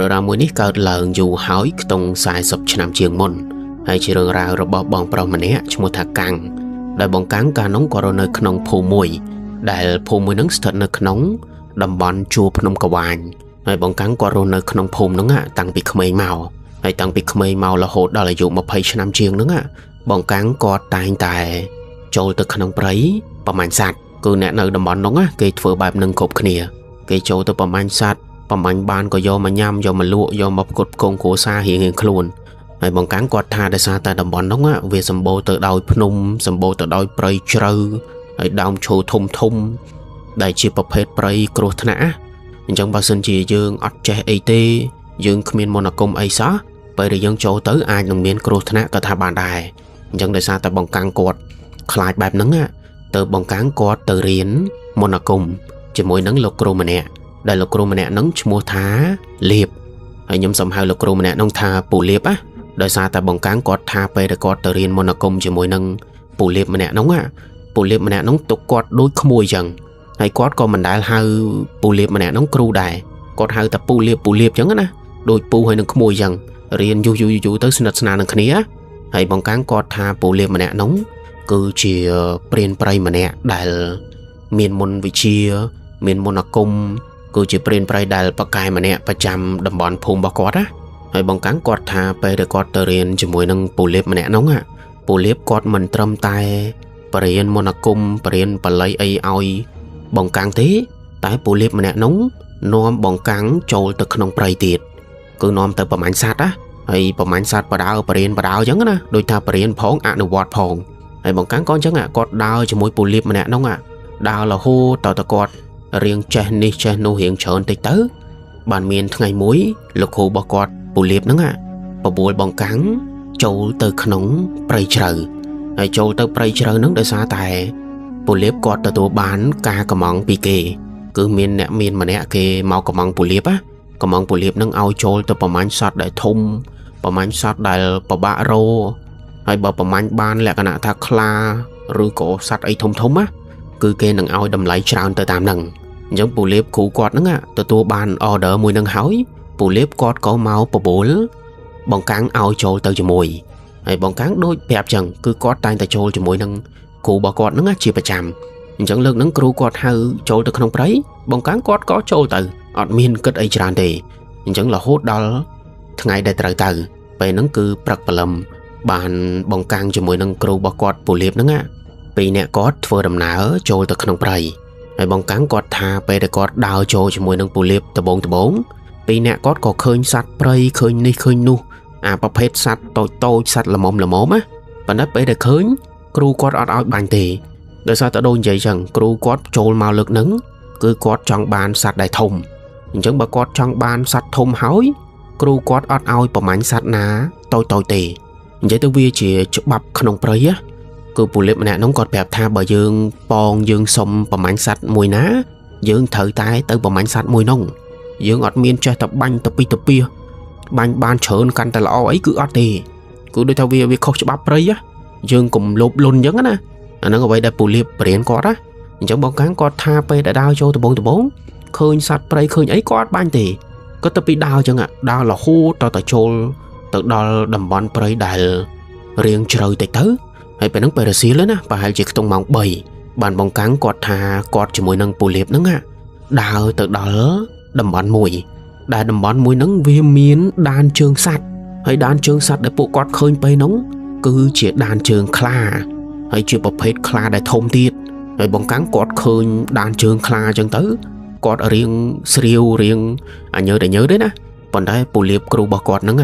rồi ra mũi ní cao lợn dù hỏi tông xài sập chạm chiềng môn hay chỉ rừng rào rồi bỏ bong pro mà nè cho một thạc căng đại bong cáng ca nóng có nơi khung phù mùi đại phù mùi nắng thật nơi nóng đầm bòn chua phun cầu vàng hay bong cáng có nơi khung phù nắng tăng bị khmei màu hay tăng bị khmei màu là hột đó là dùng một phẩy chạm chiềng nắng bong cáng có tài trôi từ khung prấyประมาณ sạt cứ nè nơi đầm bòn nóng cây phở bạp nâng cột kia cây trôi từ ประมาณ sạt ประมาณ ban ก็ยอมาย่ำยอมาลวกยอมากดกงโคซาเหียงคลุนไอ้บางครั้งกอดทาได้ซาแต่ดำบอลน้องเวสมโบเตอดอยพนมสมโบเตอดอยเปรย์เจอไอ้ดาวโชทมได้ชีประเภทเปรย์กรุธนะจังบาสันจียืงอัดเจไอเตยืงขมิ้นมนกรมไอซะไปได้ยังโจเตอไอ้หนุ่มเมียนกรุธนะกระทาบานได้จังได้ซาแต่บางครั้งกอดคลายแบบนั้นเตอบางครั้งกอดเตอเรียนมนกรมจะมวยนั้นโลกรมเนี่ยได้ลูกครูมันเนี่ยน้องชมัวท้าเลียบไอ้ยมสมหายลูกครูมันเนี่ยน้องทาปูเลียบโดยซาแต่บงการกอดทาไปแต่กอดเตเรียนมนกรมจะมวยนังปูเลียบมันเนี่ยน้องปูเลียบมันเนี่ยน้องตกกอดโดยขโมยจังไอ้กอดก็มันได้หาปูเลียบมันเนี่ยน้องครูได้กอดหาแต่ปูเลียบจังนะโดยปูให้นังขโมยจังเรียนอยู่ตั้งสนับสนุนนังคนนี้ไอ้บงการกอดทาปูเลียบมันเนี่ยน้องคือเชียเปลี่ยนไปมันเนี่ยได้เมียนมนวิเชียเมียนมนกรมกูจะเปลี่ยนไปได้ประกายมาเนี่ยประจำดำบอลภูมิบกอดให้บางครั้งกอดทาไปได้กอดเตเรียนจมวยนังปูเล็บมาเนี่ยน้องปูเล็บกอดมันตรมตายเปลี่ยนมนกุมเปลี่ยนปลายไอออยบางครั้งที่ตายปูเล็บมาเนี่ยน้องน้อมบางครั้งโจลตะขนมปลายตีดคือน้อมแต่ประมาณสัตว์ให้ประมาณสัตว์ประดาวเปลี่ยนประดาวจังนะโดยทาเปลี่ยนพองอนุวัตพองให้บางครั้งก้อนจังกอดดาวจมวยปูเล็บมาเนี่ยน้องดาวละโหต่อตะกอดเรียงเจนี่เจนูเหียงเฉินติดเต๋อบานเมียนทั้งไงมุ้ยลูกโคบกอดปูเลียบนั่งปะบัวบองกังโจเตอขนมไปเจอไอโจเตอไปเจอนั่งได้ซาแต่ปูเลียบกอดตัวบานกากระมังปีเกคือเมียนเนี่ยเมียนมาเนี่ยเกเมากระมังปูเลียบกระมังปูเลียบนั่งเอาโจตัวประมาณสัตว์ได้ทุ่มประมาณสัตว์ได้ปะบะโรไอบอกประมาณบานแหละขณะทักคลาหรือโกสัตว์ไอทุ่มคือเกนังเอาดำไหลชาวเตอตามนังยังปูเล็บขู่กอดนั่งตัวบานออเดอร์มวยนังหอยปูเล็บกอดก็เมาปะบุลบองกังเอาโจเตอจมวยไอ้บองกังโดยแบบจังคือกอดตายแต่โจจมวยนังขู่บอกกอดนั่งชีประจำจังเลิกนั่งครูกอดหาโจเตอขนมไพรบองกังกอดก็โจเตออดมีนกัดไอจานเดจังละโหดดอลทั้งไงได้เตอไปนั่งคือปรักปลำบานบองกังจมวยนังครูบอกกอดปูเล็บนั่งปีเนี่ยกอดเฟอร์ดำหนาโจเตอขนมไพรไอ้บองกังกอดทาไปแต่กอดดาวโจจมวยนังปูเล็บตะบงปีเนี่ยกอดก็เคยสัตว์ไพรเคยนี่เคยนู่ประเภทสัตว์โตสัตว์ละมอมปนัดไปแต่เคยครูกอดเอาบานตีโดยซาตะโดนใหญ่จังครูกอดโจลมาเลิกนึงคือกอดจังบานสัตว์ได้ทมจังบกอดจังบานสัตว์ทมหอยครูกอดเอาประมาณสัตว์นาโตตีใหญ่ตัววีเจียจุบับขนมไพรคือปูเล็บมันน้องกอดแบบทาบะยืงปองยืงสมประมาณสัตว์มวยนะยืงเถยตายเติมประมาณสัตว์มวยน้องยืงอดเมียนใจตะบังตะปีบังบานเฉินกันแต่ละอ้อยคืออดตีคือโดยทวีวิเคราะห์ฉบับไปยืงกลุ่มลบลุนยังนะอันนั้นเอาไว้ได้ปูเล็บเปลี่ยนกอดจังบางครั้งกอดทาไปแต่ดาวโจตะบงเคยสัตว์ไปเคยไอ้กอดบังตีก็ตะปีดาวจังดาวละคู่ต่อโจต่อดาวดำบอลไปได้เรียงเฉยแต่เต๋อให้เป็นนังไปรัสเซียแล้วนะไปหายจิกตรงมองใบบานบองกังกอดทากอดจมวยนังปูเล็บนั่งดาวเตอดาวดำบอลมวยได้ดำบอลมวยนังเวียเมียนดานเชิงสัตว์ให้ดานเชิงสัตว์ได้ปูกอดเคยไปน้องคือเจียดานเชิงคลาให้เจียประเภทคลาได้ทมตีดให้บองกังกอดเคยดานเชิงคลาจังเต๋อกอดเรียงเสียวเรียงเยอะได้นะปนได้ปูเล็บครูบอกกอดนั่ง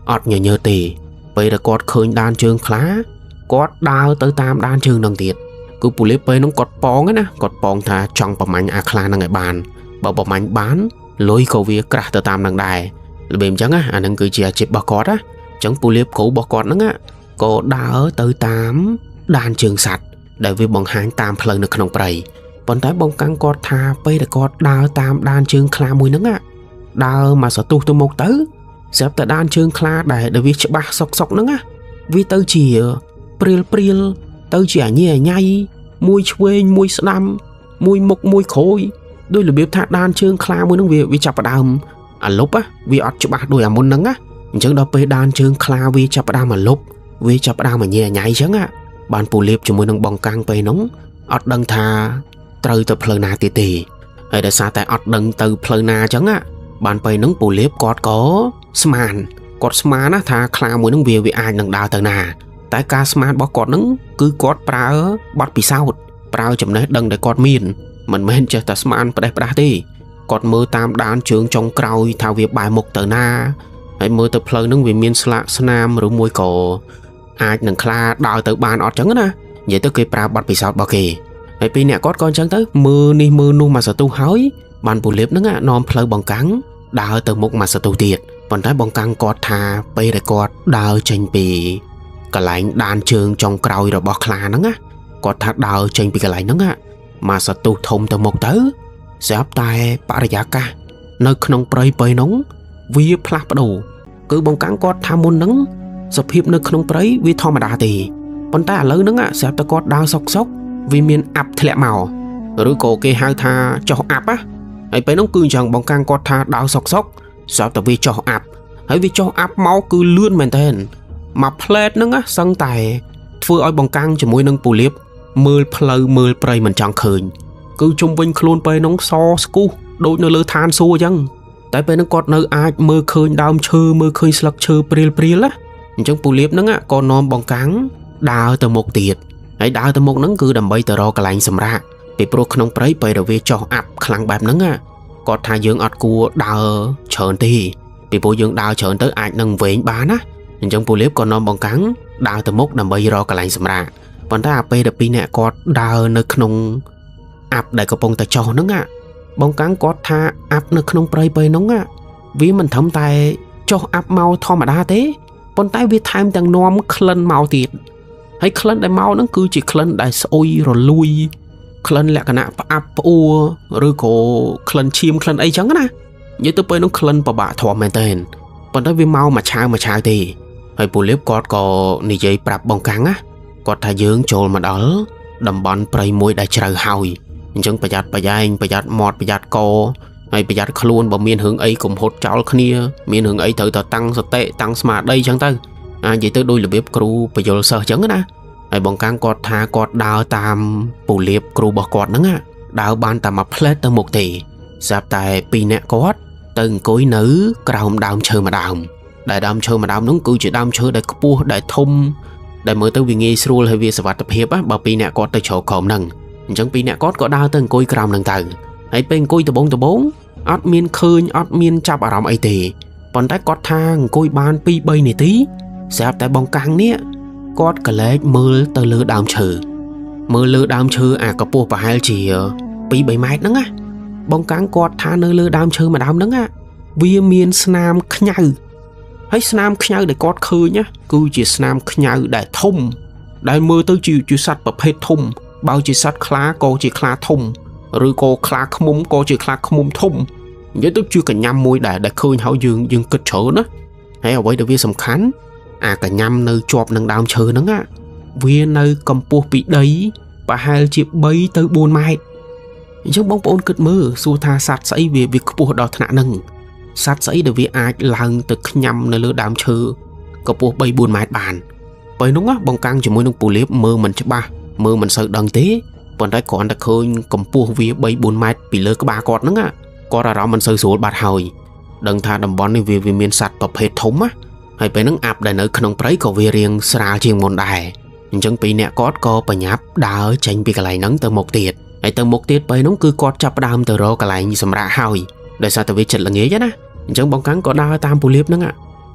อดเยอะตีไปแต่กอดเคยดานเชิงคลากอดดาวเตอตามด้านเชิงดังเตียดกูปูเล็บไปน้องกอดปองนะกอดปองทาจังประมาณอาคลานังไงบานบ่ประมาณบ้านลอยเขาเวียกระเตอตามดังได้เบียมจังอันนั้นคือเจียจิบบอกกอดจังปูเล็บเขาบอกกอดนั่งก็ดาวเตอตามด้านเชิงสัตว์ได้วิบังหางตามเพลิงในขนมไพรปนท้ายบองกังกอดทาไปแต่กอดดาวตามด้านเชิงคลามวยนั่งดาวมาสตูตัวมกเตอเสพแต่ด้านเชิงคลาได้วิชบะซอกนั่งวิเตอเจียเปรียลเตอเจียเงี้ยไงมวยช่วยมวยสนามมวยมกมวยโขยด้วยระเบียบท่าด้านเชิงคลามวยนั่งวิจับประดาม អាលុបវាអត់ច្បាស់ដូចអាមុនហ្នឹងអញ្ចឹងដល់ពេលដានជើងខ្លាវាចាប់ផ្ដើមអាលុបវាចាប់ផ្ដើមញ៉ៃអញ្ចឹងបានពូលៀបជាមួយនឹងបងកាំងពេលហ្នឹងអត់ដឹងថាត្រូវទៅផ្លូវណាទៀតទេហើយដោយសារតែអត់ដឹងទៅផ្លូវណាអញ្ចឹងបានពេលហ្នឹងពូលៀបគាត់ក៏ស្មានណាថាខ្លាមួយហ្នឹងវាអាចនឹងដើរទៅណាតែការស្មានរបស់គាត់ហ្នឹងគឺគាត់ប្រើបទពិសោធន៍ប្រើចំណេះដឹងដែលគាត់មានមិនមែនចេះតែស្មានផ្ដេសផ្ដាស់ទេគាត់មើលតាមដានជើងចុងក្រោយថាវាបែរមុខទៅណាហើយមើលទៅផ្លូវហ្នឹងវាមានស្លាកស្នាមឬមួយក៏អាចនឹងខ្លាដើរទៅបានអត់ចឹងណានិយាយទៅគេប្រើបទពិសោធន៍របស់គេហើយពេលអ្នកគាត់ក៏អញ្ចឹងទៅមើលនេះមើលនោះមកសទុះហើយបានពូលៀបហ្នឹងនាំផ្លូវបងកាំងដើរទៅមុខមកសទុះទៀតប៉ុន្តែបងកាំងគាត់ថាពេលដែលគាត់ដើរចេញពីកន្លែងដានជើងចុងក្រោយរបស់ខ្លាហ្នឹងគាត់ថាដើរចេញពីកន្លែងហ្នឹងមកសទុះធំទៅមុខទៅស្រាប់តែបរិយាកាសនៅក្នុងព្រៃពេលហ្នឹងវាផ្លាស់ប្ដូរគឺបងកាំងគាត់ថាមុនហ្នឹងសភាពនៅក្នុងព្រៃវាធម្មតាទេប៉ុន្តែឥឡូវហ្នឹងស្រាប់តែគាត់ដើរសុកវាមានអាប់ធ្លាក់មកឬក៏គេហៅថាចុះអាប់ហើយពេលហ្នឹងគឺអញ្ចឹងបងកាំងគាត់ថាដើរសុកស្រាប់តែវាចុះអាប់ហើយវាចុះអាប់មកគឺលឿនមែនទែនមកផ្លែតហ្នឹងសឹងតែធ្វើឲ្យបងកាំងជាមួយនឹងពូលៀបមើលផ្លូវមើលព្រៃមិនចង់ឃើញគឺជុំវិញខ្លួនពេលហ្នឹងសស្គូសដូចនៅលើឋានសួគ៌អញ្ចឹងតែពេលហ្នឹងគាត់នៅអាចមើលឃើញដើមឈើមើលឃើញស្លឹកឈើព្រាលអញ្ចឹងពូលៀបហ្នឹងក៏នាំបងកាំងដើរទៅមុខទៀតហើយដើរទៅមុខហ្នឹងគឺដើម្បីទៅរកកន្លែងសម្រាកពីព្រោះក្នុងព្រៃពេលដែលវាចុះអាប់ខ្លាំងបែបហ្នឹងគាត់ថាយើងអត់គួរដើរច្រើនទេពីព្រោះយើងដើរច្រើនទៅអាចនឹងវែងបានណាអញ្ចឹងពូលៀបក៏នាំបងកាំងដើរទៅមុខដើម្បីរកកន្លែងសម្រាកប៉ុន្តែពេលដែលពីរនាក់គាត់ដើរនៅក្នុងអាប់ដែលកំពុងតែចុះហ្នឹងបងកាំងគាត់ថាអាប់នៅក្នុងព្រៃពេលហ្នឹងវាមិនត្រឹមតែចុះអាប់មកធម្មតាទេប៉ុន្តែវាថែមទាំងនាំក្លិនមកទៀតហើយក្លិនដែលមកហ្នឹងគឺជាក្លិនដែលស្អុយរលួយក្លិនលក្ខណៈផ្អាប់ផ្អួរឬក៏ក្លិនឈាមក្លិនអីចឹងណានិយាយទៅពេលហ្នឹងក្លិនពិបាកធំមែនតើប៉ុន្តែវាមកឆាវទេហើយពូលៀបគាត់ក៏និយាយប្រាប់បងកាំងគាត់ថាយើងចូលមកដល់តំបន់ព្រៃមួយដែលជ្រៅហើយអញ្ចឹងប្រយ័ត្នប្រយែងប្រយ័ត្នមាត់ប្រយ័ត្នកហើយប្រយ័ត្នខ្លួនបើមានរឿងអីកុំហត់ចោលគ្នាមានរឿងអីត្រូវតែតាំងសតិតាំងស្មារតីអញ្ចឹងទៅនិយាយទៅដោយរបៀបគ្រូបញ្យលសិស្សអញ្ចឹងណាហើយបងកាំងគាត់ថាគាត់ដើរតាមពូលៀបគ្រូរបស់គាត់ហ្នឹងដើរបានតែមួយផ្លែតទៅមុខទេស្រាប់តែពីរនាក់គាត់ទៅអង្គុយនៅក្រោមដើមឈើម្ដើមដែលដើមឈើម្ដើមហ្នឹងគឺជាដើមឈើដែលខ្ពស់ដែលធំដែលមើលទៅវាងាយស្រួលហើយវាសុវត្ថិភាពបើពីរនាក់គាត់ទៅជ្រកក្រោមហ្នឹងអញ្ចឹងពីរនាក់គាត់ក៏ដើរទៅអង្គុយក្រោមហ្នឹងទៅហើយពេលអង្គុយដបងអត់មានឃើញអត់មានចាប់អារម្មណ៍អីទេប៉ុន្តែគាត់ថាអង្គុយបាន 2-3 នាទីស្រាប់តែបងកាំងនេះគាត់ក៏លែកមើលទៅលើដើមឈើអាកម្ពស់ប្រហែលជា 2-3 ម៉ែត្រហ្នឹងបងកាំងគាត់ថានៅលើដើមឈើម្ដើមហ្នឹងវាមានស្នាមខ្ញៅហើយស្នាមខ្ញៅដែលគាត់ឃើញគឺជាស្នាមខ្ញៅដែលធំដែលមើលទៅជាសត្វប្រភេទធំបើជាសត្វខ្លាក៏ជាខ្លាធំឬក៏ខ្លាឃ្មុំក៏ជាខ្លាឃ្មុំធំនិយាយទៅជាកញ្ញាំមួយដែលឃើញហើយយើងគិតច្រើនណាហើយអ្វីដែលវាសំខាន់អាកញ្ញាំនៅជាប់នឹងដើមឈើហ្នឹងវានៅកម្ពស់ពីដីប្រហែលជា 3 ទៅ 4 ម៉ែត្រអញ្ចឹងបងប្អូនគិតមើលសួរថាសត្វស្អីវាខ្ពស់ដល់ថ្នាក់ហ្នឹងសត្វស្អីដែលវាអាចឡើងទៅខ្ញាំនៅលើដើមឈើកម្ពស់ 3-4 ម៉ែត្របានពេលនោះបងកាំងជាមួយនឹងពូលៀបមើលមិនច្បាស់មើលមិនសូវដឹងទេប៉ុន្តែគ្រាន់តែឃើញកម្ពស់វា 3-4 ម៉ែត្រពីលើក្បាលគាត់ហ្នឹងគាត់អារម្មណ៍មិនសូវស្រួលបាត់ហើយដឹងថាតំបន់នេះវាមានសត្វប្រភេទធំហើយពេលហ្នឹងអាប់ដែលនៅក្នុងព្រៃក៏វារៀងស្រាលជាងមុនដែរអញ្ចឹងពីរអ្នកគាត់ក៏ប្រញាប់ដើរចេញពីកន្លែងហ្នឹងទៅមុខទៀតហើយទៅមុខទៀតពេលហ្នឹងគឺគាត់ចាប់ផ្ដើមទៅរកកន្លែងសម្រាកហើយដោយសារតែវាចិត្តល្ងាចណាអញ្ចឹងបងកាំងក៏ដើរតាមពូលៀបហ្នឹង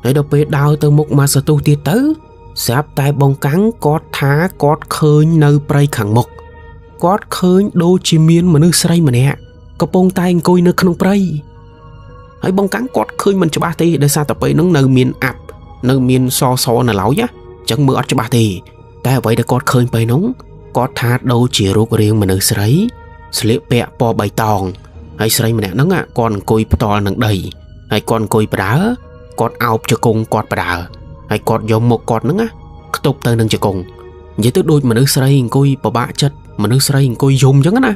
ហើយដល់ពេលដើរទៅមុខមកសទុះទៀតទៅស្រាប់តែបងកាំងគាត់ថាគាត់ឃើញនៅព្រៃខាងមុខគាត់ឃើញដូចជាមានមនុស្សស្រីម្នាក់កំពុងតែអង្គុយនៅក្នុងព្រៃហើយបងកាំងគាត់ឃើញមិនច្បាស់ទេដោយសារតែពេលហ្នឹងនៅមានអាប់នៅមានសនៅឡើយអញ្ចឹងមើលអត់ច្បាស់ទេតែអ្វីដែលគាត់ឃើញពេលហ្នឹងគាត់ថាដូចជារូបរាងមនុស្សស្រីស្លៀកពាក់ពណ៌បៃតងហើយស្រីម្នាក់ហ្នឹងគាត់អង្គុយផ្ទាល់នឹងដីហើយគាត់អង្គុយផ្ដើគាត់អោបជង្គង់គាត់ផ្ដើហើយគាត់យកមុខគាត់ហ្នឹងខ្ទប់ទៅនឹងជង្គង់និយាយទៅដូចមនុស្សស្រីអង្គុយពិបាកចិត្តមនុស្សស្រីអង្គុយយំអញ្ចឹងណា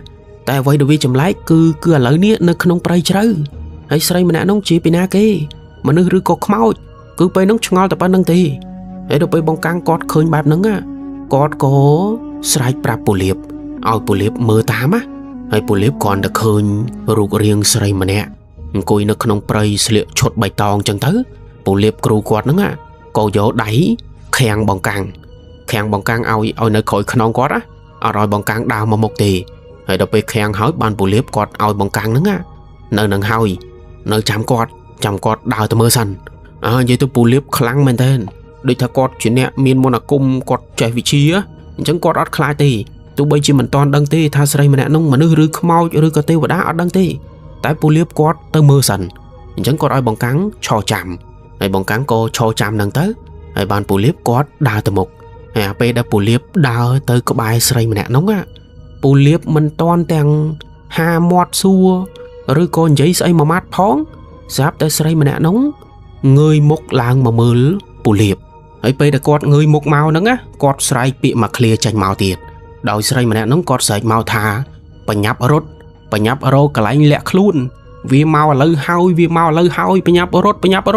តែអ្វីដែលវាចម្លែកគឺឥឡូវនេះនៅក្នុងព្រៃជ្រៅ ហើយស្រីម្នាក់នោះជាពីណាគេមនុស្សឬក៏ខ្មោចគឺពេលនោះឆ្ងល់តែប៉ុណ្្នឹងទេហើយដល់ពេលបងកាំងគាត់ឃើញបែបហ្នឹងគាត់ក៏ស្រែកប្រាប់ពូលៀបឲ្យពូលៀបមើលតាមហើយពូលៀបគាត់តែឃើញរូបរាងស្រីម្នាក់អង្គុយនៅក្នុងព្រៃស្លៀកឈុតបៃតងចឹងទៅពូលៀបគ្រូគាត់ហ្នឹងក៏យកដៃខាំងបងកាំងឲ្យនៅក្រោយខ្នងគាត់អត់ឲ្យបងកាំងដើរមកមុខទេហើយដល់ពេលខាំងហើយបានពូលៀបគាត់ឲ្យបងកាំងហ្នឹងនៅនឹងហើយនៅចាំគាត់ដើរទៅមើលសិននិយាយទៅពូលៀបខ្លាំងមែនតើដូចថាគាត់ជាអ្នកមានមន្តអាគមគាត់ចេះវិជាអញ្ចឹងគាត់អត់ខ្លាចទេទោះបីជាមិនតាន់ដឹងទេថាស្រីម្នាក់នោះមនុស្សឬខ្មោចឬក៏ទេវតាអត់ដឹងទេតែពូលៀបគាត់ទៅមើលសិនអញ្ចឹងគាត់ឲ្យបងកាំងឈរចាំហើយបងកាំងក៏ឈរចាំហ្នឹងទៅហើយបានពូលៀបគាត់ដើរទៅមុខហើយពេលដែលពូលៀបដើរទៅក្បែរស្រីម្នាក់នោះពូលៀបមិនតាន់ទាំងហាមាត់សួរឬក៏និយាយស្អីមួយម៉ាត់ផងស្រាប់តែស្រីម្នាក់នោះងើយមុខឡើងមកមើលពូលៀបហើយពេលដែលគាត់ងើយមុខមកហ្នឹងគាត់ស្រែកពាក្យមួយឃ្លាចេញមកទៀតដោយស្រីម្នាក់ហ្នឹងគាត់ស្រែកមកថាបញ្ញាប់រត់បញ្ញាប់រកកន្លែងលាក់ខ្លួនវាមកឥឡូវហើយបញ្ញាប់រ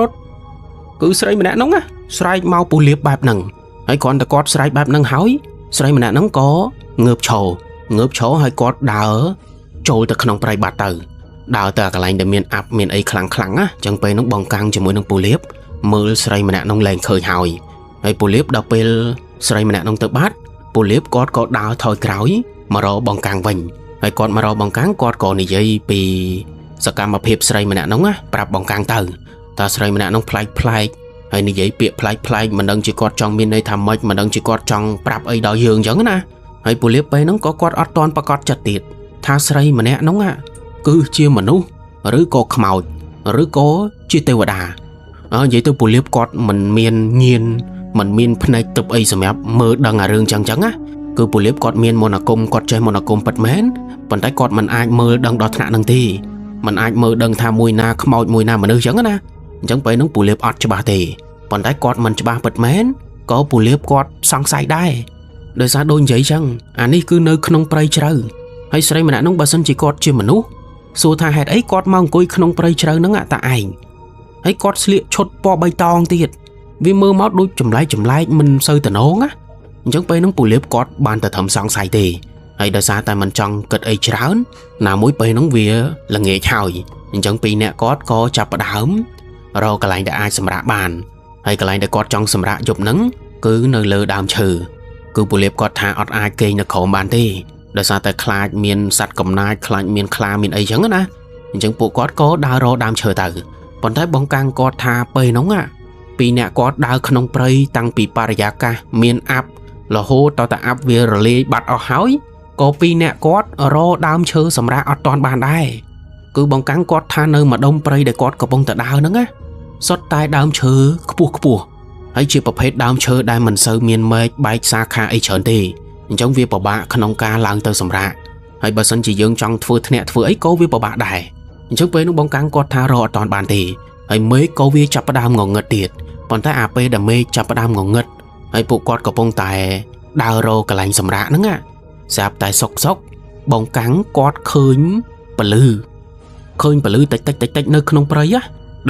ត់គឺស្រីម្នាក់ហ្នឹងស្រែកមកពូលៀបបែបហ្នឹងហើយគ្រាន់តែគាត់ស្រែកបែបហ្នឹងហើយស្រីម្នាក់ហ្នឹងក៏ងើបឈរហើយគាត់ដើរចូលទៅក្នុងព្រៃបាត់ទៅដើរទៅកន្លែងដែលមានអាប់មានអីខ្លាំងណាចឹងពេលហ្នឹងបងកាំងជាមួយនឹងពូលៀបមើលស្រីម្នាក់ហ្នឹងលែងឃើញហើយពូលៀបដល់ពេលស្រីម្នាក់ហ្នឹងទៅបាត់ពូលៀបគាត់ក៏ដើរថយក្រោយមករកបងកាំងវិញហើយគាត់មករកបងកាំងគាត់ក៏និយាយពីសកម្មភាពស្រីម្នាក់ហ្នឹងប្រាប់បងកាំងទៅថាស្រីម្នាក់ហ្នឹងប្លែកហើយនិយាយពាក្យប្លែកមិនដឹងជាគាត់ចង់មានន័យថាម៉េចមិនដឹងជាគាត់ចង់ប្រាប់អីដល់យើងអញ្ចឹងណាហើយពូលៀបពេលហ្នឹងក៏គាត់អត់ទាន់ប្រកាសចិត្តទៀតថាស្រីម្នាក់ហ្នឹងគឺជាមនុស្សឬក៏ខ្មោចឬក៏ជាទេវតានិយាយទៅពូលៀបគាត់មិនមានញៀនមិនមានភ្នែកទប់អីសម្រាប់មើលដឹងអារឿងចឹងណាគឺពូលៀបគាត់មានមន្តអាគមគាត់ចេះមន្តអាគមពិតមែនប៉ុន្តែគាត់មិនអាចមើលដឹងដល់ថ្នាក់ហ្នឹងទេមិនអាចមើលដឹងថាមួយណាខ្មោចមួយណាមនុស្សចឹងណាអញ្ចឹងពេលហ្នឹងពូលៀបអត់ច្បាស់ទេប៉ុន្តែគាត់មិនច្បាស់ពិតមែនក៏ពូលៀបគាត់សង្ស័យដែរដោយសារដូចនិយាយចឹងអានេះគឺនៅក្នុងព្រៃជ្រៅហើយស្រីម្នាក់ហ្នឹងបើសិនជាគាត់ជាមនុស្សសួរថាហេតុអីគាត់មកអង្គុយក្នុងព្រៃជ្រៅហ្នឹងតាឯងហើយគាត់ស្លៀកឈុតពណ៌បៃតងទៀតវាមើលមកដូចចម្លែកមិនសូវតំណងណាអញ្ចឹងពេលហ្នឹងពូលៀបគាត់បានតែត្រឹមសង្ស័យទេហើយដោយសារតែមិនចង់គិតអីច្រើនណាមួយពេលហ្នឹងវាល្ងាចហើយអញ្ចឹងពីរអ្នកគាត់ក៏ចាប់ផ្ដើមរកកន្លែងដែលអាចសម្រាកបានហើយកន្លែងដែលគាត់ចង់សម្រាកយប់ហ្នឹងគឺនៅលើដើមឈើគឺពូលៀបគាត់ថាអត់អាចគេងនៅក្រោមបានទេដោយសារតែខ្លាចមានសត្វកំណាចខ្លាចមានខ្លាមានអីចឹងណាអញ្ចឹងពួកគាត់ក៏ដើររកដើមឈើទៅប៉ុន្តែបងកាំងគាត់ថាពេលហ្នឹងពីរអ្នកគាត់ដើរក្នុងព្រៃតាំងពីបរិយាកាសមានអាប់រហូតដល់តែអាប់វារលាយបាត់អស់ហើយក៏ពីរអ្នកគាត់រកដើមឈើសម្រាប់អត់ទាន់បានដែរគឺបងកាំងគាត់ថានៅម្ដុំព្រៃដែលគាត់កំពុងតែដើរហ្នឹងសុទ្ធតែដើមឈើខ្ពស់ហើយជាប្រភេទដើមឈើដែលមិនសូវមានមែកបែកសាខាអីច្រើនទេអញ្ចឹងវាពិបាកក្នុងការឡើងទៅសម្រាកហើយបើសិនជាយើងចង់ធ្វើធ្នាក់ធ្វើអីក៏វាពិបាកដែរអញ្ចឹងពេលនោះបងកាំងគាត់ថារកអត់ទាន់បានទេហើយមេឃក៏វាចាប់ផ្ដើមងងឹតទៀតប៉ុន្តែអាពេលដែលមេឃចាប់ផ្ដើមងងឹតហើយពួកគាត់កំពុងតែដើររកកន្លែងសម្រាកហ្នឹងស្រាប់តែសុកបងកាំងគាត់ឃើញពលឺតិចនៅក្នុងព្រៃ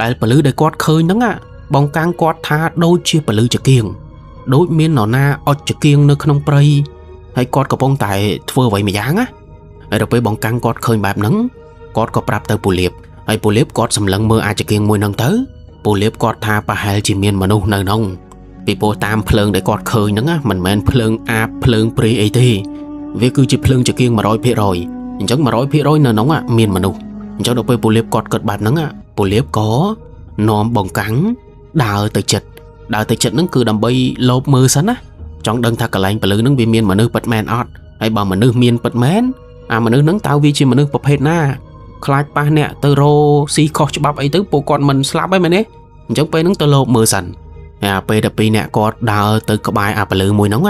ដែលពលឺដែលគាត់ឃើញហ្នឹងបងកាំងគាត់ថាដូចជាពលឺចង្គៀងដូចមាននរណាអុជចង្គៀងនៅក្នុងព្រៃហើយគាត់កំពុងតែធ្វើអ្វីម្យ៉ាងហើយដល់ពេលបងកាំងគាត់ឃើញបែបហ្នឹងគាត់ក៏ប្រាប់ទៅពូលៀបហើយពូលៀបគាត់សម្លឹងមើលអាចចង្គៀងមួយហ្នឹងទៅពូលៀបគាត់ថាប្រហែលជាមានមនុស្សនៅហ្នឹងពីព្រោះតាមភ្លើងដែលគាត់ឃើញហ្នឹងមិនមែនភ្លើងអាបភ្លើងព្រាយអីទេវាគឺជាភ្លើងចង្គៀង 100% អញ្ចឹង 100% នៅហ្នឹងមានមនុស្សអញ្ចឹងដល់ពេលពូលៀបគាត់គិតបែបហ្នឹងពូលៀបក៏នាំបងកាំងដើរទៅចិត្តហ្នឹងគឺដើម្បីលបមើលសិនណាចង់ដឹងថាកន្លែងពលឺហ្នឹងវាមានមនុស្សពិតមែនអត់ហើយបើមនុស្សមានពិតមែនអាមនុស្សហ្នឹងតើវាជាមនុស្សប្រភេទណាខ្លាចប៉ះអ្នកទៅរោស៊ីខុសច្បាប់អីទៅពួកគាត់មិនស្លាប់ហើយមែនទេអញ្ចឹងពេលហ្នឹងទៅលបមើលសិនហើយពេលដែលពីរអ្នកគាត់ដើរទៅក្បែរអាពលឺមួយហ្នឹង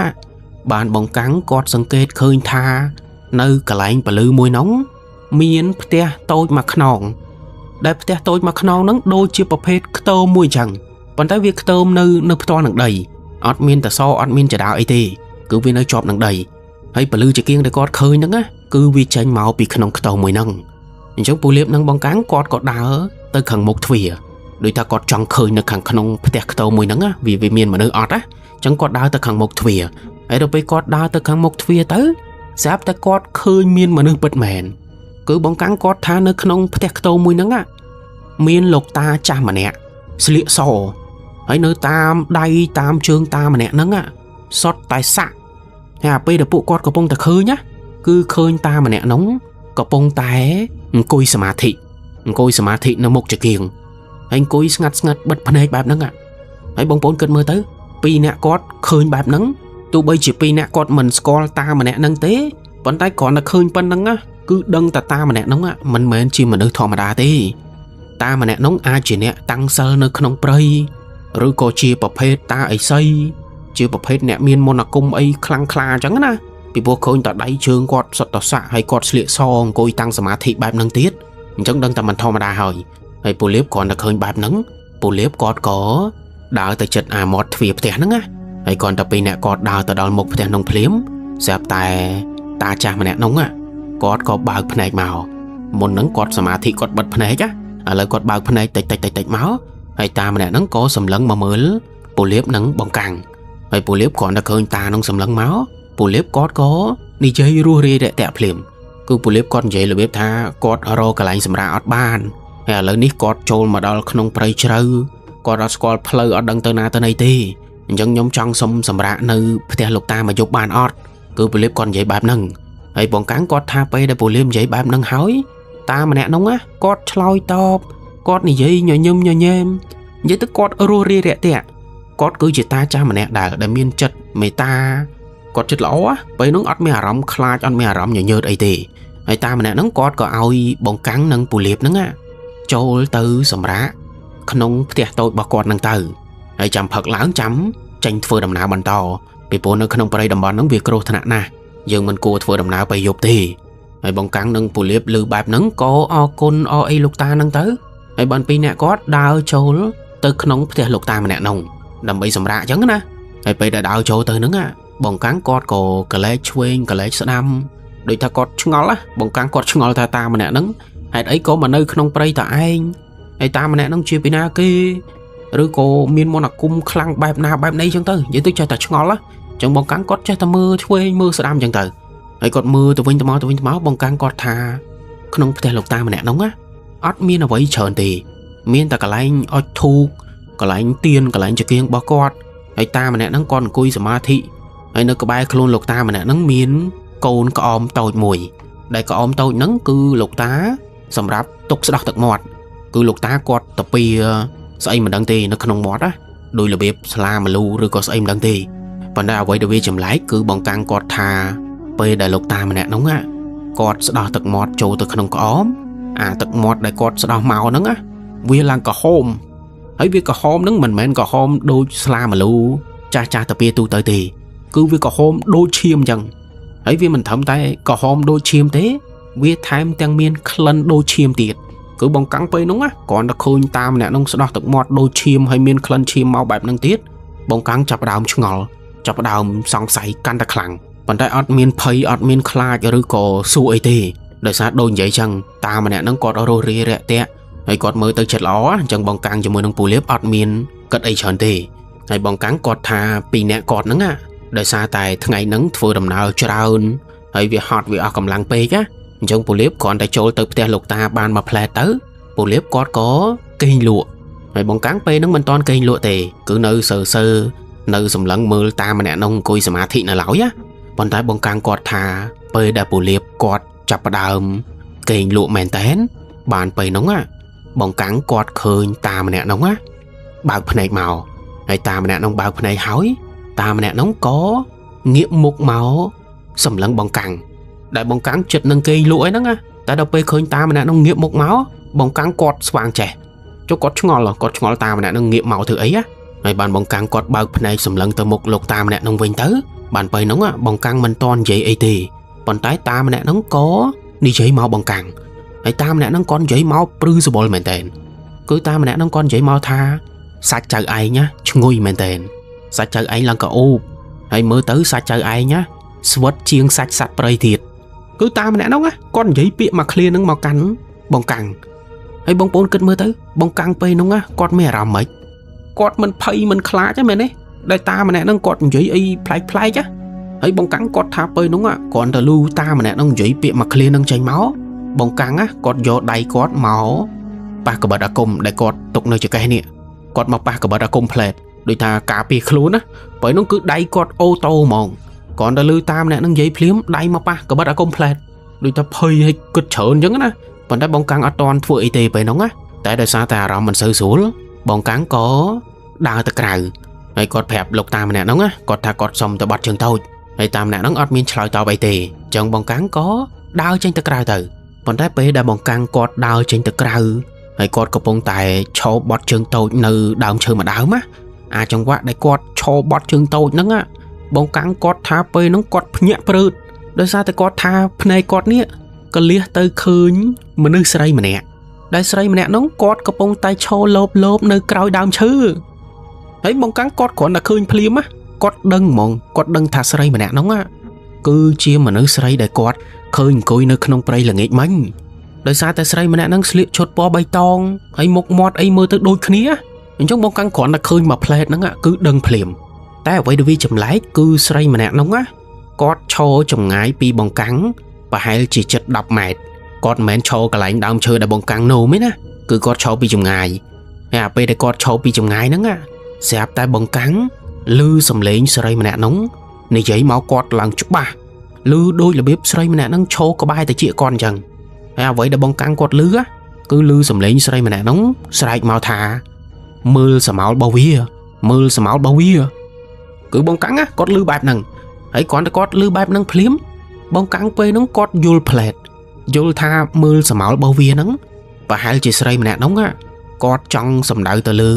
បានបងកាំងគាត់សង្កេតឃើញថានៅកន្លែងពលឺមួយហ្នឹងមានផ្ទះតូចមួយខ្នងដែលផ្ទះតូចមួយខ្នងហ្នឹងដូចជាប្រភេទខ្ទមមួយអញ្ចឹងប៉ុន្តែវាខ្ទមនៅផ្ទាល់នឹងដីអត់មានតសអត់មានចដាអីទេគឺវានៅជាប់នឹងដីហើយពលឺចង្គៀងដែលគាត់ឃើញហ្នឹងគឺវាចេញមកពីក្នុងខ្ទមមួយហ្នឹងអញ្ចឹងពូលៀបនឹងបងកាំងគាត់ក៏ដើរ tới khăn một thuyền đôi ta có trong khơi nơi khăn không phải tàu mùi nắng á vì miền mà nơi ọt á chẳng có đá tới khăn một thuyền ấy đâu bây có đá tới khăn một thuyền tới sắp ta có khơi miền mà nơi bật mền cứ bóng cắn có tha nơi không phải tàu mùi nắng á miền lục ta cha mà nè sliệ sò ấy nơi tam đây tam chương ta mà nè nắng á sót tài sạ hà bây giờ bộ con có bông ta khơi nhá cứ khơi ta mà nè nóng có bông té cùi sả thị nó một chữ kiềng anh cùi ngặt bật phần này bạp nắng ạ ấy bông bốn cơn mơ tới pi nè cót khơi bạp nắng tụ bây chỉ pi nè cót mình scroll ta mà nè nắng tế vẫn tay còn là khơi phân nắng á cứ đăng ta mà nè nóng á mình mến chi mà nơi thọ mà đá tế ta mà nè nóng ai chỉ nè tăng sơ nơi không prey rồi có chia bọc hết ta ấy xây chia bọc hết nè miên môn là cung ấy khăng kha chẳng á bị buộc khơi tại đây trường quạt sọt tỏ xạ hay quạt sliệ song coi tăng sả thị bạp nắng tiết chẳng đăng tầm mình thò mà đà hỏi hay bộ liếp còn là khơi bạp nắng bộ liếp có đào tới chật một việc thế nắng á hay còn tập bị nè còn đào tới đó một thế nông phím dẹp tài ta cha mà nè nóng á có bao phần này màu một nắng quạt sả thị quạt bật phần này chứ lời quạt bao phần này tạch máu hay ta mà nè nắng có sầm lẫn mà mới bộ liếp nắng bong càng hay bộ liếp còn là khơi ta nông sầm lẫn máu bộ liếp có đi chơi rùa rê để tẹp phím cứ bộ liếp con vậy là biết tha cọt ro cả lại sầm ra ọt ban hay là ní cọt trôi mà đó không prey trâu cọt ở school play ở đằng tây na tây này tì nhưng nhóm trong sông sầm ra nơi theo lục ta mà dục ban ọt cứ bộ liếp con vậy bạp nâng hay bọn cán cọt tha pe để bộ liếp vậy bạp nâng hói ta mà nè nóng á cọt lôi top cọt này vậy nhỏ nhum nhỏ nhem vậy tức cọt ro rê rẹ tẹt cọt cứ chỉ ta cha mà nè đã để miên chật mày ta cọt chật lỗ á bây nó ọt mày rắm khai ọt mày rắm nhỏ nhớ đây tì hay ta mà nè nắng cọt có ai bóng cắn nâng bù liệp nâng á trôi từ sầm rá không tiệt tôi bà cọt nâng từ hay chăm phật láng chấm tranh phơi đầm nào bàn to bị bố nó không phải đầm bòn nâng việc rô thằng nè nhưng mình cua phơi đầm nào bay dục thì hay bóng cắn nâng bù liệp lư bạp nâng có o côn o ai lục ta nâng tới hay bọn pi nè cọt đào trôi từ không tiệt lục ta mà nè nông đầm bay sầm rá chẳng nè hay pi đã đào trôi từ nâng á bóng cắn cọt có cờ lê chuên cờ lê sâm đôi ta cọt ngol á bóng cán cọt ngol ta mà nè nắng hay ấy có mà nơi không prey ta anh hay ta mà nè nắng chia pina kia rồi cô miên môn là cung khăng bạp nào bạp này chẳng tới vậy tôi cho ta ngol á chẳng bóng cán cọt cho ta mưa chuê mưa sờ đam chẳng tới hay cọt mưa từ vinh máu bóng cán cọt thà không thể lục ta mà nè nóng á ót miên là vậy chờn thì miên ta cả lại ót thu cả lại tiền cả lại cho kiêng bỏ cọt hay ta mà nè nắng con cùi sả ma thị hay nơi cái bài khôn lục ta mà nè nắng miên côn có ôm tồi mùi đây có ôm tồi nắng cứ lục tá sầm ráp tục sẽ đọc thật mọt cứ lục tá quạt tập pi xây mà đăng tì nó không mọt á đôi là bếp sla mà lu rồi có xây mà đăng tì còn đã vậy được chầm lái cứ bằng căng quạt thà pe đại lục ta mà nè nóng á quạt sẽ đọc thật mọt trâu từ không có óm thật mọt đại quạt sẽ đọc màu nắng á vì là có hôm ấy vì có hôm nắng mình men có hôm đôi sla mà lu cha tập pi tu tới tì cứ vì có hôm đôi chiêm chẳng ấy vì mình thẩm tay có hôm đôi chiêm thế vì tham tăng miên khăn đôi chiêm tiệt cứ bóng cắn pe đúng á còn là khơi tam nè nông sẽ đọc được mọt đôi chiêm hay miên khăn chiêm mau bạp nâng tiết bóng cắn chập đào ngol chập đào song sấy căn đặc khẳng còn tại ọt miên pay ọt miên khai cho rư có su ấy tê đời sát đôi vậy chăng ta mà nè nông cọt ở rô rê rẹ tẹ hay cọt mới tới chật ló chẳng bóng cắn cho mưa nông bù liếp ọt miên cất ấy tròn tê hay bóng cắn cọt thà pì nè cọt nắng á đời xa tại ngày nắng phơi đầm nào cho hơn hay việc hot việc ở cầm lăng pe chứ trong bộ liếp còn tại chỗ từ te lục ta ban mà plei tới bộ liếp có cây lụa hay bóng cán pe nó mình toàn cây lụa tề cứ nơi sờ nơi sầm lẫn mưa ta mà nè nông coi sầm thị là lão nhá còn tại bóng cán cọt thà pe đã bộ liếp cọt chập đàm cây lụa mèn tén bàn pe nóng á bóng cán cọt khơi ta mà nè nóng á bao phần này màu hay ta mà nè nông bao phần này hói ta mà nè nóng có nghĩa một máu sầm lẫn bóng cẳng đại bóng cắn chật nâng cây lũi đó á ta đâu pe khơi ta mà nè nông nghĩa một máu bóng cắn cọt xoàng trẻ cho cọt ngol ta mà nè nông nghĩa máu thử ấy á ngày bàn bóng cắn cọt bao phần này sầm lẫn từ một lục ta mà nè nông vinh tới bàn pe nóng á bóng cắn mình toàn vậy ấy thì còn tái ta mà nè nóng có đi giấy máu bóng cẳng hay ta mà nè nóng con giấy máu bruisable mền tên cứ ta mà nè nóng con giấy máu tha sạch chờ ai nhá ngồi mền tên sạch chờ ai là cả ô hay mới tới sạch chờ ai nhá swat chiêng sạch prey thiệt cứ ta mà nè nóng á con giấy bịa mà clear nâng màu cắn bóng cẳng ហើយបងប្អូនគិតមើលទៅបងកាំងពេលហ្នឹងគាត់មានអារម្មណ៍ម៉េចគាត់មិនភ័យមិនខ្លាចទេមែនទេដែលតាម្នាក់ហ្នឹងគាត់និយាយអីប្លែកហើយបងកាំងគាត់ថាពេលហ្នឹងគ្រាន់តែលឺតាម្នាក់ហ្នឹងនិយាយពាក្យមួយឃ្លាហ្នឹងចេញមកបងកាំងគាត់យកដៃគាត់មកប៉ះកបិតអាគមដែលគាត់ទុកនៅចង្កេះនេះគាត់មកប៉ះកបិតអាគមផ្លែតដោយថាការពារខ្លួនណាពេលហ្នឹងគឺដៃគាត់អូតូហ្មងគ្រាន់តែលឺតាម្នាក់ហ្នឹងនិយាយភ្លាមដៃមកប៉ះកបិតអាគមផ្លែតដូចថាភ័យឲ្យគិតច្រើនអញ្ចឹងណាប៉ុន្តែបងកាំងអត់តន់ធ្វើអីទេពេលហ្នឹងតែដោយសារតែអារម្មណ៍មិនសូវស្រួលបងកាំងក៏ដើរទៅក្រៅហើយគាត់ប្រាប់លោកតាម្នាក់ហ្នឹងគាត់ថាគាត់សុំទៅបត់ជើងតូចហើយតាម្នាក់ហ្នឹងអត់មានឆ្លើយតបអីទេអញ្ចឹងបងកាំងក៏ដើរចេញទៅក្រៅទៅប៉ុន្តែពេលដែលបងកាំងគាត់ដើរចេញទៅក្រៅហើយគាត់កំពុងតែឈរបត់ជើងតូចនៅដើមឈើមួយដើមអាចង្វាក់ដែលគាត់ឈរបត់ជើងតូចហ្នឹងបងកាំងគាត់ថាពេលហ្នឹងគាត់ភ្ញាក់ព្រឺតដោយសារតែគាត់ថាភ្នែកគាត់នេះក៏លះទៅឃើញមនុស្សស្រីម្នាក់ដែលស្រីម្នាក់ហ្នឹងគាត់កំពុងតែឈរលបនៅក្រោយដើមឈើហើយបងកាំងគាត់គ្រាន់តែឃើញភ្លាមគាត់ដឹងហ្មងគាត់ដឹងថាស្រីម្នាក់ហ្នឹងគឺជាមនុស្សស្រីដែលគាត់ឃើញអង្គុយនៅក្នុងព្រៃល្ងាចមិញដោយសារតែស្រីម្នាក់ហ្នឹងស្លៀកឈុតពណ៌បៃតងហើយមុខមាត់អីមើលទៅដូចគ្នាអញ្ចឹងបងកាំងគ្រាន់តែឃើញមួយផ្លែតហ្នឹងគឺដឹងភ្លាមតែអ្វីដែលវាចម្លែកគឺស្រីម្នាក់ហ្នឹងគាត់ឈរចម្ងាយពីបងកាំងប្រហែលជាជិត10ម៉ែត្រគាត់មិនមែនឈរកន្លែងដើមឈើដែលបងកាំងនោមទេណាគឺគាត់ឈរពីចម្ងាយហើយពេលដែលគាត់ឈរពីចម្ងាយហ្នឹងស្រាប់តែបងកាំងឮសំឡេងស្រីម្នាក់ហ្នឹងនិយាយមកគាត់ឡើងច្បាស់ឮដូចរបៀបស្រីម្នាក់ហ្នឹងឈរក្បែរតិចគាត់អញ្ចឹងហើយអ្វីដែលបងកាំងគាត់ឮគឺឮសំឡេងស្រីម្នាក់ហ្នឹងស្រែកមកថាមើលសម្ោលរបស់វាគឺបងកាំងគាត់ឮបែបហ្នឹងហើយគ្រាន់តែគាត់ឮបែបហ្នឹងភ្លាមបងកាំងពេលហ្នឹងគាត់យល់ផ្លែតយល់ថាមើលសម្ោលរបស់វាហ្នឹងប្រហែលជាស្រីម្នាក់ហ្នឹងគាត់ចង់សម្ដៅទៅលើ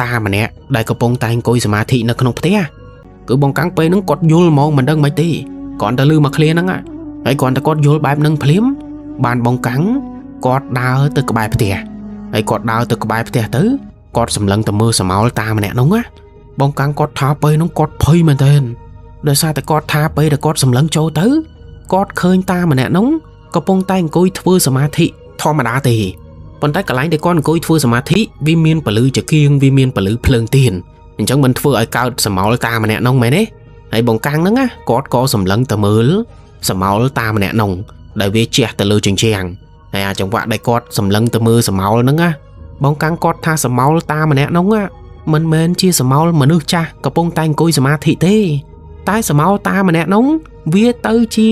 តាម្នាក់ដែលកំពុងតែអង្គុយសមាធិនៅក្នុងផ្ទះគឺបងកាំងពេលហ្នឹងគាត់យល់ហ្មងមិនដឹងមិនទេគ្រាន់តែឮមកឃ្លាហ្នឹងហើយគ្រាន់តែគាត់យល់បែបហ្នឹងភ្លាមបានបងកាំងគាត់ដើរទៅក្បែរផ្ទះហើយគាត់ដើរទៅក្បែរផ្ទះទៅគាត់សម្លឹងទៅមើលសម្ោលតាម្នាក់ហ្នឹងបងកាំងគាត់ថាពេលហ្នឹងគាត់ភ័យមែនទែនដោយសារតែគាត់ថាពេលដែលគាត់សម្លឹងចូលទៅគាត់ឃើញតាម្នាក់ហ្នឹងកំពុងតែអង្គុយធ្វើសមាធិធម្មតាទេប៉ុន្តែកន្លែងដែលគាត់អង្គុយធ្វើសមាធិវាមានពលឺចង្គៀងវាមានពលឺភ្លើងទៀនអញ្ចឹងមិនធ្វើឲ្យកើតសម្ោលតាម្នាក់ហ្នឹងមែនទេហើយបងកាំងហ្នឹងគាត់ក៏សម្លឹងទៅមើលសម្ោលតាម្នាក់ហ្នឹងដែលវាជះទៅលើជញ្ជាំងហើយអាចង្វាក់ដែលគាត់សម្លឹងទៅមើលសម្ោលហ្នឹងបងកាំងគាត់ថាសម្ោលតាម្នាក់ហ្នឹងមិនមែនជាសម្ោលមនុស្សចាស់កំពុងតែអង្គុយសមាធិទេតែសម្ោលតាម្នាក់ហ្នឹងវាទៅជា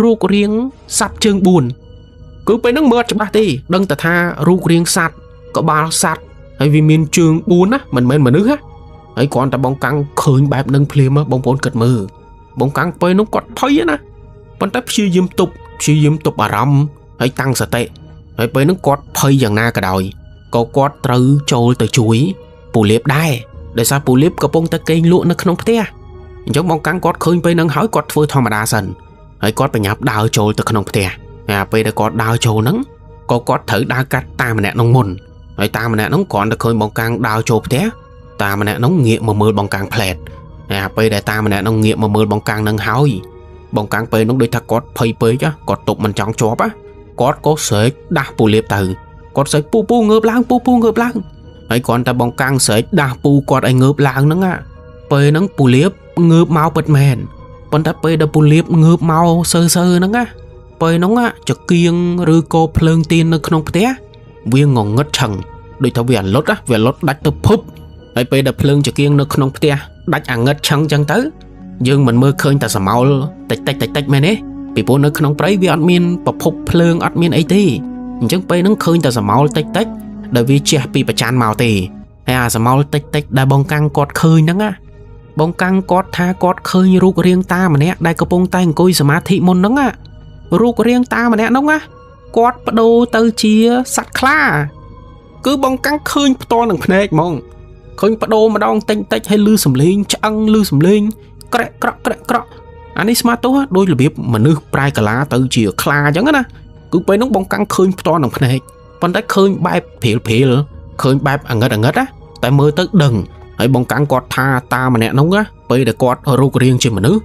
រូបរាងសត្វជើង4គឺពេលហ្នឹងមើលអត់ច្បាស់ទេដឹងតែថារូបរាងសត្វក្បាលសត្វហើយវាមានជើង4ណាមិនមែនមនុស្សហើយគ្រាន់តែបងកាំងឃើញបែបហ្នឹងភ្លាមបងប្អូនគិតមើលបងកាំងពេលហ្នឹងគាត់ភ័យណាប៉ុន្តែព្យាយាមទប់អារម្មណ៍ហើយតាំងសតិហើយពេលហ្នឹងគាត់ភ័យយ៉ាងណាក៏ដោយក៏គាត់ត្រូវចូលទៅជួយពូលៀបដែរដោយសារពូលៀបកំពុងតែគេងលក់នៅក្នុងផ្ទះអញ្ចឹងបងកាំងគាត់ឃើញពេលហ្នឹងហើយគាត់ធ្វើធម្មតាសិនហើយគាត់បញ្ញាប់ដើរចូលទៅក្នុងផ្ទះហើយពេលដែលគាត់ដើរចូលហ្នឹងក៏គាត់ត្រូវដើរកាត់តាម្នាក់ហ្នឹងមុនហើយតាម្នាក់ហ្នឹងគ្រាន់តែឃើញបងកាំងដើរចូលផ្ទះតាម្នាក់ហ្នឹងងាកមកមើលបងកាំងផ្លែតហើយពេលដែលតាម្នាក់ហ្នឹងងាកមកមើលបងកាំងហ្នឹងហើយបងកាំងពេលហ្នឹងដូចថាគាត់ភ័យពេកគាត់ទប់មិនចង់ជាប់គាត់ក៏ស្រែកដាស់ពូលៀបទៅគាត់ស្រែកពូងើបឡើងហើយគ្រាន់តែបងកាំងស្រែកដាស់ពូគាត់ឲ្យងើបឡើងហ្នឹងពេលហ្នឹងពូលៀបងើបមកពិតមែនប៉ុន្តែពេលដែលពូលៀបងើបមកសើហ្នឹងពេលហ្នឹងចង្គៀងឬក៏ភ្លើងទៀននៅក្នុងផ្ទះវាងងឹតឆឹងដូចថាវាលុតដាច់ទៅភពហើយពេលដែលភ្លើងចង្គៀងនៅក្នុងផ្ទះដាច់អាងឹតឆឹងចឹងទៅយើងមិនមើលឃើញតែសម្ោលតិចមែនទេពីព្រោះនៅក្នុងព្រៃវាអត់មានប្រភពភ្លើងអត់មានអីទេអញ្ចឹងពេលហ្នឹងឃើញតែសម្ោលតិចដែលវាជះពីប្រច័ណ្ឌមកទេហើយអាសម្ោលតិចដែលបងកាំងគាត់ឃើញហ្នឹងបងកាំងគាត់ថាគាត់ឃើញរូបរាងតាម្នាក់ដែលកំពុងតែអង្គុយសមាធិមុនហ្នឹងរូបរាងតាម្នាក់ហ្នឹងគាត់បដូរទៅជាសត្វខ្លាគឺបងកាំងឃើញផ្ទាល់នឹងភ្នែកហ្មងឃើញបដូរម្ដងតិចហើយលឺសំឡេងឆ្អឹងលឺសំឡេងក្រែកក្រក់អានេះស្មាតទោះដោយរបៀបមនុស្សប្រែកាឡាទៅជាខ្លាអញ្ចឹងណាគឺពេលហ្នឹងបងកាំងឃើញផ្ទាល់នឹងភ្នែកប៉ុន្តែឃើញបែបព្រាលឃើញបែបអាងឹតតែមើលទៅដឹងហើយបងកាំងគាត់ថាតាម្នាក់ហ្នឹងពេលដែលគាត់រូបរាងជាមនុស្ស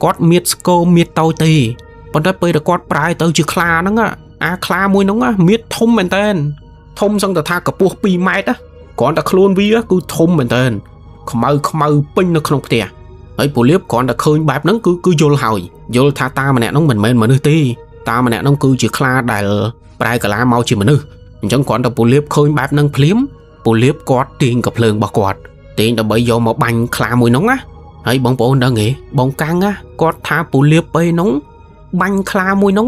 គាត់មៀតស្គមមៀតតូចទេប៉ុន្តែពេលដែលគាត់ប្រែទៅជាខ្លាហ្នឹងអាខ្លាមួយហ្នឹងមៀតធំមែនតើ ធំសឹងតែថាកម្ពស់2ម៉ែត្រគ្រាន់តែខ្លួនវាគឺធំមែនតើខ្មៅពេញនៅក្នុងផ្ទះហើយពូលៀបគ្រាន់តែឃើញបែបហ្នឹងគឺយល់ហើយយល់ថាតាម្នាក់ហ្នឹងមិនមែនមនុស្សទេតាម្នាក់ហ្នឹងគឺជាខ្លាដែលប្រែកាឡាមកជាមនុស្សអញ្ចឹងគ្រាន់តែពូលៀបឃើញបែបហ្នឹងភ្លាមពូលៀបគាត់ទាញកាភ្លើងរបស់គាត់ទាញដើម្បីយកមកបាញ់ខ្លាមួយហ្នឹងណាហើយបងប្អូនដឹងទេបងកាំងគាត់ថាពូលៀបពេលហ្នឹងបាញ់ខ្លាមួយហ្នឹង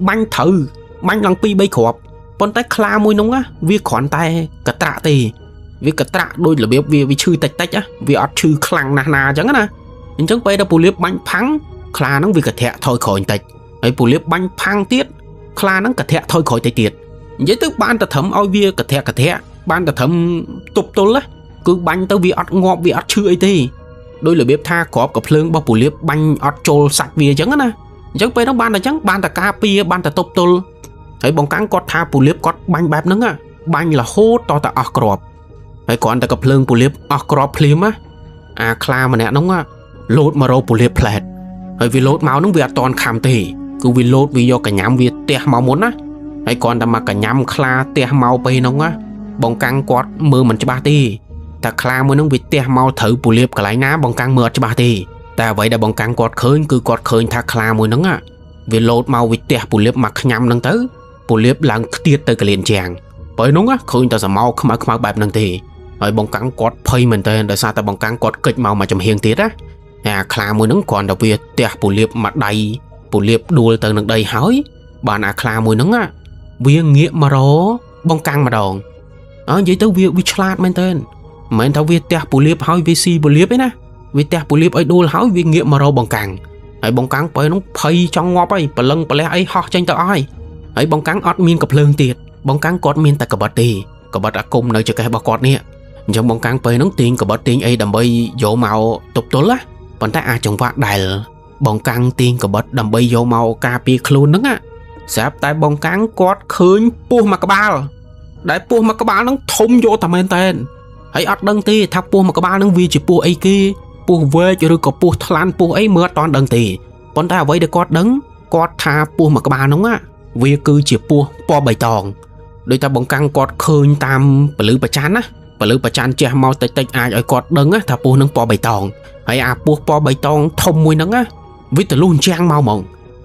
បាញ់ត្រូវបាញ់ឡើង2 3គ្រាប់ប៉ុន្តែខ្លាមួយហ្នឹងវាគ្រាន់តែកត្រាក់ទេវាកត្រាក់ដូចរបៀបវាឈឺតិចវាអត់ឈឺខ្លាំងណាស់ណាអញ្ចឹងណាអញ្ចឹងពេលដែលពូលៀបបាញ់ផាំងខ្លាហ្នឹងវាកធាក់ថយក្រោយបន្តិចហើយពូលៀបបាញ់ផាំងទៀតខ្លាហ្នឹងកធាក់ថយក្រោយតិចទៀតនិយាយទៅបានតែត្រឹមឲ្យវាកធាក់បានតែត្រឹមទប់ទល់គឺបាញ់ទៅវាអត់ងាប់វាអត់ឈឺអីទេដោយរបៀបថាក្របកាភ្លើងរបស់ពូលៀបបាញ់អត់ចូលសាច់វាអញ្ចឹងណាអញ្ចឹងពេលហ្នឹងបានតែអញ្ចឹងបានតែការពារបានតែទប់ទល់ហើយបងកាំងគាត់ថាពូលៀបគាត់បាញ់បែបហ្នឹងបាញ់រហូតតតែអស់ក្របហើយគ្រាន់តែកាភ្លើងពូលៀបអស់ក្របភ្លាមអាខ្លាម្នាក់ហ្នឹងលោតមករកពូលៀបផ្លែតហើយវាលោតមកហ្នឹងវាអត់តន់ខំទេគឺវាលោតវាយកកញ្ញាំវាទះមកមុនណាហើយគ្រាន់តែមកកញ្ញាំខ្លាទះមកពេលហ្នឹងបងកាំងគាត់មើលមិនច្បាស់ទេតែខ្លាមួយហ្នឹងវាទះមកត្រូវពូលៀបកន្លែងណាបងកាំងមើលអត់ច្បាស់ទេតែអ្វីដែលបងកាំងគាត់ឃើញគឺគាត់ឃើញថាខ្លាមួយហ្នឹងវាលោតមកវាទះពូលៀបមកខ្ញាំហ្នឹងទៅពូលៀបឡើងខ្ទាតទៅកលៀនជាងពេលហ្នឹងឃើញតែសមោខ្មៅបែបហ្នឹងទេហើយបងកាំងគាត់ភ័យមែនតើដោយសារតែបងកាំងគាត់កិច្ចមកចំហៀងទៀតណាអាខ្លាមួយហ្នឹងគ្រាន់តែវាទះពូលៀបមកដៃពូលៀបដួលទៅនឹងដីហើយបានអាខ្លាមួយហ្នឹងវាងាកមករបងកាំងម្ដងនិយាយទៅវាឆ្លាតមែនតើមិនមែនថាវាទះពូលៀបហើយវាស៊ីពូលៀបទេណាវាទះពូលៀបឲ្យដួលហើយវាងាកមករបងកាំងហើយបងកាំងពេលហ្នឹងភ័យចង់ងាប់ហើយប្រលឹងប្រលះអីហោះចេញទៅអស់ហើយបងកាំងអត់មានកាភ្លើងទៀតបងកាំងគាត់មានតែកបិតទេកបិតអាគុំនៅចកេះរបស់គាត់នេះអញ្ចឹងបងកាំងពេលហ្នឹងទាញកបិតទាញអីដើម្បីយកមកទប់ទល់ណាប៉ុន្តែអាចង្វាក់ដែលបងកាំងទាញកបិតដើម្បីយកមកការពារខ្លួនហ្នឹងស្រាប់តែបងកាំងគាត់ឃើញពស់មួយក្បាលដែលពស់មួយក្បាលហ្នឹងធំយកតែមែនតើហើយអត់ដឹងទេថាពស់មួយក្បាលហ្នឹងវាជាពស់អីគេពស់វែកឬក៏ពស់ថ្លាន់ពស់អីមើលអត់ដឹងទេប៉ុន្តែអ្វីដែលគាត់ដឹងគាត់ថាពស់មួយក្បាលហ្នឹងវាគឺជាពស់ពណ៌បៃតងដោយតែបងកាំងគាត់ឃើញតាមពលឺប្រច័នណាពលឺប្រច័នជះមកតិចអាចឲ្យគាត់ដឹងថាពស់ហ្នឹងពណ៌បៃតងហើយអាពស់ពណ៌បៃតងធំមួយហ្នឹងវាទលុះអញ្ចាំងមកហ្មង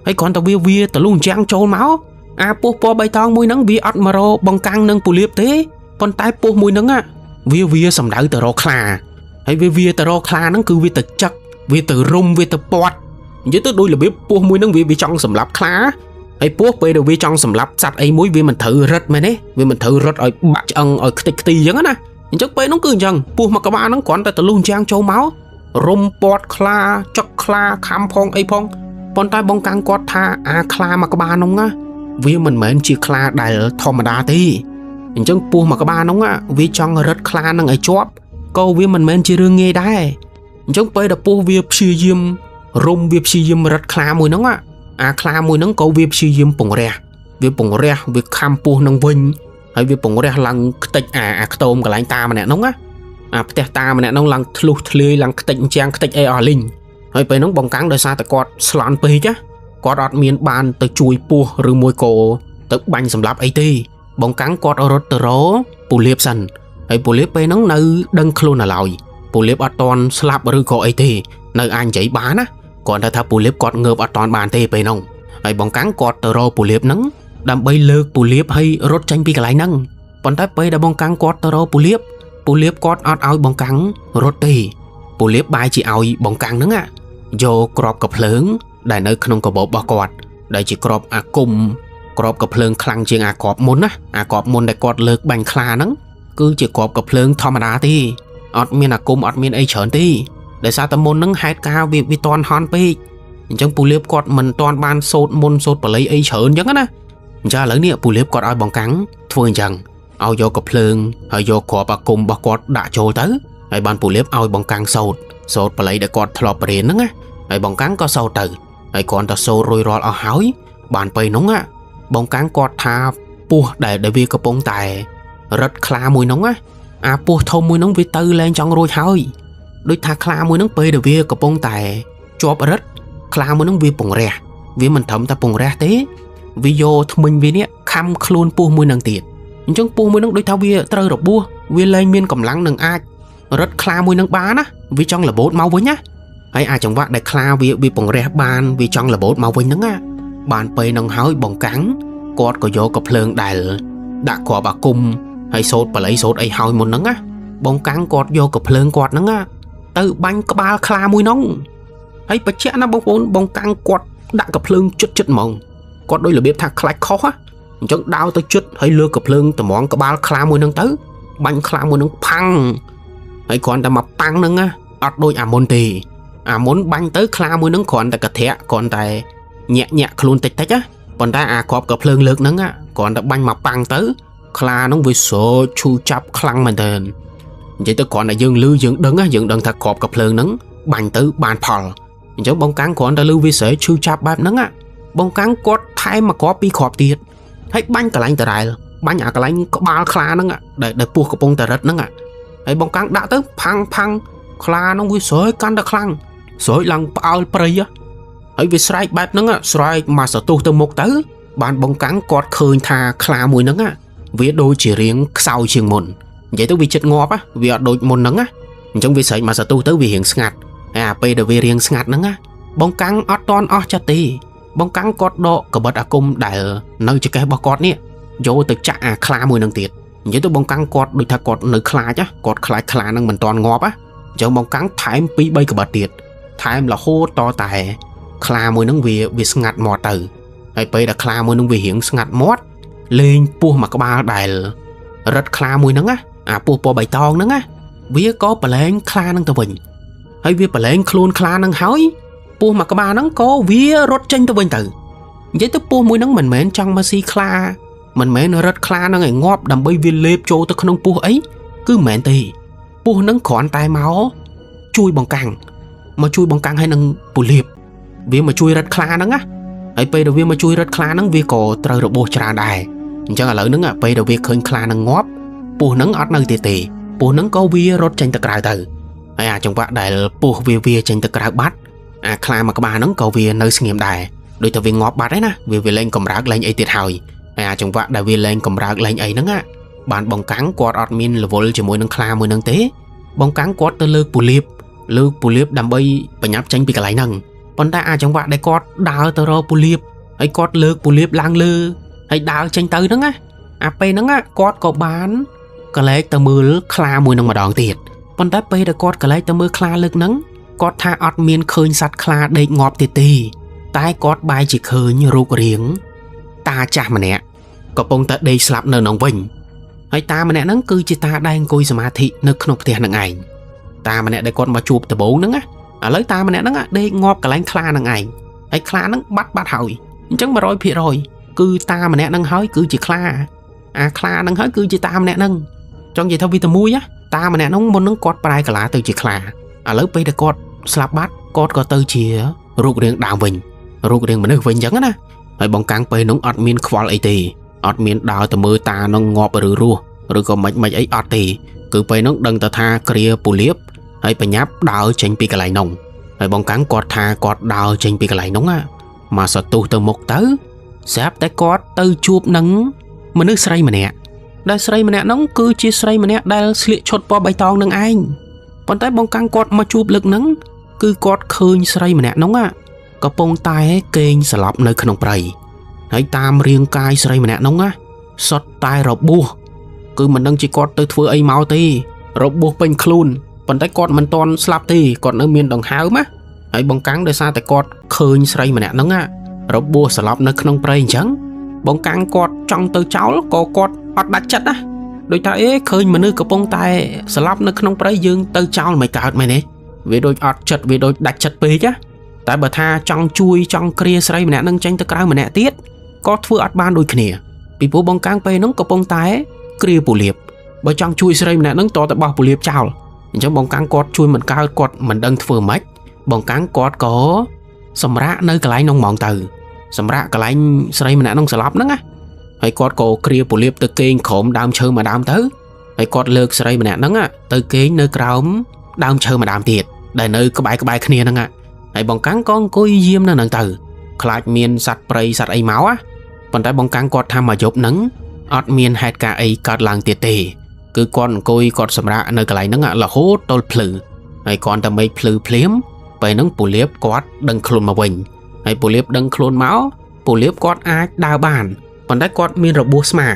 ហើយគ្រាន់តែវាទលុះអញ្ចាំងចូលមកអាពស់ពណ៌បៃតងមួយហ្នឹងវាអត់មករកបងកាំងនឹងពូលៀបទេប៉ុន្តែពស់មួយហ្នឹងវាសំដៅទៅរកខ្លាហើយវាទៅរកខ្លាហ្នឹងគឺវាទៅចឹកវាទៅរុំវាទៅពាត់និយាយទៅដូចរបៀបពស់មួយហ្នឹងវាចង់សម្លាប់ខ្លាហើយពស់ពេលដែលវាចង់សម្លាប់សត្វអីមួយវាមិនត្រូវរឹតមែនទេវាមិនត្រូវរត់ឲ្យបាក់ឆ្អឹងឲ្យខ្ទេចខ្ទីអញ្ចឹងណាអញ្ចឹងពេលហ្នឹងគឺអញ្ចឹងពស់មួយក្បាលហ្នឹងគ្រាន់តែទលុះអញ្ចាំងចូលមករុំពាត់ខ្លាចឹកខ្លាខំផងអីផងប៉ុន្តែបងកាំងគាត់ថាអាខ្លាមួយក្បាលហ្នឹងវាមិនមែនជាខ្លាដែលធម្មតាទេអញ្ចឹងពស់មួយក្បាលហ្នឹងវាចង់រត់ខ្លាហ្នឹងឲ្យជាប់ក៏វាមិនមែនជារឿងងាយដែរអញ្ចឹងពេលដែលពស់វាព្យាយាមរុំវាព្យាយាមរត់ខ្លាមួយហ្នឹងអាខ្លាមួយហ្នឹងក៏វាព្យាយាមពង្រះវាខំពស់នឹងវិញហើយវាពង្រះឡើងខ្ទេចអាខ្ទមកន្លែងតាម្នាក់ហ្នឹងអាផ្ទះតាម្នាក់ហ្នឹងឡើងធ្លុះធ្លាយឡើងខ្ទេចអញ្ចាំងខ្ទេចអីអស់លីងហើយពេលហ្នឹងបងកាំងដោយសារតែគាត់ស្លន់ពេកគាត់អត់មានបានទៅជួយពស់ឬមួយក៏ទៅបាញ់សម្លាប់អីទេបងកាំងគាត់រត់ទៅរកពូលៀបសិនហើយពូលៀបពេលហ្នឹងនៅដឹងខ្លួនដល់ហើយពូលៀបអត់តន់ស្លាប់ឬក៏អីទេនៅអាចនិយាយបានណាគាត់ថាពូលៀបគាត់ងើបអត់តន់បានទេពេលហ្នឹងហើយបងកាំងគាត់ទៅរកពូលៀបហ្នឹងដើម្បីលើកពូលៀបឲ្យរត់ចេញពីកន្លែងហ្នឹងប៉ុន្តែពេលដែលបងកាំងគាត់ទៅរកពូលៀបគាត់អត់ឲ្យបងកាំងរត់ទេពូលៀបបាយជាឲ្យបងកាំងហ្នឹងយកក្របកាភ្លើងដែលនៅក្នុងកាបូបរបស់គាត់ដែលជាក្របអាគុំក្របកាភ្លើងខ្លាំងជាងអាក្របមុនណាអាក្របមុនដែលគាត់លើកបាញ់ខ្លាហ្នឹងគឺជាក្របកាភ្លើងធម្មតាទេអត់មានអាគុំអត់មានអីច្រើនទេដោយសារតែមុនហ្នឹងហេតុការវាតន់ហន់ពេកអញ្ចឹងពូលៀបគាត់មិនតន់បានសូត្រមុនសូត្របល័យអីច្រើនអញ្ចឹងណាអញ្ចឹងឥឡូវនេះពូលៀបគាត់ឲ្យបងកាំងធ្វើអញ្ចឹងឲ្យយកកាភ្លើងហើយយកក្របអាគុំរបស់គាត់ដាក់ចូលទៅហើយបានពូលៀបឲ្យបងកាំងសូត្របល័យដែលគាត់ធ្លាប់រៀនហ្នឹងណាហើយបងកាំងក៏សូត្រទៅហើយគាត់ទៅសូត្ររួចរាល់អស់ហើយបានពេលហ្នឹងបងកាំងគាត់ថាពស់ដែលវាកំពុងតែរត់ខ្លាមួយហ្នឹងអាពស់ធំមួយហ្នឹងវាទៅលែងចង់រួចហើយដូចថាខ្លាមួយហ្នឹងពេលដែលវាកំពុងតែជាប់រត់ខ្លាមួយហ្នឹងវាពង្រះវាមិនត្រឹមតែពង្រះទេវាយកធ្មេញវានេះខំខ្លួនពស់មួយហ្នឹងទៀតអ ចឹងពស់មួយនឹងដូចថាវាត្រូវរបួសវាលែងមានកម្លាំងនឹងអាចរត់ខ្លាមួយនឹងបានណាវាចង់របូតមកវិញណាហើយអាចចង្វាក់ដែលខ្លាវាពង្រះបានវាចង់របូតមកវិញហ្នឹងណាបានពេលនឹងហើយបងកាំងគាត់ក៏យកកំភ្លើងដែលដាក់គ្រាប់អាគមហើយសូត្របល័យសូត្រអីហើយមុនហ្នឹងណាបងកាំងគាត់យកកំភ្លើងគាត់ហ្នឹងណាទៅបាញ់ក្បាលខ្លាមួយហ្នឹងហើយបច្ចៈណាបងប្អូនបងកាំងគាត់ដាក់កំភ្លើងជិតហ្មងគាត់ដូចរបៀបថាខ្លាច់ខុសណាអញ្ចឹងដាវទៅជិតហើយលើកកំភ្លើងតម្រង់ក្បាលខ្លាមួយហ្នឹងទៅបាញ់ខ្លាមួយហ្នឹងផាំងហើយគ្រាន់តែមកប៉ាំងហ្នឹងណាអត់ដូចអាមុនទេអាមុនបាញ់ទៅខ្លាមួយហ្នឹងគ្រាន់តែកធាក់គ្រាន់តែញាក់ខ្លួនតិចណាប៉ុន្តែអាគ្រាប់កំភ្លើងលើកហ្នឹងគ្រាន់តែបាញ់មកប៉ាំងទៅខ្លាហ្នឹងវាសោឈូចាប់ខ្លាំងមែនទែននិយាយទៅគ្រាន់តែយើងឮយើងដឹងថាគ្រាប់កំភ្លើងហ្នឹងបាញ់ទៅបានផលអញ្ចឹងបងកាំងគ្រាន់តែឮវាស្រែឈឺចាប់បែបហ្នឹងបងកាំងគាត់ថែមមកគ្រាប់ពីរគ្រាប់ទៀតហើយបាញ់កន្លែងតរ៉ែលបាញ់អាកន្លែងក្បាលខ្លាហ្នឹងដែលពោះកំពុងតែរឹតហ្នឹងហើយបងកាំងដាក់ទៅផាំងខ្លាហ្នឹងវាស្រែកាន់តែខ្លាំងស្រែកឡើងផ្អើលព្រៃហើយវាស្រែកបែបហ្នឹងស្រែកមកសតុះទៅមុខទៅបានបងកាំងគាត់ឃើញថាខ្លាមួយហ្នឹងវាដូចជារៀងខ្សោយជាងមុននិយាយទៅវាចិត្តងាប់វាអត់ដូចមុនហ្នឹងអញ្ចឹងវាស្រែកមកសតុះទៅវារៀងស្ងាត់ហើយអាពេលដែលវារៀងស្ងាត់ហ្នឹងបងកាំងអត់តន់អស់ចិត្តទេបងកាំងគាត់ដកកបិតអាគមដែលនៅចង្កេះរបស់គាត់នេះយកទៅចាក់អាខ្លាមួយហ្នឹងទៀតនិយាយទៅបងកាំងគាត់ដូចថាគាត់នៅខ្លាចគាត់ខ្លាចខ្លាហ្នឹងមិនតន់ងាប់អញ្ចឹងបងកាំងថែម 2-3 កបិតទៀតថែមរហូតតតែខ្លាមួយហ្នឹងវាស្ងាត់មាត់ទៅហើយពេលដែលខ្លាមួយហ្នឹងវារៀងស្ងាត់មាត់លេងពស់មកក្បាលដែលរឹតខ្លាមួយហ្នឹងអាពស់ពណ៌បៃតងហ្នឹងវាក៏ប្រឡែងខ្លាហ្នឹងទៅវិញហើយវាប្រឡែងខ្លួនខ្លាហ្នឹងហើយពស់មកក្បាលហ្នឹងក៏វារត់ចេញទៅវិញទៅនិយាយទៅពស់មួយហ្នឹងមិនមែនចង់មកស៊ីខ្លាមិនមែនរត់ខ្លាហ្នឹងឲ្យងាប់ដើម្បីវាលេបចូលទៅក្នុងពស់អីគឺមិនមែនទេពស់ហ្នឹងគ្រាន់តែមកជួយបងកាំងហើយនឹងពូលៀបវាមកជួយរត់ខ្លាហ្នឹងហើយពេលដែលវាមកជួយរត់ខ្លាហ្នឹងវាក៏ត្រូវរបួសច្រើនដែរអញ្ចឹងឥឡូវហ្នឹងពេលដែលវាឃើញខ្លាហ្នឹងងាប់ពស់ហ្នឹងអត់នៅទេពស់ហ្នឹងក៏វារត់ចេញទៅក្រៅទៅហើយអាចង្វាក់ដែលពស់វាចេញទៅក្រៅបាត់អាខ្លាមកក្បាលហ្នឹងក៏វានៅស្ងៀមដែរដូចតែវាងាប់បាត់ហើយណាវាលែងកំរើកលែងអីទៀតហើយអាចង្វាក់ដែលវាលែងកំរើកលែងអីហ្នឹងបានបងកាំងគាត់អត់មានរវល់ជាមួយនឹងខ្លាមួយហ្នឹងទេបងកាំងគាត់ទៅលើកពូលៀបដើម្បីបញ្ញាប់ចេញពីកន្លែងហ្នឹងប៉ុន្តែអាចង្វាក់ដែលគាត់ដើរទៅរកពូលៀបហើយគាត់លើកពូលៀបឡើងលើហើយដើរចេញទៅហ្នឹងអាពេលហ្នឹងគាត់ក៏បានកលែកទៅមើលខ្លាមួយនឹងម្ដងទៀតប៉ុន្តែពេលដែលគាត់កលែកទៅមើលខ្លាលើកហ្នឹងគាត់ថាអត់មានឃើញសត្វខ្លាដេកងាប់ទៀតទេតែគាត់បែរជាឃើញរូបរាងតាចាស់ម្នាក់កំពុងតែដេកស្លាប់នៅក្នុងវិញហើយតាម្នាក់ហ្នឹងគឺជាតាដែលអង្គុយសមាធិនៅក្នុងផ្ទះនឹងឯងតាម្នាក់ដែលគាត់មកជួបដំបូងហ្នឹងឥឡូវតាម្នាក់ហ្នឹងដេកងាប់កន្លែងខ្លានឹងឯងហើយខ្លាហ្នឹងបាត់ហើយអញ្ចឹង 100%គឺតាម្នាក់ហ្នឹងហើយគឺជាខ្លាអាខ្លាហ្នឹងហើយគឺជាតាម្នាក់ហ្នឹងចង់និយាយថាវាតែមួយតាម្នាក់ហ្នឹងមុនហ្នឹងគាត់ប្រែកាឡាទៅជាខ្លាឥឡូវពេលដែលគាត់ស្លាប់បាត់គាត់ក៏ទៅជារូបរាងដើមវិញរូបរាងមនុស្សវិញអញ្ចឹងណាហើយបងកាំងពេលហ្នឹងអត់មានខ្វល់អីទេអត់មានដើរទៅមើលតាហ្នឹងងាប់ឬរស់ឬក៏មិនអីអត់ទេគឺពេលហ្នឹងដឹងតែថាគ្រាពូលៀបហើយបញ្ញាប់ដើរចេញពីកន្លែងហ្នឹងហើយបងកាំងគាត់ថាគាត់ដើរចេញពីកន្លែងហ្នឹងមកសតុះទៅមុខទៅស្រាប់តែគាត់ទៅជួបនឹងមនុស្សស្រីម្នាក់ដែលស្រីម្នាក់ហ្នឹងគឺជាស្រីម្នាក់ដែលស្លៀកឈុតពណ៌បៃតងនឹងឯងប៉ុន្តែបងកាំងគាត់មកជួបលើកហ្នឹងគឺគាត់ឃើញស្រីម្នាក់ហ្នឹងកំពុងតែគេងស្លាប់នៅក្នុងព្រៃហើយតាមរាងកាយស្រីម្នាក់ហ្នឹងសុទ្ធតែរបួសគឺមិនដឹងជាគាត់ទៅធ្វើអីមកទេរបួសពេញខ្លួនប៉ុន្តែគាត់មិនទាន់ស្លាប់ទេគាត់នៅមានដង្ហើមហើយបងកាំងដោយសារតែគាត់ឃើញស្រីម្នាក់ហ្នឹងរបួសស្លាប់នៅក្នុងព្រៃអញ្ចឹងបងកាំងគាត់ចង់ទៅចោលក៏គាត់អត់ដាច់ចិត្តដូចថាឃើញមនុស្សកំពុងតែស្លាប់នៅក្នុងព្រៃយើងទៅចោលមិនកើតមែនទេវាដូចអត់ចិត្តវាដូចដាច់ចិត្តពេកតែបើថាចង់ជួយចង់គ្រាស្រីម្នាក់ហ្នឹងចេញទៅក្រៅម្នាក់ទៀតក៏ធ្វើអត់បានដូចគ្នាពីព្រោះបងកាំងពេលហ្នឹងកំពុងតែគ្រាពូលៀបបើចង់ជួយស្រីម្នាក់ហ្នឹងតតែបោះពូលៀបចោលអញ្ចឹងបងកាំងគាត់ជួយមិនកើតគាត់មិនដឹងធ្វើម៉េចបងកាំងគាត់ក៏សម្រាកនៅកន្លែងនោះហ្មងទៅសម្រាកកន្លែងស្រីម្នាក់នោះស្លាប់ហ្នឹងហើយគាត់ក៏គ្រាពូលៀបទៅគេងក្រោមដើមឈើមួយដើមទៅហើយគាត់លើកស្រីម្នាក់ហ្នឹងទៅគេងនៅក្រោមដើមឈើមួយដើមទៀតដែលនៅក្បែរគ្នាហ្នឹងហើយបងកាំងក៏អង្គុយយាមនៅហ្នឹងទៅខ្លាចមានសត្វព្រៃសត្វអីមកប៉ុន្តែបងកាំងគាត់ថាមកយប់ហ្នឹង อดเมียนเหตุการณ์ไอ้กัดลังเตะคือก่อนกุยกอดสำระในกระไรนั่งละโหดตลพลือไอ้ก่อนแต่ไม่พลือเพลี้ยมไปนั่งปูเลียบกอดดังคลุนมาวิ่งไอ้ปูเลียบดังคลุนเมาปูเลียบกอดอาดาวบานปันได้กอดมีระบบสมา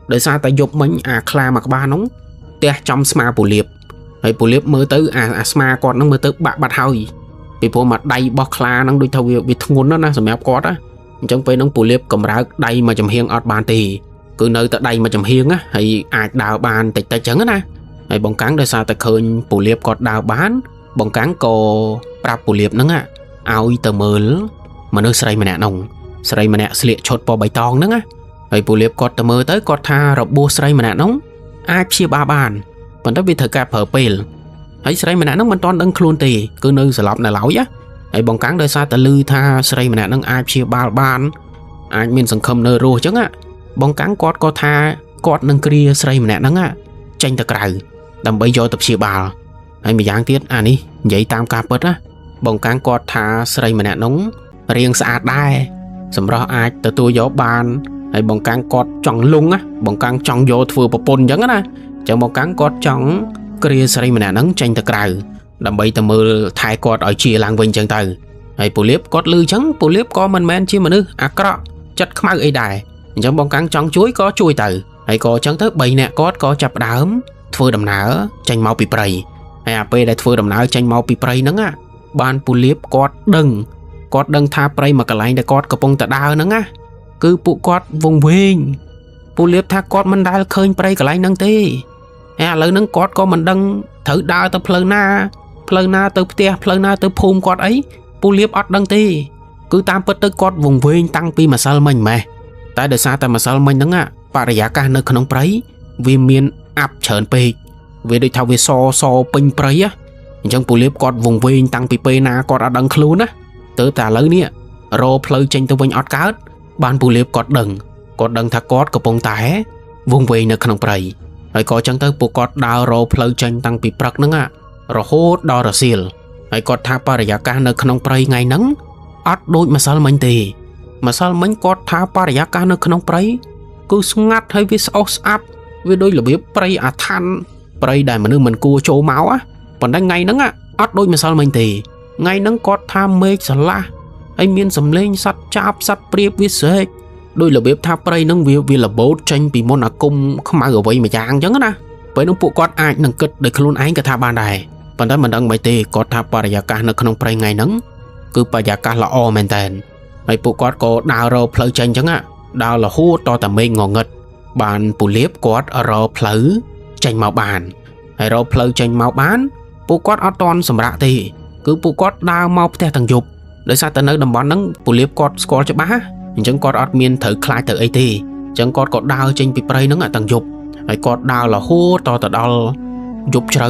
โดยซาแต่ยกมันคลามักบานน้องเตะจำสมาปูเลียบไอ้ปูเลียบมือตื้อสมากอดนั่งมือตื้อบะบัดเฮาไปพวกมัดไดบอกคลานั่งโดยทวีวิทงุนนั่นนะสมัยกอดอ่ะจังไปนั่งปูเลียบกำรักไดมาจำเฮียงอดบานตีคือเนยแต่ไดมาจำเฮียงอ่ะให้อาดาวบานติดแต่จังนะไอ้บองกังโดยซาแต่เคยปูเลียบกอดดาวบานบองกังก็ปรับปูเลียบนั่งอ่ะเอาอีเตอร์เมลมันนึกใส่มาแน่นองใส่มาแน่เสียชดปอใบตองนั่งอ่ะไอ้ปูเลียบกอดเตอร์เมลtớiกอดทาระบัวใส่มาแน่น้องอาเชียบาบานมันต้องวิธีการเผอเปลไอ้ใส่มาแน่น้องมันตอนดังครูนตีคือเนยสลับในเหล่าย่ะไอ้บองกังโดยซาแต่ลือทาใส่มาแน่น้องอาเชียบาบานอามีนสังคมเนยรัวจังอ่ะบองกังกอดก็ทากอดนังเกลียใส่มาแน่น้องอ่ะจังตะกรายดำใบยอตับเชียบาไอ้มีอย่างเตี้ยนี่ใหญ่ตามการเปิดนะบองกังกอดทาใส่มาแน่น้องเรียงสะอาดได้สำหรับอาจแต่ตัวยอบานไอ้บองกังกอดจ่องลุงอ่ะบองกังจ่องโยถือปปนจังนะจังบองกังกอดจ่องเกลียใส่มาแน่น้องจังตะกรายดำใบตะมือถ่ายกอดเอาเชียลางเวงจังเตอไอ้ปูเล็บกอดลือจังปูเล็บก็มันแมนเชียมันนึกอักระจัดขมาไอ้ได้จังบองกังจ่องช่วยก็ช่วยเตอไอ้ก็จังเตอใบเนี่ยกอดก็จับดามធ្វើដំណើរចាញ់មកពីព្រៃហើយអាពេលដែលធ្វើដំណើរចាញ់មកពីព្រៃហ្នឹងបានពូលៀបគាត់ដឹងថាព្រៃមួយកន្លែងដែលគាត់កំពុងតែដើរហ្នឹងគឺពួកគាត់វង្វេងពូលៀបថាគាត់មិនដែលឃើញព្រៃកន្លែងហ្នឹងទេហើយឥឡូវហ្នឹងគាត់ក៏មិនដឹងត្រូវដើរទៅផ្លូវណាទៅផ្ទះផ្លូវណាទៅភូមិគាត់អីពូលៀបអត់ដឹងទេគឺតាមពិតទៅគាត់វង្វេងតាំងពីម្សិលមិញម៉េះតែដោយសារតែម្សិលមិញហ្នឹងបរិយាកាសនៅក្នុងព្រៃវាមានអាប់ច្រើនពេកវាដូចថាវាសពេញព្រៃអញ្ចឹងពូលៀបគាត់វង្វេងតាំងពីពេលណាគាត់អត់ដឹងខ្លួនណាទៅតែឥឡូវនេះរកផ្លូវចេញទៅវិញអត់កើតបានពូលៀបគាត់ដឹងថាគាត់កំពុងតែវង្វេងនៅក្នុងព្រៃហើយក៏អញ្ចឹងទៅពួកគាត់ដើររកផ្លូវចេញតាំងពីព្រឹកហ្នឹងរហូតដល់រសៀលហើយគាត់ថាបរិយាកាសនៅក្នុងព្រៃថ្ងៃហ្នឹងអត់ដូចម្សិលមិញទេម្សិលមិញគាត់ថាបរិយាកាសនៅក្នុងព្រៃគឺស្ងាត់ហើយវាស្អុះស្អាប់វាដូចរបៀបព្រៃអាថ័ន្តព្រៃដែលមនុស្សមិនគួរចូលមកប៉ុន្តែថ្ងៃហ្នឹងអត់ដូចម្សិលមិញទេថ្ងៃហ្នឹងគាត់ថាមេឃស្រឡះហើយមានសំឡេងសត្វចាបសត្វព្រាបវាស្រែកដោយរបៀបថាព្រៃហ្នឹងវាលបោតចេញពីមុនអាគមខ្មៅអ្វីមួយយ៉ាងអញ្ចឹងណាពេលហ្នឹងពួកគាត់អាចនឹងគិតដោយខ្លួនឯងក៏ថាបានដែរប៉ុន្តែមិនដឹងមិនទេគាត់ថាបរិយាកាសនៅក្នុងព្រៃថ្ងៃហ្នឹងគឺបរិយាកាសល្អមែនតើហើយពួកគាត់ក៏ដើររកផ្លូវចេញអញ្ចឹងដើររហូតតតែមេឃងងឹតបានពូលៀបគាត់រកផ្លូវចេញមកបានហើយរកផ្លូវចេញមកបានពួកគាត់អត់តន់សម្រាកទេគឺពួកគាត់ដើរមកផ្ទះទាំងយប់ដោយសារតែនៅតំបន់ហ្នឹងពូលៀបគាត់ស្គាល់ច្បាស់អញ្ចឹងគាត់អត់មានត្រូវខ្លាចទៅអីទេអញ្ចឹងគាត់ក៏ដើរចេញពីព្រៃហ្នឹងទាំងយប់ហើយគាត់ដើររហូតតទៅដល់យប់ជ្រៅ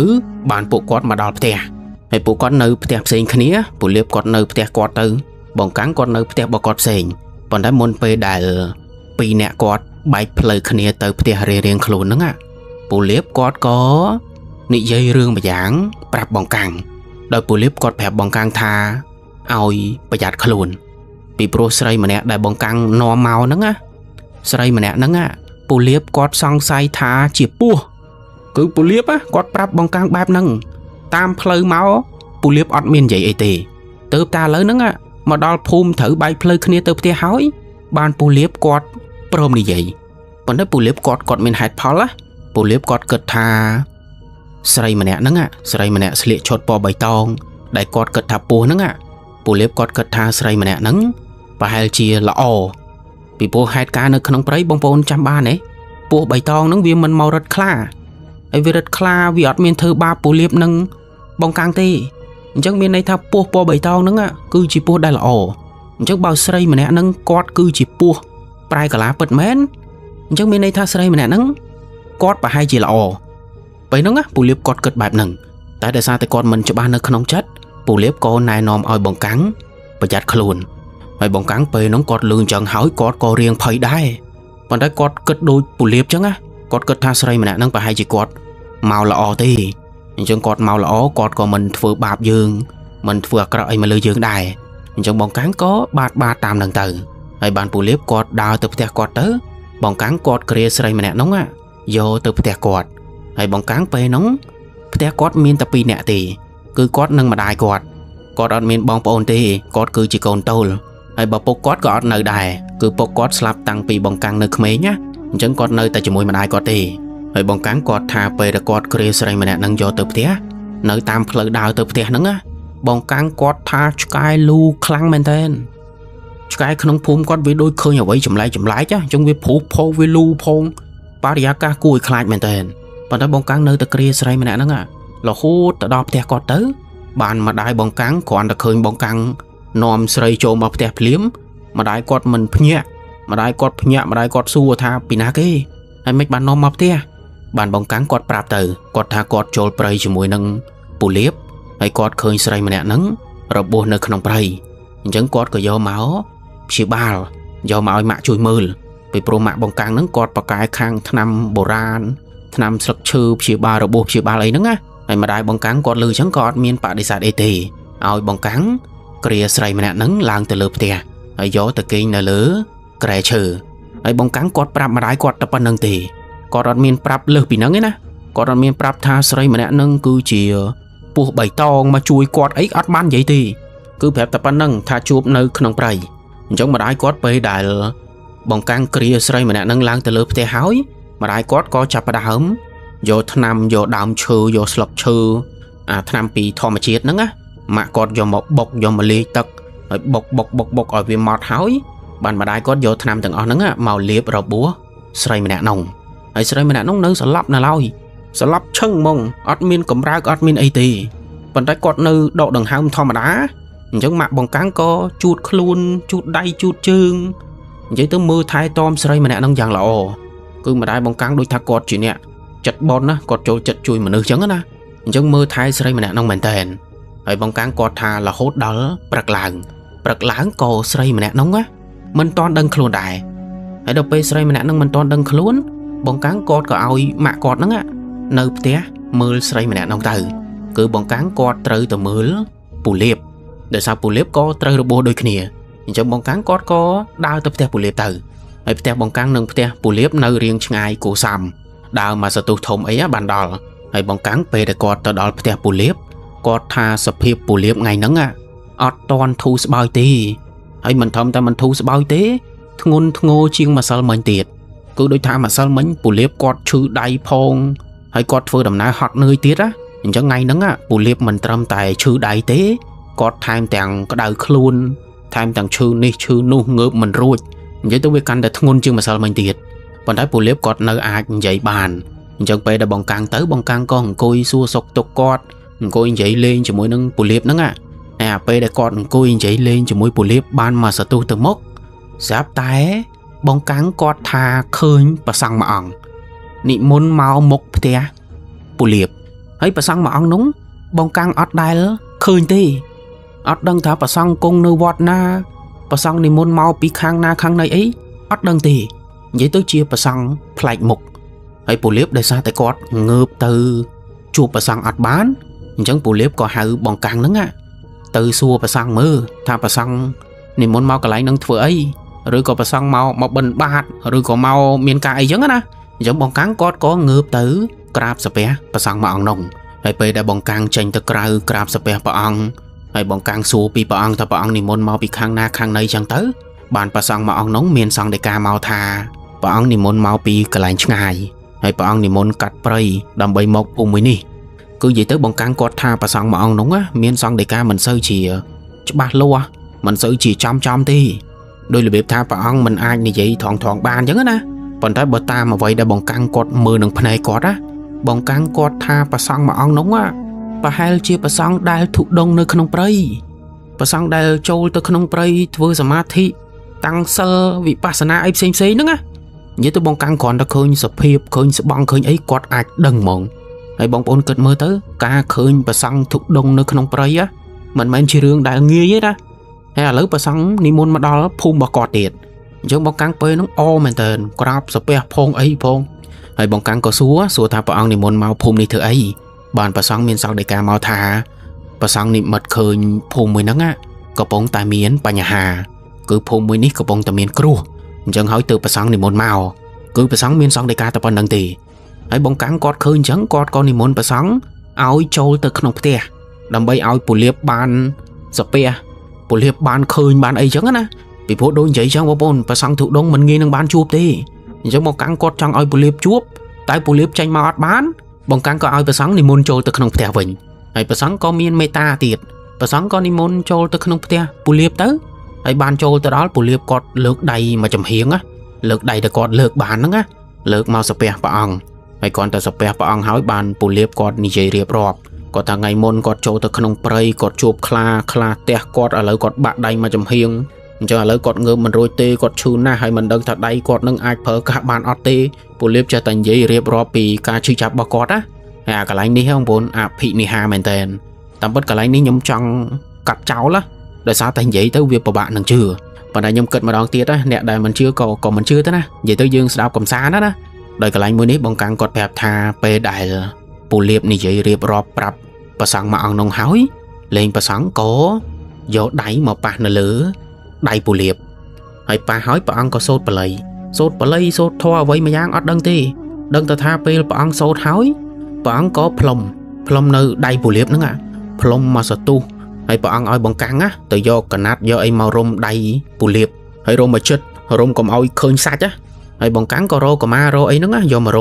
បានពួកគាត់មកដល់ផ្ទះហើយពួកគាត់នៅផ្ទះផ្សេងគ្នាពូលៀបគាត់នៅផ្ទះគាត់ទៅបងកាំងគាត់នៅផ្ទះរបស់គាត់ផ្សេងប៉ុន្តែមុនពេលដែលពីរនាក់គាត់បែកផ្លូវគ្នាទៅផ្ទះរៀងៗខ្លួនហ្នឹងពូលៀបគាត់ក៏និយាយរឿងម្យ៉ាងប្រាប់បងកាំងដោយពូលៀបគាត់ប្រាប់បងកាំងថាឲ្យប្រយ័ត្នខ្លួនពីព្រោះស្រីម្នាក់ដែលបងកាំងនាំមកហ្នឹងស្រីម្នាក់ហ្នឹងពូលៀបគាត់សង្ស័យថាជាពស់គឺពូលៀបគាត់ប្រាប់បងកាំងបែបហ្នឹងតាមផ្លូវមកពូលៀបអត់មាននិយាយអីទេទៅតែឥឡូវហ្នឹងមកដល់ភូមិត្រូវបែកផ្លូវគ្នាទៅផ្ទះហើយបានពូលៀបគាត់ព្រមនិយាយប៉ុន្តែពូលៀបគាត់មានហេតុផលពូលៀបគាត់គិតថាស្រីម្នាក់ហ្នឹងស្រីម្នាក់ស្លៀកឈុតពណ៌បៃតងដែលគាត់គិតថាពស់ហ្នឹងពូលៀបគាត់គិតថាស្រីម្នាក់ហ្នឹងប្រហែលជាល្អពីព្រោះហេតុការណ៍នៅក្នុងព្រៃបងប្អូនចាំបានទេពស់បៃតងហ្នឹងវាមិនមករត់ខ្លាហើយវារត់ខ្លាវាអត់មានធ្វើបាបពូលៀបនឹងបងកាំងទេអញ្ចឹងមានន័យថាពស់ពណ៌បៃតងហ្នឹងគឺជាពស់ដែលល្អអញ្ចឹងបើស្រីម្នាក់ហ្នឹងគាត់គឺជាពស់ប្រែកាឡាពិតមែនអញ្ចឹងមានន័យថាស្រីម្នាក់ហ្នឹងគាត់ប្រហែលជាល្អពេលហ្នឹងពូលៀបគាត់គិតបែបហ្នឹងតែដោយសារតែគាត់មិនច្បាស់នៅក្នុងចិត្តពូលៀបក៏ណែនាំឲ្យបងកាំងប្រយ័ត្នខ្លួនហើយបងកាំងពេលហ្នឹងគាត់លឺអញ្ចឹងហើយគាត់ក៏រៀងភ័យដែរប៉ុន្តែគាត់គិតដូចពូលៀបអញ្ចឹងគាត់គិតថាស្រីម្នាក់ហ្នឹងប្រហែលជាគាត់មកល្អទេអញ្ចឹងគាត់មកល្អគាត់ក៏មិនធ្វើបាបយើងមិនធ្វើអាក្រក់អីមកលើយើងដែរអញ្ចឹងបងកាំងក៏បាត់តាមហ្នឹងទៅហើយបានពូលៀបគាត់ដើរទៅផ្ទះគាត់ទៅ បងកាំងគាត់គ្រាស្រីម្នាក់នោះយកទៅផ្ទះគាត់ហើយបងកាំងពេលនោះផ្ទះគាត់មានតែ2នាក់ទេគឺគាត់និងម្ដាយគាត់អត់មានបងប្អូនទេគាត់គឺជាកូនតូលហើយបើពុកគាត់ក៏អត់នៅដែរគឺពុកគាត់ស្លាប់តាំងពីបងកាំងនៅក្មេងណាអញ្ចឹងគាត់នៅតែជាមួយម្ដាយគាត់ទេហើយបងកាំងគាត់ថាពេលដែលគាត់គ្រាស្រីម្នាក់នឹងយកទៅផ្ទះនៅតាមផ្លូវដើរទៅផ្ទះហ្នឹងបងកាំងគាត់ថាឆ្កែលូខ្លាំងមែនតើឆ្កែក្នុងភូមិគាត់វាដូចឃើញអ្វីចម្លែកអញ្ចឹងវាព្រុសផោវាលូផងបរិយាកាសគួរឲ្យខ្លាចមែនតើប៉ុន្តែបងកាំងនៅតែគ្រាស្រីម្នាក់ហ្នឹងរហូតទៅដល់ផ្ទះគាត់ទៅបានម្ដាយបងកាំងគ្រាន់តែឃើញបងកាំងនាំស្រីចូលមកផ្ទះភ្លាមម្ដាយគាត់មិនភ្ញាក់ម្ដាយគាត់សួរថាពីណាគេហើយមិនបាននាំមកផ្ទះបានបងកាំងគាត់ប្រាប់ទៅគាត់ថាគាត់ចូលព្រៃជាមួយនឹងពូលៀបហើយគាត់ឃើញស្រីម្នាក់ហ្នឹងរបួសនៅក្នុងព្រៃអញ្ចឹងគាត់ក៏យកមកព្យាបាលយកមកឲ្យម៉ាក់ជួយមើលពីព្រោះម៉ាក់បងកាំងហ្នឹងគាត់ប្រកែកខាងថ្នាំបុរាណថ្នាំស្លឹកឈើព្យាបាលរបួសព្យាបាលអីហ្នឹងណាហើយម្ដាយបងកាំងគាត់លើអញ្ចឹងក៏អត់មានបដិសេធអីទេឲ្យបងកាំងគ្រាស្រីម្នាក់ហ្នឹងឡើងទៅលើផ្ទះហើយយកទៅគេងនៅលើគ្រែឈើហើយបងកាំងគាត់ប្រាប់ម្ដាយគាត់តែប៉ុណ្្នឹងទេគាត់អត់មានប្រាប់លើសពីហ្នឹងទេណាគាត់អត់មានប្រាប់ថាស្រីម្នាក់ហ្នឹងគឺជាពស់បៃតងមកជួយគាត់អីអត់បាននិយាយទេគឺប្រាប់តែប៉ុណ្្នឹងថាជួបនៅក្នុងព្រៃអញ្ចឹងម្ដាយគាត់ពេលដែលបងកាំងគ្រាស្រីម្នាក់ហ្នឹងឡើងទៅលើផ្ទះហើយម្ដាយគាត់ក៏ចាប់ផ្ដើមយកថ្នាំយកដើមឈើយកស្លឹកឈើថ្នាំពីធម្មជាតិហ្នឹងណាម៉ាក់គាត់យកមកបុកយកមកលាយទឹកហើយបុកឲ្យវាម៉ត់ហើយបានម្ដាយគាត់យកថ្នាំទាំងអស់ហ្នឹងមកលាបរបួសស្រីម្នាក់នោះហើយស្រីម្នាក់នោះនៅស្លាប់នៅឡើយស្លាប់ឈឹងហ្មងអត់មានកម្រើកអត់មានអីទេប៉ុន្តែគាត់នៅដកដង្ហើមធម្មតាអញ្ចឹងម៉ាក់បងកាំងក៏ជូតខ្លួនជូតដៃជូតជើងនិយាយទៅមើលថែទាំស្រីម្នាក់នោះយ៉ាងល្អគឺម្ដាយបងកាំងដូចថាគាត់ជាអ្នកចិត្តបនណាគាត់ចូលចិត្តជួយមនុស្សអញ្ចឹងណាអញ្ចឹងមើលថែស្រីម្នាក់នោះមែនតើហើយបងកាំងគាត់ថារហូតដល់ព្រឹកឡើងក៏ស្រីម្នាក់នោះមិនទាន់ដឹងខ្លួនដែរហើយដល់ពេលស្រីម្នាក់នោះមិនទាន់ដឹងខ្លួនបងកាំងគាត់ក៏ឲ្យម៉ាក់គាត់ហ្នឹងនៅផ្ទះមើលស្រីម្នាក់នោះទៅគឺបងកាំងគាត់ត្រូវទៅមើលពូលៀបដោយសារពូលៀបក៏ត្រូវរបួសដូចគ្នាអញ្ចឹងបងកាំងគាត់ក៏ដើរទៅផ្ទះពូលៀបទៅហើយផ្ទះបងកាំងនិងផ្ទះពូលៀបនៅរៀងឆ្ងាយគូសាំដើរមកសតុះធំអីបានដល់ហើយបងកាំងពេលដែលគាត់ទៅដល់ផ្ទះពូលៀបគាត់ថាសភាពពូលៀបថ្ងៃហ្នឹងអត់តន់ធូរស្បើយទេហើយមិនធំតែមិនធូរស្បើយទេធ្ងន់ធ្ងរជាងម្សិលមិញទៀតគឺដូចថាម្សិលមិញពូលៀបគាត់ឈឺដៃផងហើយគាត់ធ្វើដំណើរហត់នឿយទៀតអញ្ចឹងថ្ងៃហ្នឹងពូលៀបមិនត្រឹមតែឈឺដៃទេគាត់ថែមទាំងក្តៅខ្លួនថែមទាំងឈឺនេះឈឺនោះងើបមិនរួចនិយាយទៅវាកាន់តែធ្ងន់ជាងម្សិលមិញទៀតប៉ុន្តែពូលៀបគាត់នៅអាចនិយាយបានអញ្ចឹងពេលដែលបងកាំងទៅបងកាំងក៏អង្គុយសួរសុខទុក្ខគាត់អង្គុយនិយាយលេងជាមួយនឹងពូលៀបហ្នឹងហើយពេលដែលគាត់អង្គុយនិយាយលេងជាមួយពូលៀបបានមកសតុះទៅមុខស្រាប់តែបងកាំងគាត់ថាឃើញព្រះសង្ឃមួយអង្គនិមន្តមកមុខផ្ទះពូលៀបហើយព្រះសង្ឃមួយអង្គនោះបងកាំងអត់ដែលឃើញទេអត់ដឹងថាព្រះសង្ឃគង់នៅវត្តណាព្រះសង្ឃនិមន្តមកពីខាងណាខាងណីអីអត់ដឹងទេនិយាយទៅជាព្រះសង្ឃប្លែកមុខហើយពូលៀបដោយសារតែគាត់ងើបទៅជួបព្រះសង្ឃអត់បានអញ្ចឹងពូលៀបក៏ហៅបងកាំងហ្នឹងទៅសួរព្រះសង្ឃមើលថាព្រះសង្ឃនិមន្តមកកន្លែងហ្នឹងធ្វើអីឬក៏ព្រះសង្ឃមកបិណ្ឌបាតឬក៏មកមានការអីចឹងណាអញ្ចឹងបងកាំងគាត់ក៏ងើបទៅក្រាបសាពះព្រះសង្ឃមួយអង្គនោះហើយពេលដែលបងកាំងចេញទៅក្រៅក្រាបសាពះព្រះអង្គហើយបងកាំងសួរពីព្រះអង្គថាព្រះអង្គនិមន្តមកពីខាងណាខាងណីចឹងទៅបានព្រះសង្ឃមួយអង្គនោះមានសង្ឃដីកាមកថាព្រះអង្គនិមន្តមកពីកន្លែងឆ្ងាយហើយព្រះអង្គនិមន្តកាត់ព្រៃដើម្បីមកភូមិមួយនេះគឺនិយាយទៅបងកាំងគាត់ថាព្រះសង្ឃមួយអង្គនោះមានសង្ឃដីកាមិនសូវជាច្បាស់លាស់មិនសូវជាចំទេដោយរបៀបថាព្រះអង្គមិនអាចនិយាយថងបានអញ្ចឹងណាប៉ុន្តែបើតាមអ្វីដែលបងកាំងគាត់មើលនឹងភ្នែកគាត់បងកាំងគាត់ថាព្រះសង្ឃមួយអង្គនោះប្រហែលជាព្រះសង្ឃដែលធុដងនៅក្នុងព្រៃព្រះសង្ឃដែលចូលទៅក្នុងព្រៃធ្វើសមាធិតាំងសិលវិបស្សនាអីផ្សេងហ្នឹងនិយាយទៅបងកាំងគ្រាន់តែឃើញសភាពឃើញស្បង់ឃើញអីគាត់អាចដឹងហ្មងហើយបងប្អូនគិតមើលទៅការឃើញព្រះសង្ឃធុដងនៅក្នុងព្រៃមិនមែនជារឿងដែលងាយទេណាហើយឥឡូវព្រះសង្ឃនិមន្តមកដល់ភូមិរបស់គាត់ទៀតអញ្ចឹងបងកាំងពេលហ្នឹងអមែនតើក្រាបសាពះផងអីផងហើយបងកាំងក៏សួរថាព្រះអង្គនិមន្តមកភូមិនេះធ្វើអីបានព្រះសង្ឃមានសង្ឃដីកាមកថាព្រះសង្ឃនិមិត្តឃើញភូមិមួយហ្នឹងកំពុងតែមានបញ្ហាគឺភូមិមួយនេះកំពុងតែមានគ្រោះអញ្ចឹងហើយទើបព្រះសង្ឃនិមន្តមក cứ bà sáng miên xong để ca tập ơn đăng tì hãy bóng cắn cọt khơi chẳng cọt con đi môn bà sáng áo trâu từ khổng tè đầm bay áo bù liếp ban sập pe bù liếp ban khơi ban ấy chẳng á vì phố đôi giấy chẳng bồn bà sáng thụ đông mình nghe năng ban chuột đi chẳng bóng cắn cọt chẳng áo bù liếp chuột tại bù liếp tranh màu bán bóng cắn có áo bà sáng đi môn trâu từ khổng tè vĩnh hãy bà sáng có miên meta tiệt bà sáng có đi môn trâu từ khổng tè bù liếp tới hãy ban trâu từ đó bù liếp cọt lược đầy mà chầm hiếng á lược đầy để cọt lược bán á lược màu sập pe bà ông hãy còn ta sập pe bà ông hỏi ban bù liếp cọt như vậy riệp rọp có ta ngày môn cọt trâu từ khổng prey cọt chụp kla tè cọt ở lỡ cọt bạc đầy mà chầm hiếng cho ở lỡ cọt ngơ mình rồi tê cọt chư na hay mình đừng thật đầy cọt nâng ai phở các bạn ọt tê bù liếp cho thành vậy riệp rọp vì ca chư chạp bà cọt á cả lại ní không bốn thị ní ha mền tên tạm bất cả lại ní nhóm trong cắt cháu lá đời sao thành vậy tới việc của bạn đừng chưa và đại nhóm cật mà đón tiết á nè đại mình chưa còn mình chưa tới nè vậy tới dương sao cầm xa đó đó đời cả lại mới nít bằng càng cọt bẹp tha pe đại bù liệp ní vậy riệp rọp bạp bà sáng mà ăn nông hói lên bà sáng có gió đáy mà bạc nè lửa đầy bù liệp hay bà hói bà ăn có sốt bà lây sốt thoa vậy mà giang ọt đăng tì đăng ta tha pe bà ăn sốt hói bà ăn có plom nơi đầy bù liệp nữa à plom mà sợ tu hay bà ăn oi bằng căng á từ do cả nát do ấy màu rôm đầy bù liệp hay rôm mà chết rôm còn oi khơi sạch á hay bằng căng có rô có ma rô ấy nữa á do mà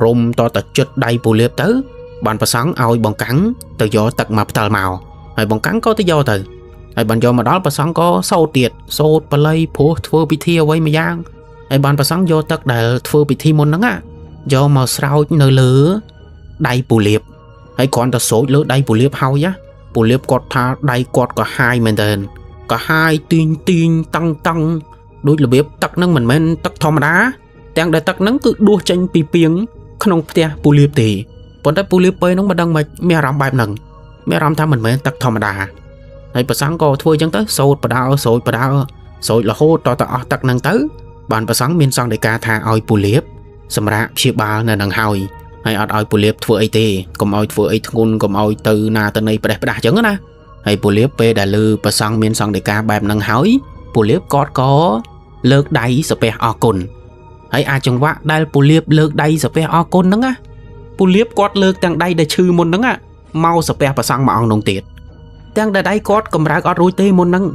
rôm to tật chết đầy bù liệp tới bạn bà sáng oi bằng căng từ do tật mập tờ màu hay bằng căng có tới do từ hay bạn do mà đó bà sáng có sâu tiệt sốt bà lây phố thưa bị thi vậy mà giang hay bạn bà sáng do tật để thưa bị thi môn nữa á do mà sao nơi lửa đầy bù liệp hay còn ta số lửa đầy bù liệp hao á bù liệp cọt tha đầy cọt có hai mình tên có hai tin tăng đối là biết tắc nâng mình men tắc thom đá đang để tắc nâng cứ đua tranh pi piếng không tia bù liệp thì bọn ta bù liệp bơi nó mà đang mà mẹ làm bài nằng mẹ làm tham mình men tắc thom đá này bà sáng có thôi chẳng tới sôi bà đào sôi là hô to ta tắc nâng tới bạn bà sáng miên sang để ca tha oi bù liệp sầm rạ chia ba nên nằng hoi hay oi bù liệp thua ấy tê còn oi thua ấy thun còn oi từ na từ này bà đá chẳng á hay bù liệp pe đà lư bà sang miên sang để ca bài nằng hói bù liệp có lược đáy sập pe o cồn hay ai chẳng vạ đây bù liệp lược đáy sập pe o cồn nắng á bù liệp cọt lược tăng đáy để chư môn nắng á mau sập pe bà sang mà ông nông tiệt tăng đáy đáy cọt cầm ra cọt rối tê môn nắng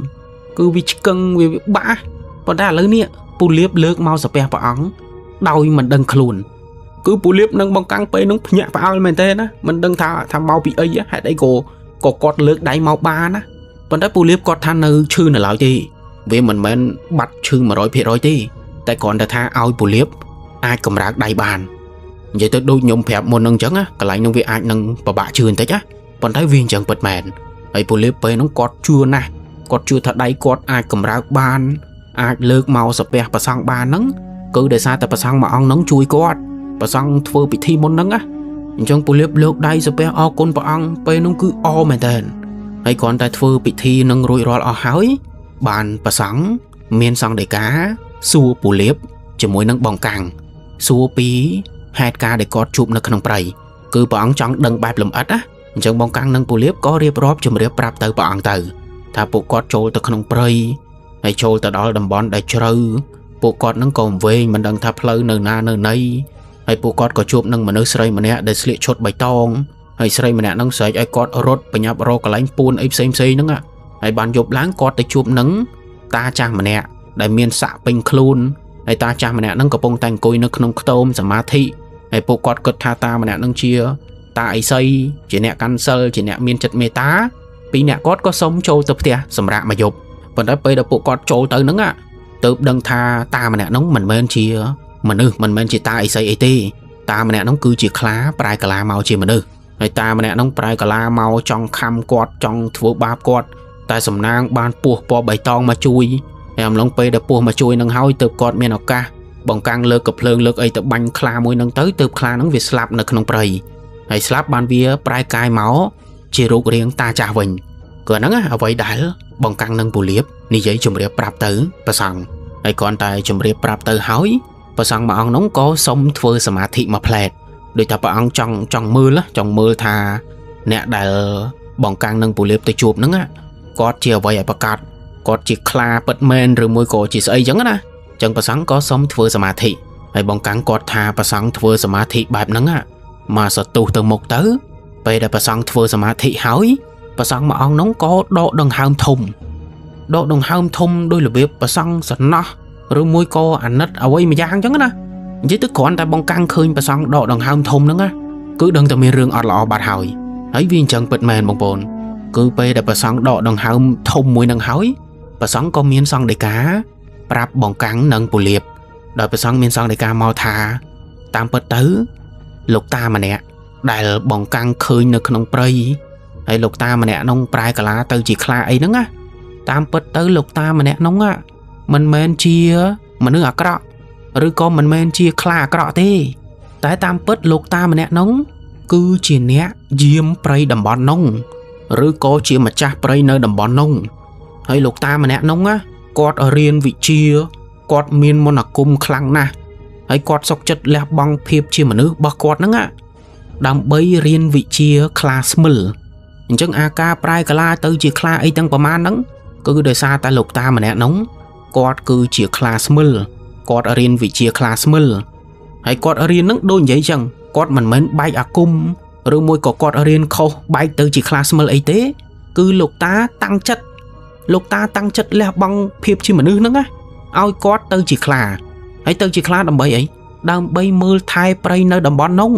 cứ vì cưng vì bã còn đà lư nè bù liệp lược mau sập pe bà ông đau mình đừng khluồn cứ bù liệp nâng bằng căng pe nâng nhẹ vào mình tên á mình đừng thà mau bị ấy á hay đấy có cọt lược đáy mau ba á còn đấy bù liệp cọt than nơi chư là lại gì vì mình men bắt chư mà rồi rồi tí tại còn đã tha ao bù liệp ai cầm rác đầy bàn vậy tới đôi nhôm phẹp một nâng trắng á cả lại nâng vì ai nâng bà bạ chư tới á còn thấy viên chẳng bật mền ấy bù liệp pe nó cọt chua nè cọt chua thật đầy cọt ai cầm rác bàn ai lược màu sập bè bà sang bàn nắng cứ để xa tại bà sang mà ông nắng chui cọt bà sang thưa bị thi môn nắng á trong bù liệp lược đầy sập bè o con bà ông pe nó cứ o mày tên ấy còn tại thưa bị thi nâng rồi rồi o hói bàn bà sáng miên sang để cá xua bù liếp chỉ mối nâng bong càng xua pí hai ca để cọt chụp nâng khăn prey cứ bà ông trắng đằng bạp lầm ất á chẳng bong càng nâng bù liếp có riêng rộp chùm riêng prap tới bà ông tử thà bộ cọt trôi từ khăn prey hay trôi từ đó đầm bón để trừ bộ cọt nâng còn về mình đằng thà plơ nơi na nơi này hay bộ cọt có chụp nâng mà nơi sợi mà nè để sliệt chốt bày tông hay sợi mà nè nâng sợi ai cọt rốt bà nhập rô cả lánh pun ấy xem nâng á hay bàn dục láng cọt để chụp nâng ta chàng mà nè đại miên xạ pin khluôn hay ta chàng mà nè nâng có bông tành cùi nâng không tôm giảm ma thị hay bộ cọt cất tha ta mà nè nâng chia ta ấy xây chỉ nè cancer chỉ nè miên chật mê tá vì nè cọt có sống trâu tập thẻ giảm rạ mà dục vẫn đã bây giờ bộ cọt trâu tới nâng ạ tự đăng tha ta mà nè nóng mình men chia mình men chia ta ấy xây ấy tê ta mà nè nóng cứ chia khá prai cả la màu chia mình hay ta mà nè nóng prai cả la màu trong khăm cọt trong thua ba cọt tại sầm nang ban pua po bày tong mà chui em lông pe đập pua mà chui nâng hói từ cọt miền ọc ca bong căng lơ cặp lơ lơ ấy từ banh kha môi nâng tới từ kha nâng việt slap nâng không prey hay slap ban vía prai cai máu chỉ rụt riêng ta trả vinh cửa nâng á vậy đại bong căng nâng bù liếp ni giấy chùm riệp prap tử bà sang hay còn tại chùm riệp prap tử hói bà sang mà ông nóng có sống thưa sma thị mà plẹt đôi ta bà ông trong mưa thà nè đại bong căng nâng bù liếp tới chụp nâng á cọt chia vậy bà cắt cọt chỉ kha bật men rồi môi cổ chỉ sấy giống á chẳng bà sáng có sống thưa sma thị ហើយបងកាំងគាត់ថាប្រសង់ធ្វើសមាធិបែបហ្នឹងមកសតុះទៅមុខទៅពេលដែលប្រសង់ធ្វើសមាធិហើយប្រសង់មួយអង្គនោះក៏ដកដង្ហើមធំដោយរបៀបប្រសង់សំណោះឬមួយក៏អាណិតអ្វីមួយយ៉ាងអញ្ចឹងណានិយាយទៅគ្រាន់តែបងកាំងឃើញប្រសង់ដកដង្ហើមធំហ្នឹងគឺដឹងតែមានរឿងអត់ល្អបាត់ហើយវាអញ្ចឹងពិតមែនបងប្អូនគឺពេលដែលប្រសង់ដកដង្ហើមធំមួយហ្នឹងហើយប្រសង់ក៏មានសង្ឃដីកាប្រាប់បងកាំងនិងពូលៀបដោយប្រសង់មានសង្ឃដីកាមកថាតាមពិតទៅលោកតាម្នាក់ដែលបងកាំងឃើញនៅក្នុងព្រៃហើយលោកតាម្នាក់នោះប្រែកាឡាទៅជាខ្លាអីហ្នឹងតាមពិតទៅលោកតាម្នាក់នោះមិនមែនជាមនុស្សអាក្រក់ឬក៏មិនមែនជាខ្លាអាក្រក់ទេតែតាមពិតលោកតាម្នាក់នោះគឺជាអ្នកយាមព្រៃតំបន់នោះឬក៏ជាម្ចាស់ព្រៃនៅតំបន់នោះហើយលោកតាម្នាក់នោះគាត់រៀនវិជ្ជាគាត់មានមន្តអាគមខ្លាំងណាស់ហើយគាត់សុខចិត្តលះបង់ភាពជាមនុស្សរបស់គាត់ហ្នឹងដើម្បីរៀនវិជ្ជាខ្លាស្មិលអញ្ចឹងអាការប្រែកាឡាទៅជាខ្លាអីទាំងប្រមាណហ្នឹងគឺដោយសារតែលោកតាម្នាក់នោះគាត់គឺជាខ្លាស្មិលគាត់រៀនវិជ្ជាខ្លាស្មិលហើយគាត់រៀនហ្នឹងដូចនិយាយចឹងគាត់មិនមែនបែកអាគមឬមួយក៏គាត់រៀនខុសបែកទៅជាខ្លាស្មិលអីទេគឺលោកតាតាំងចិត្តលះបង់ភាពជាមនុស្សហ្នឹងឲ្យគាត់ទៅជាខ្លាហើយទៅជាខ្លាដើម្បីអីដើម្បីមើលថែព្រៃនៅតំបន់នោះ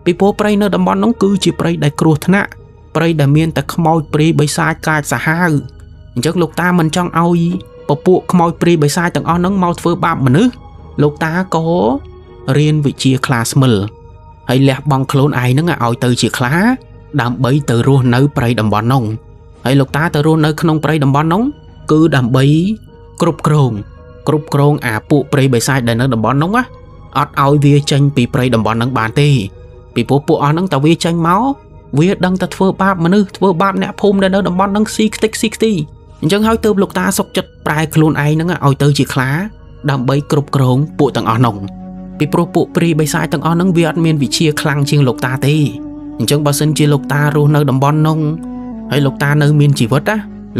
ពីព្រោះព្រៃនៅតំបន់នោះគឺជាព្រៃដែលគ្រោះថ្នាក់ព្រៃដែលមានតែខ្មោចព្រាយបិសាចកាចសាហាវអញ្ចឹងលោកតាមិនចង់ឲ្យពពួកខ្មោចព្រាយបិសាចទាំងអស់ហ្នឹងមកធ្វើបាបមនុស្សលោកតាក៏រៀនវិជ្ជាខ្លាស្មិលហើយលះបង់ខ្លួនឯងហ្នឹងឲ្យទៅជាខ្លាដើម្បីទៅរស់នៅព្រៃតំបន់នោះហើយលោកតាទៅរស់នៅក្នុងព្រៃតំបន់នោះគឺដើម្បីគ្រប់គ្រងអាពួកព្រៃបិសាចដែលនៅតំបន់នោះអត់ឲ្យវាចេញពីព្រៃតំបន់ហ្នឹងបានទេពីព្រោះពួកអស់ហ្នឹងតើវាចេញមកវាដឹងតែធ្វើបាបមនុស្សធ្វើបាបអ្នកភូមិដែលនៅតំបន់ហ្នឹងស៊ីខ្ទេចស៊ីខ្ទីអញ្ចឹងហើយទើបលោកតាសុកចិត្តប្រែខ្លួនឯងហ្នឹងឲ្យទៅជាខ្លាដើម្បីគ្រប់គ្រងពួកទាំងអស់នោះពីព្រោះពួកព្រាយបិសាចទាំងអស់ហ្នឹងវាអត់មានវិជ្ជាខ្លាំងជាងលោកតាទេអញ្ចឹងបើសិនជាលោកតារស់នៅតំបន់នោះហើយលោកតានៅមានជីវិត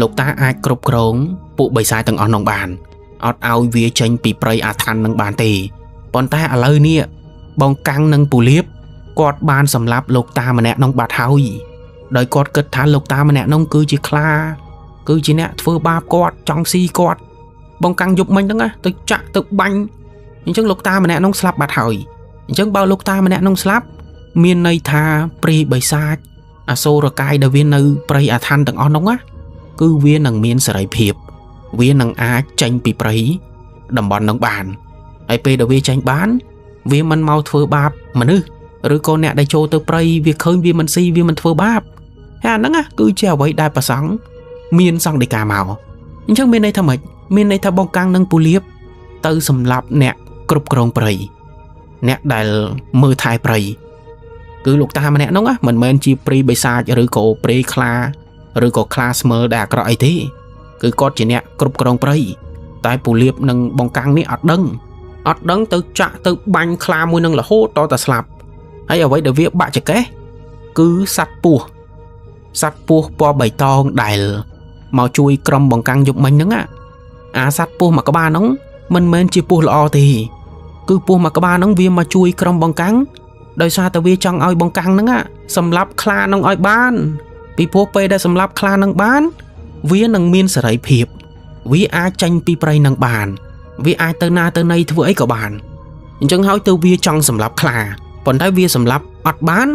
លោកតាអាចគ្រប់គ្រងពួកបិសាចទាំងអស់នោះបានអត់ឲ្យវាចេញពីព្រៃអាថន្ននឹងបានទេប៉ុន្តែឥឡូវនេះបងកាំងនិងពូលៀបគាត់បានសម្លាប់លោកតាម្នាក់នោះបាត់ហើយដោយគាត់គិតថាលោកតាម្នាក់នោះគឺជាខ្លាគឺជាអ្នកធ្វើបាបគាត់ចង់ស៊ីគាត់បងកាំងយប់មិញហ្នឹងទៅចាក់ទៅបាញ់អញ្ចឹងលោកតាម្នាក់នោះស្លាប់បាត់ហើយអញ្ចឹងបើលោកតាម្នាក់នោះស្លាប់មានន័យថាព្រាយបិសាចអសូរកាយដែលវានៅព្រៃអាថន្នទាំងអស់នោះគឺវានឹងមានសេរីភាពវានឹងអាចចេញពីព្រៃតំបន់នោះបានហើយពេលដែលវាចេញបានវាមិនមកធ្វើបាបមនុស្សឬក៏អ្នកដែលចូលទៅព្រៃវាឃើញវាមិនស៊ីវាមិនធ្វើបាបហើយអាហ្នឹងគឺជាអ្វីដែលប្រសង់មានសង្ឃដីកាមកអញ្ចឹងមានន័យថាម៉េចមានន័យថាបងកាំងនិងពូលៀបទៅសម្លាប់អ្នកគ្រប់គ្រងព្រៃអ្នកដែលមើលថែព្រៃគឺលោកតាម្នាក់នោះមិនមែនជាព្រាយបិសាចឬក៏ព្រាយខ្លាឬក៏ខ្លាស្មើដែលអាក្រក់អីទេគឺគាត់ជាអ្នកគ្រប់គ្រងព្រៃតែពូលៀបនិងបងកាំងនេះអត់ដឹងទៅចាក់ទៅបាញ់ខ្លាមួយនឹងរហូតតតែស្លាប់ហើយអ្វីដែលវាបាក់ចកេះគឺសត្វពស់ពណ៌បៃតងដែលមកជួយក្រុមបងកាំងយប់មិញហ្នឹងអាសត្វពស់មួយក្បាលហ្នឹងមិនមែនជាពស់ល្អទេគឺពស់មួយក្បាលហ្នឹងវាមកជួយក្រុមបងកាំងដោយសារតែវាចង់ឲ្យបងកាំងហ្នឹងសម្លាប់ខ្លាហ្នឹងឲ្យបានពីព្រោះពេលដែលសម្លាប់ខ្លាហ្នឹងបានវានឹងមានសេរីភាពវាអាចចេញពីព្រៃហ្នឹងបានវាអាចទៅណាទៅណីធ្វើអីក៏បានអញ្ចឹងហើយទៅវាចង់សម្លាប់ខ្លាប៉ុន្តែវាសម្លាប់អត់បាន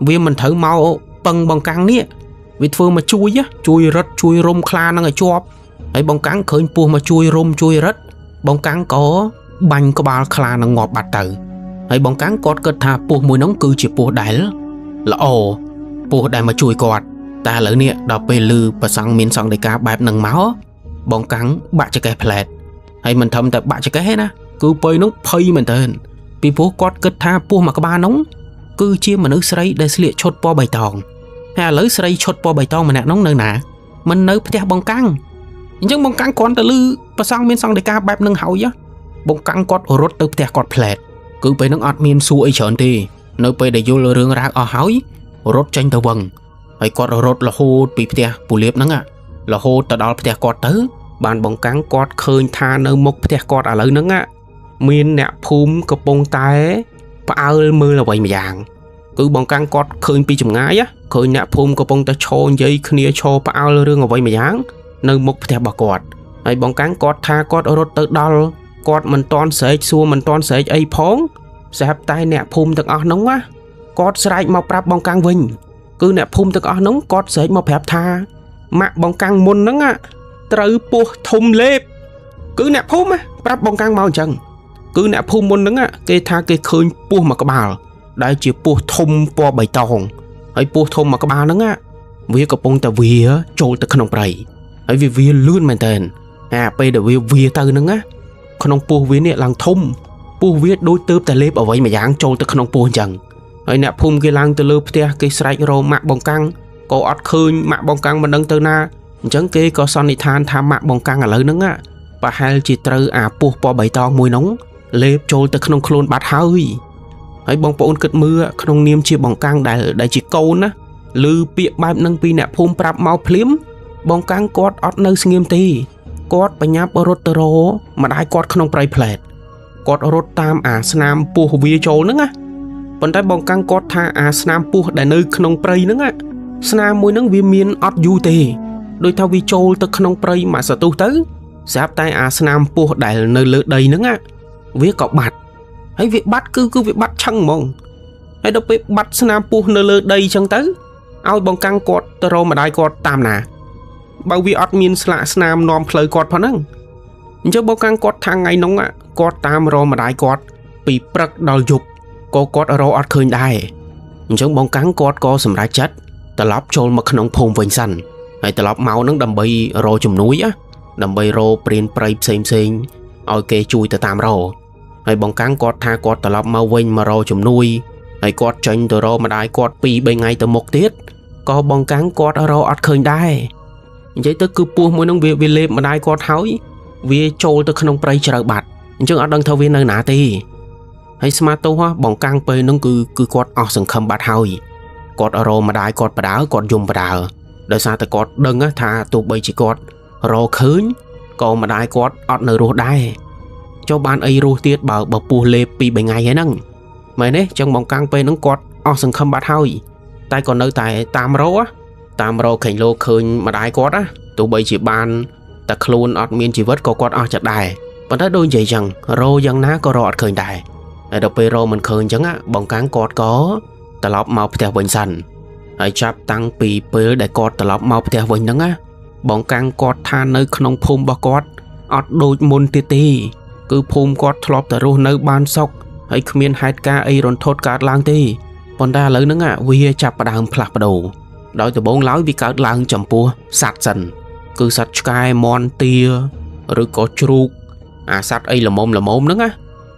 វាមិនត្រូវមកពឹងបងកាំងនេះវាធ្វើមកជួយរត់ជួយរុំខ្លាហ្នឹងឲ្យជាប់ហើយបងកាំងឃើញពស់មកជួយរុំជួយរត់បងកាំងក៏បាញ់ក្បាលខ្លាហ្នឹងងាប់បាត់ទៅហើយបងកាំងគាត់គិតថាពស់មួយហ្នឹងគឺជាពស់ដែលល្អពស់ដែលមកជួយគាត់តែឥឡូវនេះដល់ពេលឮប្រសង់មានសង្ឃដីកាបែបហ្នឹងមកបងកាំងបាក់ចកេះផ្លែតហើយមិនធំតែបាក់ចកេះទេណាគឺពេលនោះភ័យមែនទែនពីព្រោះគាត់គិតថាពស់មួយក្បាលនោះគឺជាមនុស្សស្រីដែលស្លៀកឈុតពណ៌បៃតងហើយឥឡូវស្រីឈុតពណ៌បៃតងម្នាក់នោះនៅណាមិននៅផ្ទះបងកាំងអញ្ចឹងបងកាំងគ្រាន់តែឮប្រសង់មានសង្ឃដីកាបែបហ្នឹងហើយបងកាំងគាត់រត់ទៅផ្ទះគាត់ផ្លែតគឺពេលហ្នឹងអត់មានសួរអីច្រើនទេនៅពេលដែលយល់រឿងរ៉ាវអស់ហើយរត់ចេញទៅវឹងហើយគាត់រត់រហូតពីផ្ទះពូលៀបហ្នឹងរហូតទៅដល់ផ្ទះគាត់ទៅបានបងកាំងគាត់ឃើញថានៅមុខផ្ទះគាត់ឥឡូវហ្នឹង miền nẹt phum cặp bông tai bao mưa là vậy mà dạng cứ bằng căng cọt khơi pi chùm ngái á khơi nẹt phum cặp bông ta cho dây kia cho bao rương là vậy mà dạng nơi một theo bà cọt hay bằng căng cọt tha cọt ở rốt tự đo cọt mình toàn sấy xua mình toàn sấy ấy phóng sạp tai nẹt phum từng ở nóng á cọt sải màu prap bằng căng vinh cứ nẹt phum từng ở nóng cọt sấy màu phèp tha mạ bằng căng môn nắng á trời pu thùng lép cứ nẹt phum á prap bằng căng màu chẳng cứ nẹt phum môn nắng á cái tha cái khơi pu mà các bà đại chỉ pu thùng po bày tòng hay pu thùng mà các bà nắng á vì cái bông ta vía trôi từ khung bầy ấy vì vía lươn mày tên bây giờ vía từ nắng á khung pu vía nè làng thùng pu vía đôi tớp ta lép ở vậy mà dáng trôi từ khung pu chẳng ấy nẹt phum cái làng từ lợp tia cái sải rô mạ bằng căng có ọt khơi mạ bằng căng mình đăng từ na chẳng kê có son đi than tham mạ bằng căng ở lớn nắng á và hai chỉ trừ pu po bày tòng mùi nóng lép trôi từ khung khôn bát hơi ấy bong bóng cất mưa không niêm chia bằng căng đại chỉ câu á lư bịa bài nâng pi nẹt phum prap mau phím bong căng cọt ọt nơi nghiêm tì cọt bánh nháp rốt tơ rô mà đại cọt không pray plate cọt rốt tam snam pu vía trâu nữa á còn tại bong căng cọt tha snam pu đại nơi không pray nữa á snam môi nâng vi miên ọt du tì đôi thao vi trâu từ không pray mà sợ tu tới sắp tay snam pu đại nơi lỡ đầy nữa á vía cọt bạt hay việc bắt cứ việc bắt chăng mong hay đâu biết bắt snam pu nơi lỡ đầy chăng tới ao bong căng cọt tơ rô mà đại cọt tam nà bao vi ọt miên slạ snam nom phơi cọt phá nâng chứ bong căng cọt thang ngày nóng á cọt tam rô mà đại cọt bị prắc đào dục có cọt rô ọt khơi đai chứ bong căng cọt có sầm rải chất tờ lóp trôi mà khăn ông phồng vinh xanh hay tờ lóp máu nâng đầm bay rô chùm núi á đầm bay rô prin pray xem ôi kê chui tờ tam rô hay bong căng cọt tha cọt tờ lóp mau vinh mà rô chùm núi hay cọt tranh tờ rô mà đại cọt pi bên ngay tờ một tiết có bong căng cọt rô ọt khơi đai vậy tức cứ pu mỗi nông việc vi lệ mà đại cọt hói vi trôi từ khung pray chờ bạt chứ ở đằng thâu vi nơi nã tì hay smart tu ha bong căng pe nông cứ cọt ở sừng khăm bạt hói cọt rô mà đại cọt bà đá cọt dùng bà đá đời xa từ cọt đừng á thà tụ bay chỉ cọt rô khơi còn mà đại cọt ọt nơi rô đai cho ban ấy rô tiết bảo pu lệ pi bảy ngày ấy nâng mày đấy trong bong căng pe nông cọt ở sừng khăm bạt hói tay còn nơi tại tam rô á tam rô khảnh lô khơi mà đại cọt á tụ bay chỉ ban ta khôn ọt miên chỉ vớt có cọt ở chặt đài vẫn đã đôi vậy rằng rô dân ná có rọt khơi đài ở đâu pe rô mình khơi chẳng á bong căng cọt có ta lóp mau theo bình xanh ở chắp tăng pi pe để cọt ta lóp mau theo bình nắng á bong căng cọt tha nơi khung phum bao cọt ọt đôi môn tì cứ phum cọt lóp ta rô nơi ban sọc hay miên hai ca ấy rôn thốt cát lang tì còn ta lớn nắng á vi chắp đàm phlạc đầu đôi từ bốn lối vì cát lang chầm pua sạt dần cứ sạt sky mon tia rồi có chuột sạt ấy là mồm nắng á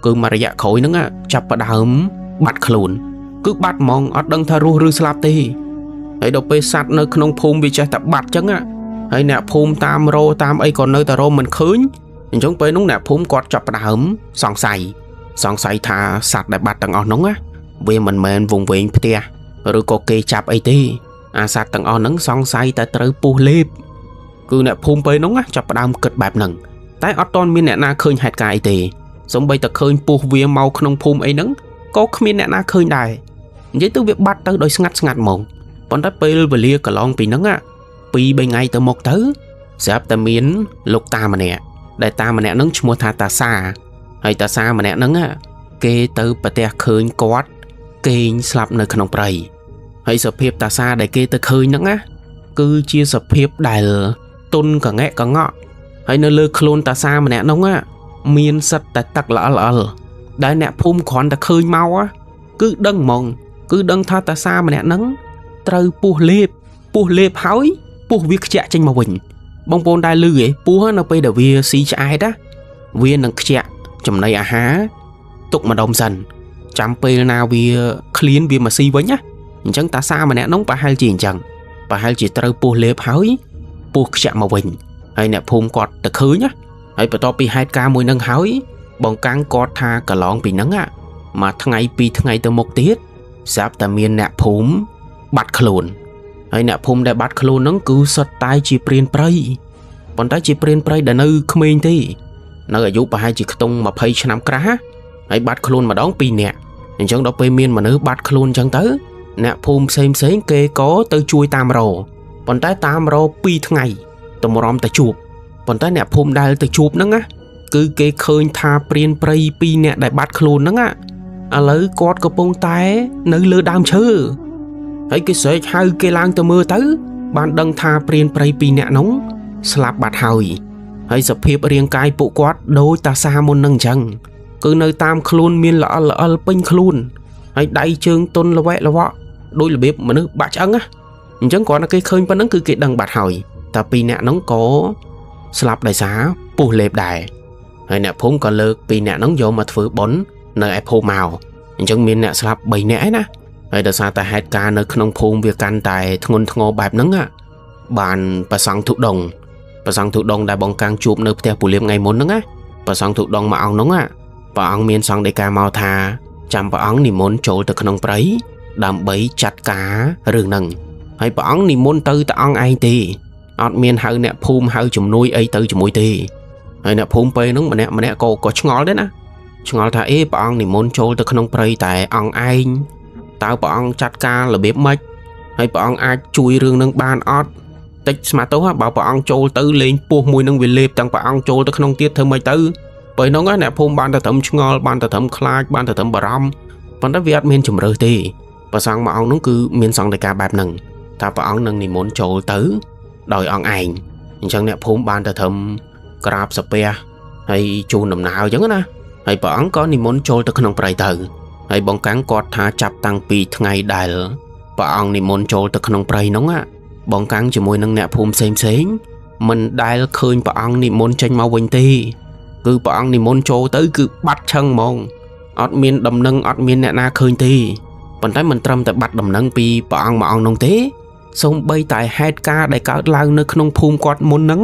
cứ mà dạ khối nắng á chắp đàm bắt khluồn cứ bắt mong ở đằng thà ru slap tì ấy đâu pe sạt nơi khung phum vì chạy tập bắt chăng á hay nè phum tam rô tam ấy còn nơi ta rô mình khơi chúng pe núng nè phum cọt chắp đàm sòng say thà sạt đại bắt đằng ở nóng á vì mình vùng viện tia rồi có kê chắp ấy tì sạt đằng ở nắng sòng say tại trời pu lép cứ nè phum pe nóng á chắp đàm cực bẹp nằng tại ở ton miên nè na khơi hạt cài tì sống bây ta khơi pu vía mau khung phum ấy nắng có miên nè na khơi đài vậy tôi việc bắt tới đôi ngặt mộng còn đã pe về lia cả lon pi nắng á pi bên ngay từ một tới sắp ta miến lục ta mà nè đại ta mà nè nắng mua tha ta xa hay ta xa mà nè nắng á kê từ bờ tè khơi cọt kê slap nơi khung pray hay sập hiệp ta xa đại kê từ khơi nắng á cứ chia sập hiệp đại tôn cả ngẹ cả ngọ hay nơi lơ khôn ta xa mà nè nóng á miên sắt ta tắc lỡ đại nè phum còn ta khơi mau á cứ đâng mong cứ đâng tha ta xa mà nè nắng trời pu lép hói pu việc chạ trên màu bình bong bồn đại lư ấy pu nó bây giờ vi xí ai đó viên năng chạ chấm này há tục mà đông dần chăm pe nào vi clean vi mà xí với nhá chẳng ta xa mà nè nóng bà hai chỉ trời pu lép hói pu chạ màu bình hay nè phum cọt ta khơi nhá hay bà to pi hai ca mùi nâng hói bong căng cọt tha cả lon pi nắng á mà thằng ngày từ một tiết sắp ta miên nè phum bắt khluồn hay nè phum để bắt khluồn nắng cứ sật tai chỉ prin pray còn tai chỉ prin pray để nơi khmên thì នៅអាយុប្រហែលជាខ្ទង់20ឆ្នាំក្រាស់ហើយបាត់ខ្លួនម្ដង2នាក់អញ្ចឹងដល់ពេលមានមនុស្សបាត់ខ្លួនអញ្ចឹងទៅអ្នកភូមិផ្សេងគេក៏ទៅជួយតាមរកប៉ុន្តែតាមរក2ថ្ងៃតម្រាំតែជួបប៉ុន្តែអ្នកភូមិដែលទៅជួបហ្នឹងណាគឺគេឃើញថាព្រានព្រៃ2នាក់ដែលបាត់ខ្លួនហ្នឹងឥឡូវគាត់កំពុងតែនៅលើដើមឈើហើយគេស្រែកហៅគេឡើងទៅមើលទៅបានដឹងថាព្រានព្រៃ2នាក់នោះស្លាប់បាត់ហើយសភាពរាងកាយពួកគាត់ដូចតាសាមុននឹងអញ្ចឹងគឺនៅតាមខ្លួនមានល្អិលពេញខ្លួនហើយដៃជើងទន់ល្វែកល្វក់ដូចរបៀបមនុស្សបាក់ឆ្អឹងណាអញ្ចឹងគ្រាន់តែគេឃើញប៉ុណ្ណឹងគឺគេដឹងបាត់ហើយតែ2នាក់នោះក៏ស្លាប់ដោយសារពុះលេបដែរហើយអ្នកភូមិក៏លើក2នាក់នោះយកមកធ្វើបុណ្យនៅឯភូមិមកអញ្ចឹងមានអ្នកស្លាប់3នាក់ឯណាហើយដោយសារតែហេតុការណ៍នៅក្នុងភូមិវាកាន់តែធ្ងន់ធ្ងរបែបហ្នឹងបានប្រសង់ទុដងដែលបងកាំងជួបនៅផ្ទះពូលៀបថ្ងៃមុនហ្នឹងណាប្រសង់ទុដងមួយអង្គហ្នឹងព្រះអង្គមានសង្ឃដីកាមកថាចាំព្រះអង្គនិមន្តចូលទៅក្នុងព្រៃដើម្បីចាត់ការរឿងហ្នឹងហើយព្រះអង្គនិមន្តទៅតែអង្គឯងទេអត់មានហៅអ្នកភូមិហៅជំនួយអីទៅជាមួយទេហើយអ្នកភូមិពេលហ្នឹងម្នាក់ក៏ឆ្ងល់ដែរណាឆ្ងល់ថាព្រះអង្គនិមន្តចូលទៅក្នុងព្រៃតែអង្គឯងតើព្រះអង្គចាត់ការរបៀបម៉េចហើយព្រះអង្គអាចជួយរឿងហ្នឹងបានអត់តិចស្មាតោះបើព្រះអង្គចូលទៅលេងពោះមួយនឹងវាលេបទាំងព្រះអង្គចូលទៅក្នុងទៀតធ្វើម៉េចទៅពេលហ្នឹងអ្នកភូមិបានតែត្រឹមឆ្ងល់បានតែត្រឹមខ្លាចបានតែត្រឹមបារម្ភប៉ុន្តែវាអត់មានជំរឿសទេព្រះសង្ឃមួយអង្គហ្នឹងគឺមានសង្ឃដីកាបែបហ្នឹងថាព្រះអង្គនឹងនិមន្តចូលទៅដោយអង្គឯងអញ្ចឹងអ្នកភូមិបានតែត្រឹមក្រាបសាពះហើយជូនដំណើរអញ្ចឹងណាហើយព្រះអង្គក៏និមន្តចូលទៅក្នុងព្រៃទៅហើយបងកាំងគាត់ថាចាប់តាំងពីថ្ងៃដែលព្រះអង្គនិមន្តចូលទៅក្នុងព្រៃហ្នឹងបងកាំងជាមួយនឹងអ្នកភូមិផ្សេងមិនដែលឃើញព្រះអង្គនិមន្តចេញមកវិញទេគឺព្រះអង្គនិមន្តចូលទៅគឺបាត់ឆឹងហ្មងអត់មានដំណឹងអត់មានអ្នកណាឃើញទេប៉ុន្តែមិនត្រឹមតែបាត់ដំណឹងពីព្រះអង្គមួយអង្គនោះទេសូម្បីតែហេតុការណ៍ដែលកើតឡើងនៅក្នុងភូមិគាត់មុនហ្នឹង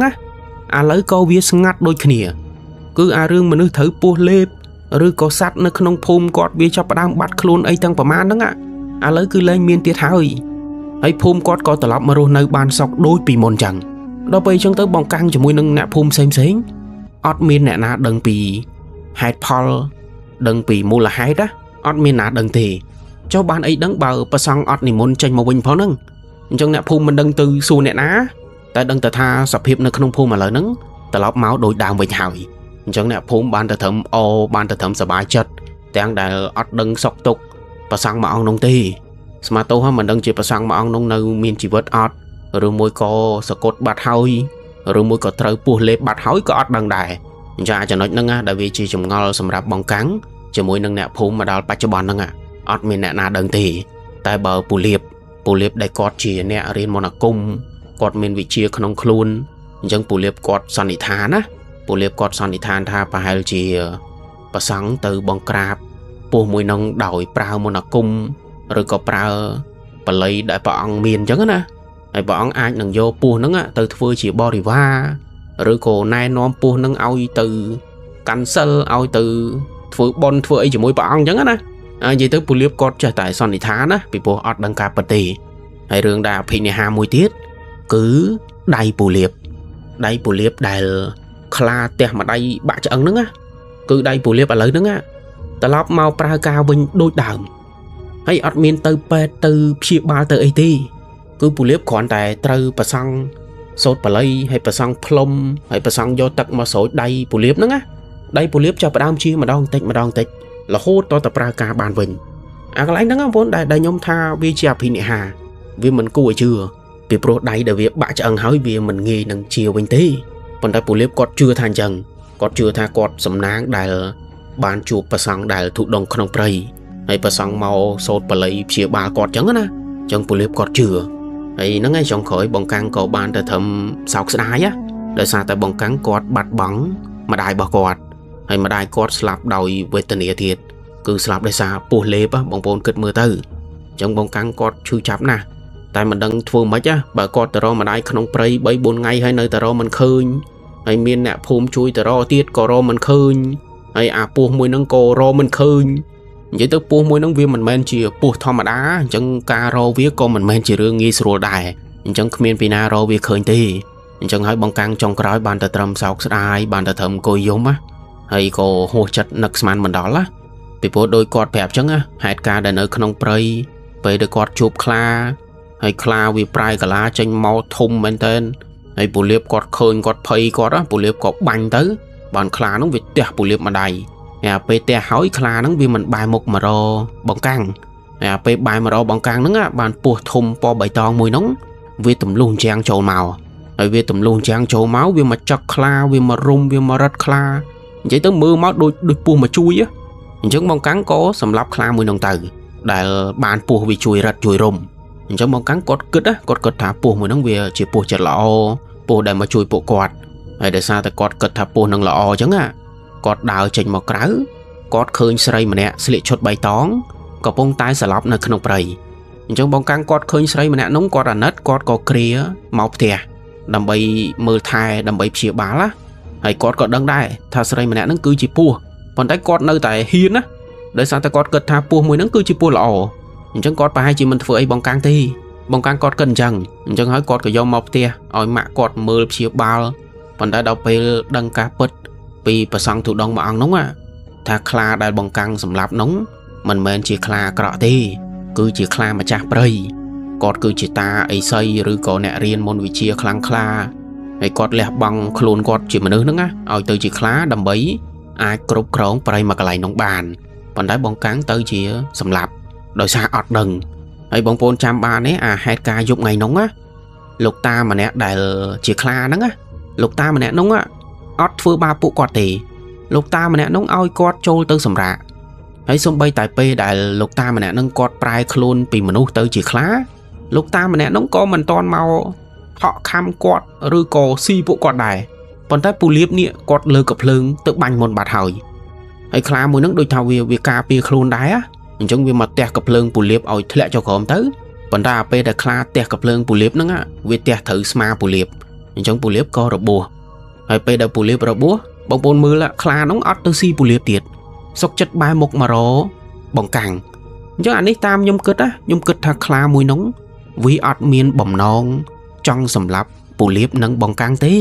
ឥឡូវក៏វាស្ងាត់ដូចគ្នាគឺអារឿងមនុស្សត្រូវពោះលេបឬក៏សัตว์នៅក្នុងភូមិគាត់វាចាប់ផ្ដើមបាត់ខ្លួនអីទាំងប្រមាណហ្នឹងឥឡូវគឺលែងមានទៀតហើយភូមិគាត់ក៏ត្រឡប់មករស់នៅបានសុខដូចពីមុនចឹងដល់ពេលអញ្ចឹងទៅបងកាំងជាមួយនឹងអ្នកភូមិផ្សេងអត់មានអ្នកណាដឹងពីហេតុផលដឹងពីមូលហេតុអត់មានណាដឹងទេចុះបានអីដឹងបើប្រសង់អត់និមន្តចេញមកវិញផងហ្នឹងអញ្ចឹងអ្នកភូមិមិនដឹងទៅសួរអ្នកណាតែដឹងតែថាសភាពនៅក្នុងភូមិឥឡូវហ្នឹងត្រឡប់មកដូចដើមវិញហើយអញ្ចឹងអ្នកភូមិបានតែត្រឹមបានតែត្រឹមសប្បាយចិត្តទាំងដែលអត់ដឹងសុខទុក្ខប្រសង់មួយអង្គនោះទេស្មាតោះមិនដឹងជាប្រសង់មួយអង្គនោះនៅមានជីវិតអត់ឬមួយក៏សកត់បាត់ហើយឬមួយក៏ត្រូវពោះលេបបាត់ហើយក៏អត់ដឹងដែរអញ្ចឹងចំណុចហ្នឹងដែលវាជាចម្ងល់សម្រាប់បងកាំងជាមួយនឹងអ្នកភូមិមកដល់បច្ចុប្បន្នហ្នឹងអត់មានអ្នកណាដឹងទេតែបើពូលៀបដែលគាត់ជាអ្នករៀនមន្តអាគមគាត់មានវិជ្ជាក្នុងខ្លួនអញ្ចឹងពូលៀបគាត់សន្និដ្ឋានណាពូលៀបគាត់សន្និដ្ឋានថាប្រហែលជាប្រសង់ទៅបង្ក្រាបពោះមួយនឹងដោយប្រើមន្តអាគមឬក៏ប្រើបល័យដែលព្រះអង្គមានអញ្ចឹងណាហើយព្រះអង្គអាចនឹងយកពស់ហ្នឹងទៅធ្វើជាបរិវារឬក៏ណែនាំពស់ហ្នឹងឲ្យទៅកាន់សិលឲ្យទៅធ្វើបុណ្យធ្វើអីជាមួយព្រះអង្គអញ្ចឹងណានិយាយទៅពូលៀបគាត់ចេះតែសន្និដ្ឋានណាពីព្រោះអត់ដឹងការពិតទេហើយរឿងដែលអភិនិហាមួយទៀតគឺដៃពូលៀបដែលខ្លាទះមួយដៃបាក់ឆ្អឹងហ្នឹងគឺដៃពូលៀបឥឡូវហ្នឹងត្រឡប់មកប្រើការវិញដូចដើមហើយអត់មានទៅពេទ្យទៅព្យាបាលទៅអីទេគឺពូលៀបគ្រាន់តែត្រូវប្រសង់សូត្របល័យហើយប្រសង់ផ្លុំហើយប្រសង់យកទឹកមកស្រោចដៃពូលៀបហ្នឹងដៃពូលៀបចាប់ផ្ដើមជាម្ដងតិចរហូតតទៅប្រើការបានវិញអាកន្លែងហ្នឹងបងប្អូនដែលខ្ញុំថាវាជាអភិនិហាវាមិនគួរឲ្យជឿពីព្រោះដៃដែលវាបាក់ឆ្អឹងហើយវាមិនងាយនឹងជាវិញទេប៉ុន្តែពូលៀបគាត់ជឿថាអញ្ចឹងគាត់ជឿថាគាត់សំណាងដែលបានជួបប្រសង់ដែលធុដងក្នុងព្រៃហើយប្រសង់មកសូត្របល័យព្យាបាលគាត់អញ្ចឹងណាអញ្ចឹងពូលៀបគាត់ជឿហើយហ្នឹងឯងចុងក្រោយបងកាំងក៏បានទៅធ្វើសោកស្ដាយដោយសារតែបងកាំងគាត់បាត់បង់ម្ដាយរបស់គាត់ហើយម្ដាយគាត់ស្លាប់ដោយវេទនាទៀតគឺស្លាប់ដោយសារពោះលេបបងប្អូនគិតមើលទៅអញ្ចឹងបងកាំងគាត់ឈឺចាប់ណាស់តែមិនដឹងធ្វើម៉េចបើគាត់ទៅរកម្ដាយក្នុងព្រៃ 3-4 ថ្ងៃហើយនៅតែរកមិនឃើញហើយមានអ្នកភូមិជួយទៅរកទៀតក៏រកមិនឃើញហើយអាពោះមួយហ្នឹងក៏រកមិនឃើញនិយាយទៅពស់មួយហ្នឹងវាមិនមែនជាពស់ធម្មតាអញ្ចឹងការរកវាក៏មិនមែនជារឿងងាយស្រួលដែរអញ្ចឹងគ្មានពីណារកវាឃើញទេអញ្ចឹងហើយបងកាំងចុងក្រោយបានតែត្រឹមសោកស្ដាយបានតែត្រឹមអង្គុយយំ ហើយក៏ហួសចិត្តនឹកស្មានមិនដល់ណាពីព្រោះដោយគាត់ប្រាប់ចឹងណាហេតុការដែលនៅក្នុងព្រៃពេលដែលគាត់ជួបខ្លាហើយខ្លាវាប្រាយកលាចេញមកធំមែនតើហើយពូលៀបគាត់ឃើញគាត់ភ័យគាត់ណាពូលៀបក៏បាញ់ទៅបានខ្លានោះវាទះពូលៀបម្ដាយហើយពេលទះហើយខ្លាហ្នឹងវាមិនបែរមុខមករបង្កាំងហើយពេលបែរមករបង្កាំងហ្នឹងបានពស់ធំពណ៌បៃតងមួយហ្នឹងវាទម្លុះចាំងចូលមកហើយវាទម្លុះចាំងចូលមកវាមកចឹកខ្លាវាមករុំវាមករត់ខ្លានិយាយទៅមើលមកដូចពស់មកជួយអញ្ចឹងបង្កាំងក៏សម្លាប់ខ្លាមួយហ្នឹងទៅដែលបានពស់វាជួយរត់ជួយរុំអញ្ចឹងបង្កាំងគាត់គិតថាពស់មួយហ្នឹងវាជាពស់ចិត្តល្អពស់ដែលមកជួយពួកគាត់ហើយដោយសារតែគាត់គិតថាពស់នឹងល្អអញ្ចឹងគាត់ដើរចេញមកក្រៅគាត់ឃើញស្រីម្នាក់ស្លៀកឈុតបៃតងកំពុងតែស្លាប់នៅក្នុងព្រៃអញ្ចឹងបង្កាំងគាត់ឃើញស្រីម្នាក់នោះគាត់អាណិតគាត់ក៏គ្រាមកផ្ទះដើម្បីមើលថែដើម្បីព្យាបាលណាហើយគាត់ក៏ដឹងដែរថាស្រីម្នាក់ហ្នឹងគឺជាពស់ប៉ុន្តែគាត់នៅតែហ៊ានណាដោយសារតែគាត់គិតថាពស់មួយហ្នឹងគឺជាពស់ល្អអញ្ចឹងគាត់ប្រហែលជាមិនធ្វើអីបង្កាំងទេបង្កាំងគាត់គិតអញ្ចឹងហើយគាត់ក៏យកមកផ្ទះឲ្យម៉ាក់គាត់មើលព្យាបាលប៉ុន្តែដល់ពេលដឹងការពិតពីព្រះសង្ឃទូដងមួយអង្គនោះថាខ្លាដែលបង្កាំងសម្លាប់នោះមិនមែនជាខ្លាអាក្រក់ទេគឺជាខ្លាម្ចាស់ព្រៃគាត់គឺជាតាអីសីឬក៏អ្នករៀនមន្តវិជ្ជាខ្លាំងខ្លាហើយគាត់លះបង់ខ្លួនគាត់ជាមនុស្សហ្នឹងឲ្យទៅជាខ្លាដើម្បីអាចគ្រប់គ្រងព្រៃមួយកន្លែងនោះបានប៉ុន្តែបង្កាំងទៅជាសម្លាប់ដោយសារអត់ដឹងហើយបងប្អូនចាំបានទេអាហេតុការយប់ថ្ងៃនោះលោកតាម្នាក់ដែលជាខ្លាហ្នឹងលោកតាម្នាក់នោះអត់ធ្វើបាបពួកគាត់ទេលោកតាម្នាក់នោះឲ្យគាត់ចូលទៅសម្រាកហើយសូម្បីតែពេលដែលលោកតាម្នាក់នោះគាត់ប្រែខ្លួនពីមនុស្សទៅជាខ្លាលោកតាម្នាក់នោះក៏មិនតាន់មកហក់ខំគាត់ឬក៏ស៊ីពួកគាត់ដែរប៉ុន្តែពូលៀបនេះគាត់លើកកំភ្លើងទៅបាញ់មុនបាត់ហើយខ្លាមួយហ្នឹងដូចថាវាការពារខ្លួនដែរអញ្ចឹងវាមកទះកំភ្លើងពូលៀបឲ្យធ្លាក់ចុះក្រោមទៅប៉ុន្តែពេលដែលខ្លាទះកំភ្លើងពូលៀបហ្នឹងវាទះត្រូវស្មាពូលៀបអញ្ចឹងពូលៀបក៏របួសហើយពេលដែលពូលៀបរបួសបងប្អូនមើលខ្លាហ្នឹងអត់ទៅស៊ីពូលៀបទៀតសុកចិត្តបែរមុខមករបង្កាំងអញ្ចឹងអានេះតាមខ្ញុំគិតថាខ្លាមួយហ្នឹងវាអត់មានបំណងចង់សម្លាប់ពូលៀបនិងបង្កាំងទេ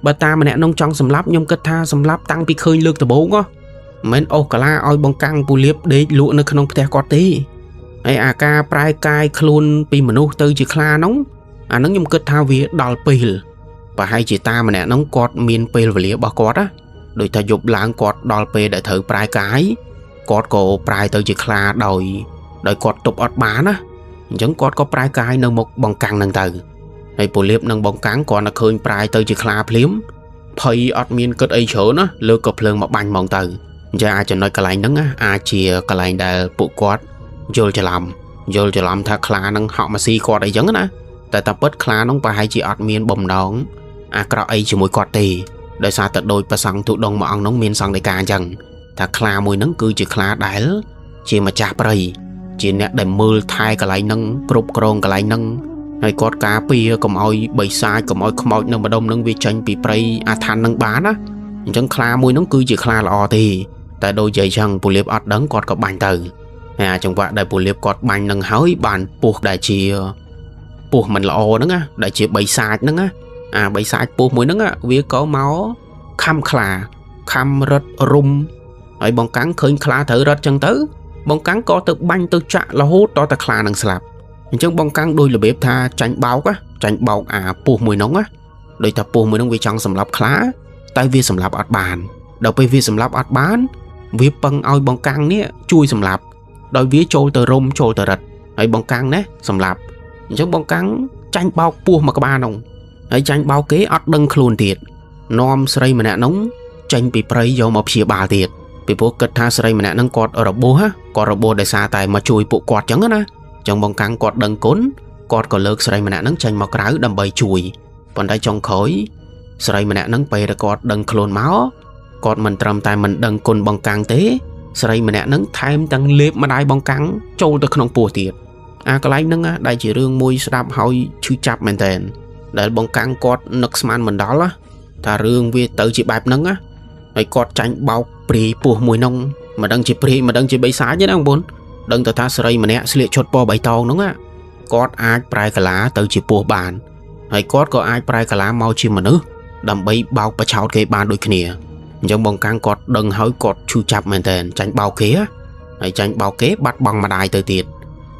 បើតាមម្នាក់នោះចង់សម្លាប់ខ្ញុំគិតថាសម្លាប់តាំងពីឃើញលើកដំបូងមិនមែនអូសកាឡាឲ្យបង្កាំងពូលៀបដេកលក់នៅក្នុងផ្ទះគាត់ទេហើយអាការប្រែកាយខ្លួនពីមនុស្សទៅជាខ្លាហ្នឹងអាហ្នឹងខ្ញុំគិតថាវាដល់ពេលប្រហែលជាតាម្នាក់ហ្នឹងគាត់មានពេលវេលារបស់គាត់ដូចថាយប់ឡើងគាត់ដល់ពេលដែលត្រូវប្រែកាយគាត់ក៏ប្រែទៅជាខ្លាដោយគាត់ទប់អត់បានណាអញ្ចឹងគាត់ក៏ប្រែកាយនៅមុខបង្កាំងហ្នឹងទៅហើយពូលៀបនិងបង្កាំងគាត់នឹកឃើញប្រែទៅជាខ្លាភ្លាមភ័យអត់មានគិតអីច្រើនណាលើកក៏ភ្លើងមកបាញ់ហ្មងទៅអញ្ចឹងអាចចំណុចកន្លែងហ្នឹងអាចជាកន្លែងដែលពួកគាត់យល់ច្រឡំថាខ្លាហ្នឹងហក់មកស៊ីគាត់អីចឹងណាតែតាមពិតខ្លាហ្នឹងប្រហែលជាអត់មានបំណងអាក្រក់អីជាមួយគាត់ទេដោយសារតែដោយប្រសង់ទូដងមួយអង្គហ្នឹងមានសង្កេតការអញ្ចឹងថាខ្លាមួយហ្នឹងគឺជាខ្លាដែលជាម្ចាស់ព្រៃជាអ្នកដែលមើលថែកន្លែងហ្នឹងគ្រប់គ្រងកន្លែងហ្នឹងហើយគាត់ការពារកុំឲ្យបិសាចកុំឲ្យខ្មោចនៅម្ដុំហ្នឹងវាចេញពីព្រៃអាថ័ន្តហ្នឹងបានណាអញ្ចឹងខ្លាមួយហ្នឹងគឺជាខ្លាល្អទេតែដូចជាអញ្ចឹងពូលៀបអត់ដឹងគាត់ក៏បាញ់ទៅហើយអាចង្វាក់ដែលពូលៀបគាត់បាញ់នឹងហើយបានពស់ដែលជាពស់មិនល្អហ្នឹងដែលជាបិសាចហ្នឹងអាបិសាចពស់មួយហ្នឹងវាក៏មកខំខ្លាខំរត់រុំហើយបង្កាំងឃើញខ្លាត្រូវរត់ចឹងទៅបង្កាំងក៏ទៅបាញ់ទៅចាក់រហូតដល់តែខ្លានឹងស្លាប់អញ្ចឹងបង្កាំងដោយរបៀបថាចាញ់បោកអាពស់មួយហ្នឹងដោយថាពស់មួយហ្នឹងវាចង់សម្លាប់ខ្លាតែវាសម្លាប់អត់បានដល់ពេលវាសម្លាប់អត់បានវាពឹងឲ្យបង្កាំងនេះជួយសម្លាប់ដោយវាចូលទៅរុំចូលទៅរត់ហើយបង្កាំងណាសម្លាប់អញ្ចឹងបង្កាំងចាញ់បោកពស់មួយក្បាលហ្នឹងហើយចាញ់បោកគេអត់ដឹងខ្លួនទៀតនាំស្រីម្នាក់ហ្នឹងចេញពីព្រៃយកមកព្យាបាលទៀតពីព្រោះគិតថាស្រីម្នាក់ហ្នឹងគាត់របួសដោយសារតែមកជួយពួកគាត់ចឹងណាចឹងបង្កាំងគាត់ដឹងគុណគាត់ក៏លើកស្រីម្នាក់ហ្នឹងចេញមកក្រៅដើម្បីជួយប៉ុន្តែចុងក្រោយស្រីម្នាក់ហ្នឹងពេលដែលគាត់ដឹងខ្លួនមកគាត់មិនត្រឹមតែមិនដឹងគុណបង្កាំងទេស្រីម្នាក់ហ្នឹងថែមទាំងលេបម្ដាយបង្កាំងចូលទៅក្នុងពោះទៀតអាកន្លែងហ្នឹងដែលជារឿងមួយស្ដាប់ហើយឈឺចាប់មែនតើដែលបង្កាំងគាត់នឹកស្មានមិនដល់ថារឿងវាទៅជាបែបហ្នឹងហើយគាត់ចាញ់បោកព្រាយពោះមួយហ្នឹងមិនដឹងជាព្រាយមិនដឹងជាបិសាចទេណាបងប្អូនដឹងតែថាស្រីម្នាក់ស្លៀកឈុតពណ៌បៃតងហ្នឹងគាត់អាចប្រែកាឡាទៅជាពស់បានហើយគាត់ក៏អាចប្រែកាឡាមកជាមនុស្សដើម្បីបោកបឆោតគេបានដូចគ្នាអ Chẳng bong căng cọt đừng hỏi cọt chu chạp mền tên tránh bao kế hay tránh bao kế bắt bằng mà đài tới tiệt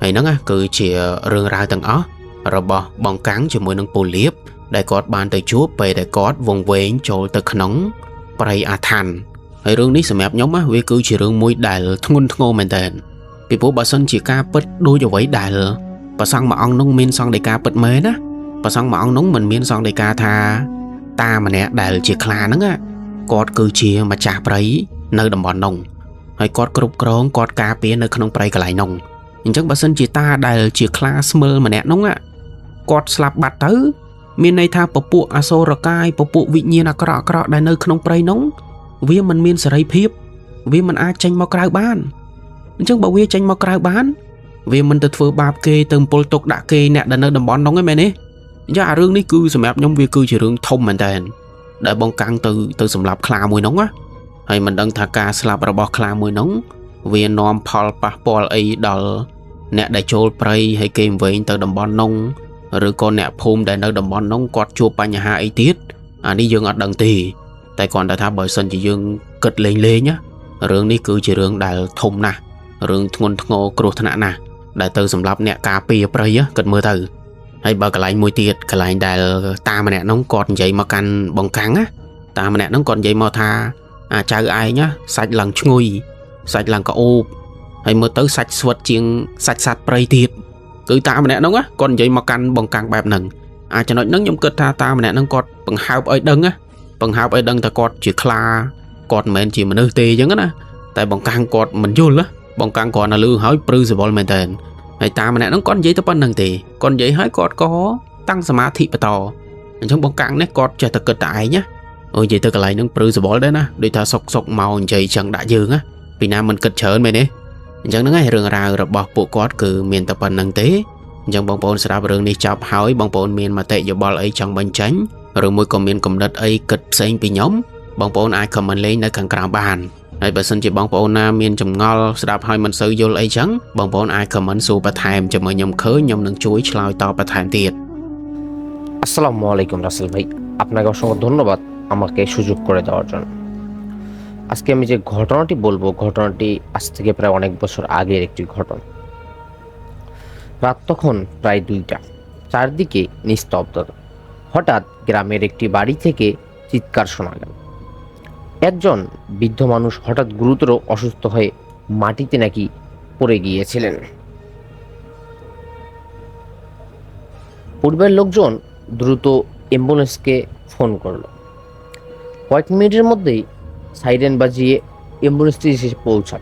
hay nó cứ chỉ rương ra tầng ó rồi bong căng cho mỗi nâng bồ liếp để cọt bàn tới chúa về để cọt vùng về chỗ từ nóng bày à than hay rương ní xem ép nhóm á vì cứ chỉ rương mũi đại thôn ngô mền tên vì bố bà sân chỉ ca bứt đôi cho vậy đại bà sang mà ông nông miên sang để ca bứt mê đó bà sang mà ông nông mình miên sang để ca tha ta mà nè đại chỉ khla nữa á cọt cứ chia mà chạp ấy nơi đồng bọn nông hay cọt cướp cron cọt cà phê nơi không bày cái lại nông nhưng chắc bà sân chỉ ta đại chỉ khla smơ mà nè nông á cọt slap bát tới miền này tha bộ bộ aso ra cai bộ bộ vị nhiên là cọ đại nơi không bày nông vì mình miên sợi phiếp vì mình ai tranh mau cào bán chắc bảo vì tranh mau cào bán vì mình tự phơi bạp kê từng pol tục đã kê nè đại nơi đồng bọn nông ấy mày nè giá rương ní cư xem ép nhóm vi cư chỉ rương thông mình tên để bong căng từ sầm lạp khla mùi nóng á hay mình đang thà ca slap ra bò khla mùi nóng vì nom pol pa pol ấy đờ nè đại chôl prey hay kèm với từ đồng bọn nông rồi con nè phum để nơi đồng bọn nông quạt chua pa nhà hai ấy tiết đi dương ở đằng tì tại còn đã tha bởi sân chỉ dương cật lên nhá rương ní cư chỉ rương đại thông nè rương thôn ngô cột thằng nè đại từ sầm lạp nè cà phê prey á cật mưa từ hay bà cái lạnh mùi tiệt cái lạnh đại ta mà nè nó còn vậy mà căn bong căng á ta mà nè nó còn vậy mà tha chào ai nhá sạch lần chui sạch lần có ô hay mới tới sạch suốt chiên sạch prey tiệt cứ ta mà nè nó á còn vậy mà căn bong căng bẹp nừng cho nó nhúng kết ta mà nè nó còn bằng hao ấy đâng á bằng hao ấy đâng ta còn chỉ kla còn mình chỉ mình ư tê chứ á tại bong căng còn mình vô á bong căng còn là lưu hỏi principle mình tên hay ta mà nè nó con giấy tới bên đằng thì con giấy hỏi cọt có tăng sama thị bà tò trong bóng căng nét cọt cho thật cực tại nhá ôi vậy tôi cái lại nó prư rồi bỏ đấy nè để ta sọc màu vậy chẳng đã dương á vì nam mình cực trở mày đấy chẳng nó ngay rừng ra rồi bỏ bộ cọt cứ miền tập bên đằng tế trong bóng bồn sẽ rừng đi chọc hỏi bóng bồn miền mà tệ giờ bỏ ấy trong bên tránh rồi mỗi con miền cùng đất ấy cực xanh bị nhóm bóng bồn ai comment lấy nơi càng càng bàn hay bà xin chỉ bóng bồn miền trồng ngol sẽ đạp hai mình sử vô lấy trắng bóng bồn ai comment su bà thèm cho mọi nhom khơi nhom nâng chuối chloi to bà thèm tiệt আসসালামু আলাইকুম রাসেল ভাই আপনাকে অসংখ্য ধন্যবাদ আমাকে সুযোগ করে দেওয়ার জন্য আজকে আমি যে ঘটনাটি বলবো ঘটনাটি আজ থেকে প্রায় অনেক বছর আগের একটি ঘটনা রাত তখন প্রায় 2টা চারদিকে নিস্তব্ধতা হঠাৎ গ্রামের একটি বাড়ি থেকে চিৎকার শোনা গেল একজন বৃদ্ধ মানুষ হঠাৎ গুরুতর অসুস্থ হয়ে মাটিতে নাকি পড়ে গিয়েছিলেন পরিবারের লোকজন দ্রুত অ্যাম্বুলেন্সকে ফোন করলো কয়েক মিনিটের মধ্যেই সাইরেন বাজিয়ে অ্যাম্বুলেন্সটি এসে পৌঁছাল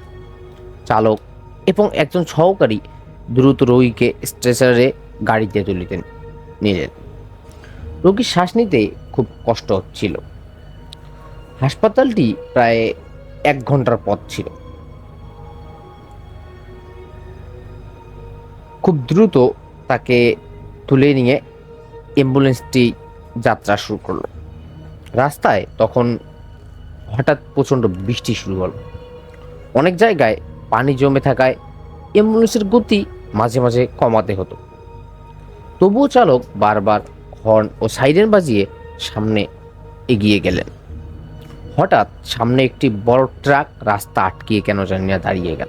চালক এবং একজন সহকারী দ্রুত রোগীকে স্ট্রেচারে গাড়িতে তুলিতেন নিলেন রোগীর শ্বাস নিতে খুব কষ্ট হচ্ছিল হাসপাতালটি প্রায় 1 ঘন্টার পথ ছিল খুব দ্রুত তাকে তুলে নিয়ে অ্যাম্বুলেন্সটি যাত্রা শুরু করলো রাস্তায় তখন হঠাৎ প্রচণ্ড বৃষ্টি শুরু হলো অনেক জায়গায় পানি জমে থাকায় অ্যাম্বুলেন্সের গতি মাঝে মাঝে কমাতে হতো তবুও চালক বারবার হর্ন ও সাইরেন বাজিয়ে সামনে এগিয়ে গেলেন হঠাৎ সামনে একটি বড় ট্রাক রাস্তা আটকিয়ে কেন জানি না দাঁড়িয়ে গেল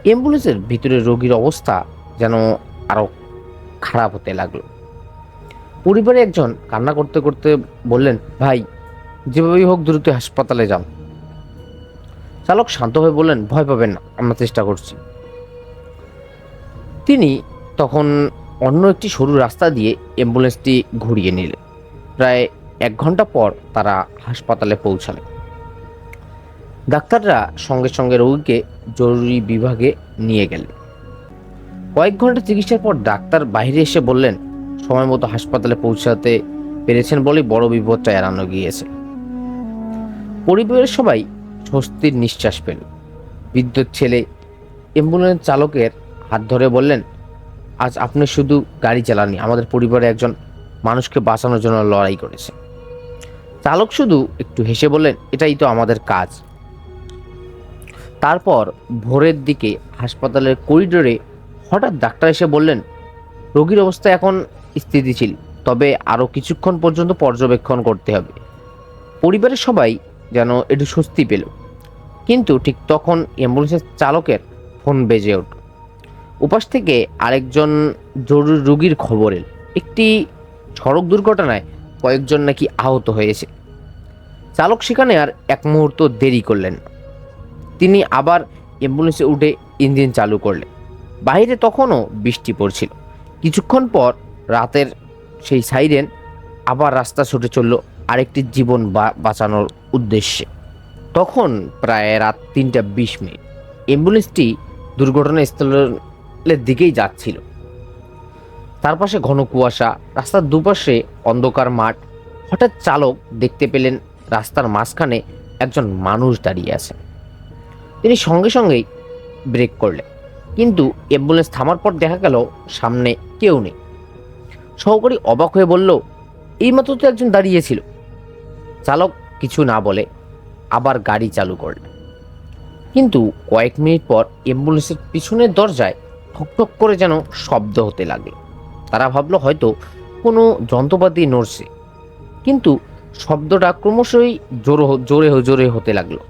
অ্যাম্বুলেন্সের ভিতরে রোগীর অবস্থা যেন আরো খারাপ হতে লাগলো পরিবারে একজন কান্না করতে করতে বললেন ভাই যেভাবেই হোক দ্রুত হাসপাতালে যান চালক শান্ত হয়ে বললেন ভয় পাবেন না আমরা চেষ্টা করছি তিনি তখন অন্য একটি সরু রাস্তা দিয়ে অ্যাম্বুলেন্সটি ঘুরিয়ে নিলেন প্রায় 1 ঘন্টা পর তারা হাসপাতালে পৌঁছালেন ডাক্তাররা সঙ্গে সঙ্গে রোগীকে জরুরি বিভাগে নিয়ে গেলেন কয়েক ঘন্টা চিকিৎসার পর ডাক্তার বাইরে এসে বললেন সময় মতো হাসপাতালে পৌঁছাতে পেরেছেন বলে বড় বিপদটা এড়ানো গিয়েছে পরিবারের সবাই স্বস্তির নিঃশ্বাস পেল বৃদ্ধ ছেলে অ্যাম্বুলেন্স চালকের হাত ধরে বললেন আজ আপনি শুধু গাড়ি চালাননি আমাদের পরিবারে একজন মানুষকে বাঁচানোর জন্য লড়াই করেছে চালক শুধু একটু হেসে বললেন এটাই তো আমাদের কাজ তারপর ভোরের দিকে হাসপাতালের করিডোরে হঠাৎ ডাক্তার এসে বললেন রোগীর অবস্থা এখন স্থিতিশীল তবে আরও কিছুক্ষণ পর্যন্ত পর্যবেক্ষণ করতে হবে পরিবারের সবাই যেন একটু স্বস্তি পেল। কিন্তু ঠিক তখন অ্যাম্বুলেন্সের চালকের ফোন বেজে উঠল। উপাস থেকে আরেকজন জরুরি রোগীর খবর এল। একটি সড়ক দুর্ঘটনায় কয়েকজন নাকি আহত হয়েছে। চালক সেখানে আর এক মুহূর্ত দেরি করলেন না। তিনি আবার অ্যাম্বুলেন্সে উঠে ইঞ্জিন চালু করলেন। বাইরে তখনও বৃষ্টি পড়ছিল। কিছুক্ষণ পর রাতের সেই সাইরেন আবার রাস্তা ছুটে চলল আরেকটি জীবন বাঁচানোর উদ্দেশ্যে। তখন প্রায় রাত ৩:২০। অ্যাম্বুলেন্সটি দুর্ঘটনাস্থলের দিকেই যাচ্ছিল। তার পাশে ঘন কুয়াশা, রাস্তার দুপাশে অন্ধকার মাঠ। হঠাৎ চালক দেখতে পেলেন রাস্তার মাঝখানে একজন মানুষ দাঁড়িয়ে আছে। তিনি সঙ্গে সঙ্গেই ব্রেক করলেন, কিন্তু অ্যাম্বুলেন্স থামার পর দেখা গেল সামনে কেউ নেই। সহকারী অবাক হয়ে বলল, এইমাত্র তো একজন দাঁড়িয়েছিল। চালক কিছু না বলে আবার গাড়ি চালু করলেন। কিন্তু কয়েক মিনিট পর অ্যাম্বুলেন্সের পিছনের দরজায় ঠকঠক করে যেন শব্দ হতে লাগলো। তারা ভাবলো হয়তো কোনো যন্ত্রপাতি নড়ছে, কিন্তু শব্দটা ক্রমশই জোরে জোরে হতে লাগলো।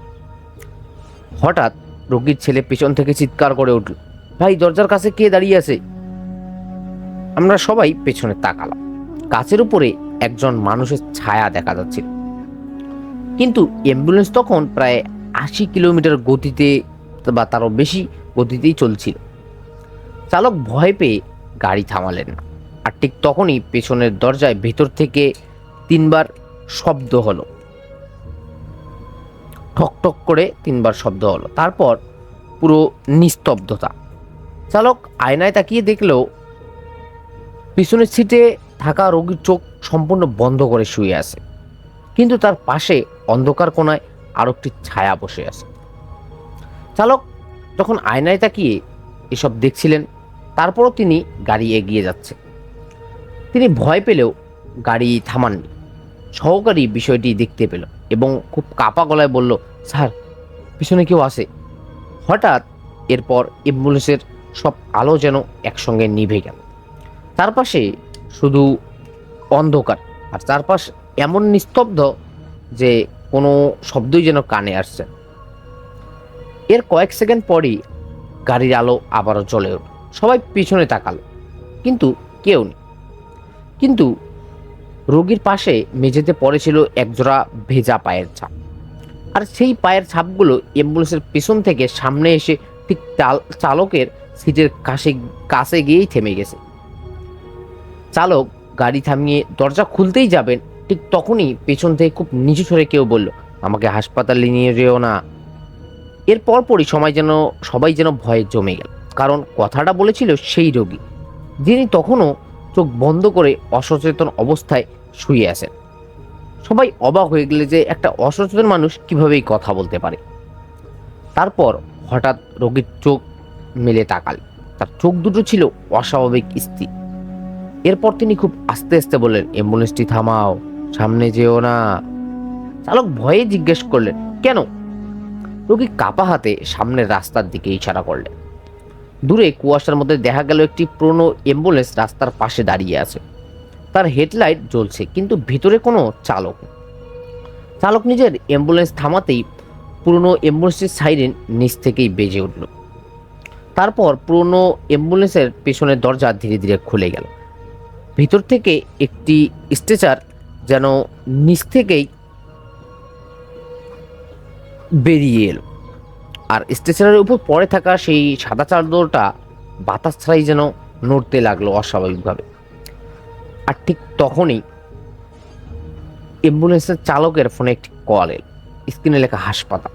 হঠাৎ রোগীর ছেলে পেছন থেকে চিৎকার করে উঠল, ভাই, দরজার কাছে কে দাঁড়িয়ে আছে? আমরা সবাই পেছনে তাকালাম। কাছের উপরে একজন মানুষের ছায়া দেখা যাচ্ছিল, কিন্তু অ্যাম্বুলেন্স তখন প্রায় ৮০ কিলোমিটার গতিতে বা তারও বেশি গতিতেই চলছিল। চালক ভয় পেয়ে গাড়ি থামালেন না। আর ঠিক তখনই পেছনের দরজায় ভেতর থেকে ৩বার শব্দ হলো। ঠক ঠক করে ৩বার শব্দ হলো। তারপর পুরো নিস্তব্ধতা। চালক আয়নায় তাকিয়ে দেখলেও পিছনের সিটে থাকা রোগীর চোখ সম্পূর্ণ বন্ধ করে শুয়ে আছে, কিন্তু তার পাশে অন্ধকার কোণায় আরো একটি ছায়া বসে আছে। চালক যখন আয়নায় তাকিয়ে এসব দেখছিলেন, তারপরও তিনি গাড়ি এগিয়ে যাচ্ছে। তিনি ভয় পেলেও গাড়ি থামাননি। সহকারী বিষয়টি দেখতে পেল এবং খুব কাঁপা গলায় বলল, স্যার, পিছনে কেউ আছে। হঠাৎ এরপর অ্যাম্বুলেন্সের সব আলো যেন একসঙ্গে নিভে গেল। চারপাশে শুধু অন্ধকার, আর চারপাশ এমন নিস্তব্ধ যে কোনো শব্দই যেন কানে আসছে। এর কয়েক সেকেন্ড পরই গাড়ির আলো আবারও জ্বলে উঠল। সবাই পিছনে তাকালো, কিন্তু কেউ নেই। কিন্তু রোগীর পাশে মেঝেতে পড়েছিল একজোড়া ভেজা পায়ের ছাপ, আর সেই পায়ের ছাপগুলো অ্যাম্বুলেন্সের পেছন থেকে সামনে এসে ঠিক চালকের সিটের কাছে গিয়েই থেমে গেছে। চালক গাড়ি থামিয়ে দরজা খুলতেই যাবেন, ঠিক তখনই পেছন থেকে খুব নিচু স্বরে কেউ বলল, আমাকে হাসপাতালে নিয়ে যেও না। এর পরপরই সবাই যেন ভয়ে জমে গেল, কারণ কথাটা বলেছিল সেই রোগী, যিনি তখনও চোখ বন্ধ করে অসচেতন অবস্থায় শুয়ে আছেন। সবাই অবাক হয়ে গেলে যে একটা অসচেতন মানুষ কিভাবে কথা বলতে পারে। তারপর হঠাৎ রোগীর চোখ মেলে তাকাল। তার চোখ দুটো ছিল অস্বাভাবিক স্থির। এরপর তিনি খুব আস্তে আস্তে বললেন, অ্যাম্বুলেন্সটি থামাও, সামনে যেও না। চালক ভয়ে জিজ্ঞেস করলেন, কেন? রোগী কাঁপা হাতে সামনের রাস্তার দিকে ইশারা করলেন। দূরে কুয়াশার মধ্যে দেখা গেল একটি পুরনো অ্যাম্বুলেন্স রাস্তার পাশে দাঁড়িয়ে আছে। তার হেডলাইট জ্বলছে, কিন্তু ভিতরে কোনো চালক নেই। চালক নিজের অ্যাম্বুলেন্স থামাতেই পুরনো অ্যাম্বুলেন্সের সাইরেন নিচ থেকেই বেজে উঠল। তারপর পুরনো অ্যাম্বুলেন্সের পেছনের দরজা ধীরে ধীরে খুলে গেল। ভিতর থেকে একটি স্ট্রেচার যেন নিচ থেকেই বেরিয়ে এলো, আর স্ট্রেচারের উপর পড়ে থাকা সেই সাদা চাদরটা বাতাস ছাড়াই যেন নড়তে লাগলো অস্বাভাবিকভাবে। আর ঠিক তখনই অ্যাম্বুলেন্সের চালকের ফোনে একটি কল এল। স্ক্রিনে লেখা হাসপাতাল।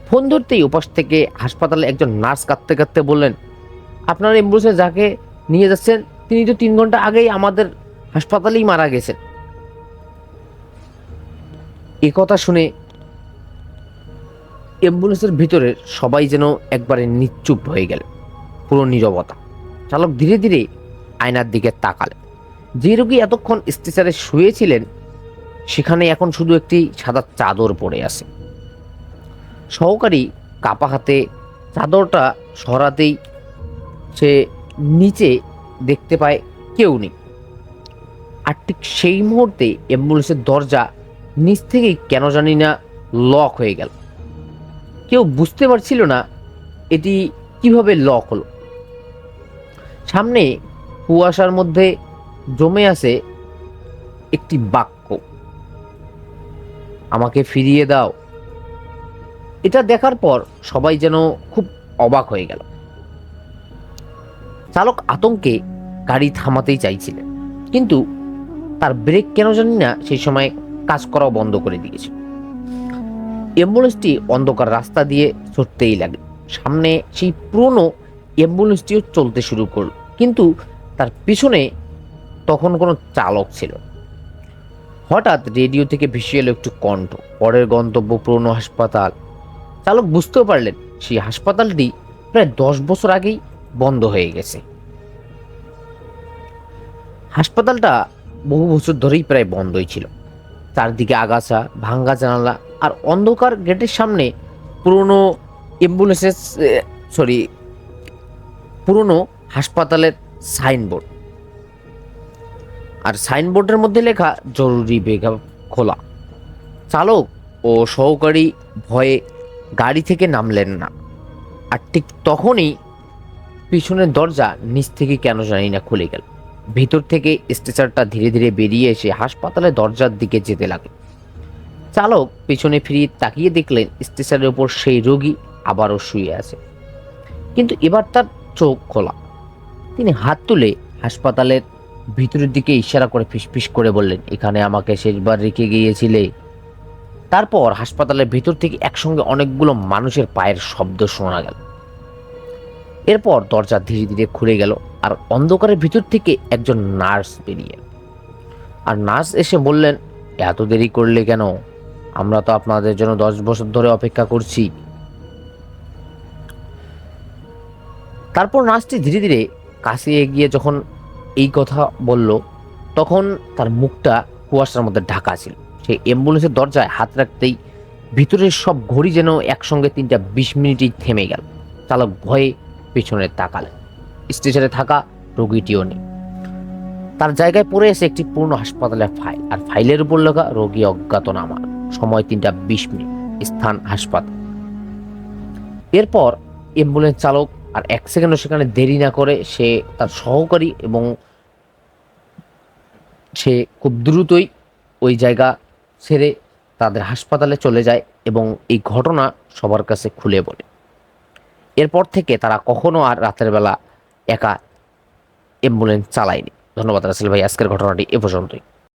ফোন ধরতেই উপাস থেকে হাসপাতালে একজন নার্স কাঁদতে কাঁদতে বললেন, আপনার অ্যাম্বুলেন্সে যাকে নিয়ে যাচ্ছেন তিনি তো ৩ ঘন্টা আগেই আমাদের হাসপাতালেই মারা গেছেন। এ কথা শুনে অ্যাম্বুলেন্সের ভিতরে সবাই যেন একবারে নিশ্চুপ হয়ে গেল। পুরো নীরবতা। চালক ধীরে ধীরে আয়নার দিকে তাকালেন। যে রোগী এতক্ষণ স্ট্রেচারে শুয়েছিলেন সেখানে এখন শুধু একটি সাদা চাদর পড়ে আছে। সহকারী কাপা হাতে চাদরটা সরাতেই সে নিচে দেখতে পায় কেউ নেই। আর ঠিক সেই মুহূর্তে অ্যাম্বুলেন্সের দরজা নিচ থেকেই কেন জানি না লক হয়ে গেল। কেউ বুঝতে পারছিল না এটি কিভাবে লক হলো। সামনে কুয়াশার মধ্যে জমে আছে একটি বাক্য, আমাকে ফিরিয়ে দাও। এটা দেখার পর সবাই যেন খুব অবাক হয়ে গেল। চালক আতঙ্কে গাড়ি থামাতেই চাইছিলেন, কিন্তু তার ব্রেক কেন জানি না সেই সময় কাজ করাও বন্ধ করে দিয়েছে। অ্যাম্বুলেন্সটি অন্ধকার রাস্তা দিয়ে ছুটতেই লাগে। সামনে সেই পুরনো অ্যাম্বুলেন্সটিও চলতে শুরু করলো, কিন্তু তার পিছনে তখন কোনো চালক ছিল না। হঠাৎ রেডিও থেকে ভেসে এলো একটু কণ্ঠ, পরের গন্তব্য পুরনো হাসপাতাল। চালক বুঝতেও পারলেন সেই হাসপাতালটি প্রায় 10 বছর আগেই বন্ধ হয়ে গেছে। হাসপাতালটা বহু বছর ধরেই প্রায় বন্ধই ছিল। চারদিকে আগাছা, ভাঙ্গা জানালা আর অন্ধকার গেটের সামনে পুরনো অ্যাম্বুলেন্সের সরি পুরনো হাসপাতালের সাইনবোর্ড, আর সাইনবোর্ডের মধ্যে লেখা জরুরি বিভাগ খোলা। চালক ও সহকারী ভয়ে গাড়ি থেকে নামলেন না। আর ঠিক তখনই পিছনের দরজা নিচ থেকে কেন জানি না খুলে গেল। ভিতর থেকে স্ট্রেচারটা ধীরে ধীরে বেরিয়ে এসে হাসপাতালের দরজার দিকে যেতে লাগে। চালক পিছনে ফিরিয়ে তাকিয়ে দেখলেন স্ট্রেচারের উপর সেই রোগী আবারও শুয়ে আছে, কিন্তু এবার তার চোখ খোলা। তিনি হাত তুলে হাসপাতালের ভিতরের দিকে ইশারা করে ফিসফিস করে বললেন, এখানে আমাকে শেষবার রেখে গিয়েছিলে। তারপর হাসপাতালের ভিতর থেকে একসঙ্গে অনেকগুলো মানুষের পায়ের শব্দ শোনা গেল। এরপর দরজা ধীরে ধীরে খুলে গেল, আর অন্ধকারের ভিতর থেকে একজন নার্স বেরিয়ে এলো। আর নার্স এসে বললেন, এত দেরি করলে কেন? আমরা তো আপনাদের জন্য 10 বছর ধরে অপেক্ষা করছি। তারপর নার্সটি ধীরে ধীরে কাছে এগিয়ে যখন এই কথা বলল, তখন তার মুখটা কুয়াশার মধ্যে ঢাকা ছিল। সেই অ্যাম্বুলেন্সের দরজায় হাত রাখতেই ভিতরের সব ঘড়ি যেন একসঙ্গে 3টা 20 মিনিটই থেমে গেল। চালক ভয়ে পেছনে তাকালেন। স্টেশনে থাকা রোগীটিও নেই। তার জায়গায় পড়ে এসে একটি পূর্ণ হাসপাতালের ফাইল, আর ফাইলের উপর লেখা রোগী অজ্ঞাতনামা, সময় 3টা 20 মিনিট, স্থান হাসপাতাল। এরপর অ্যাম্বুলেন্স চালক আর 1 সেকেন্ডও সেখানে দেরি না করে সে তার সহকারী এবং সে খুব দ্রুতই ওই জায়গা ছেড়ে তাদের হাসপাতালে চলে যায় এবং এই ঘটনা সবার কাছে খুলে বলে। এরপর থেকে তারা কখনো আর রাতের বেলা একা অ্যাম্বুলেন্স চালায়নি। ধন্যবাদ রাসেল ভাই, আজকের ঘটনাটি এ পর্যন্তই।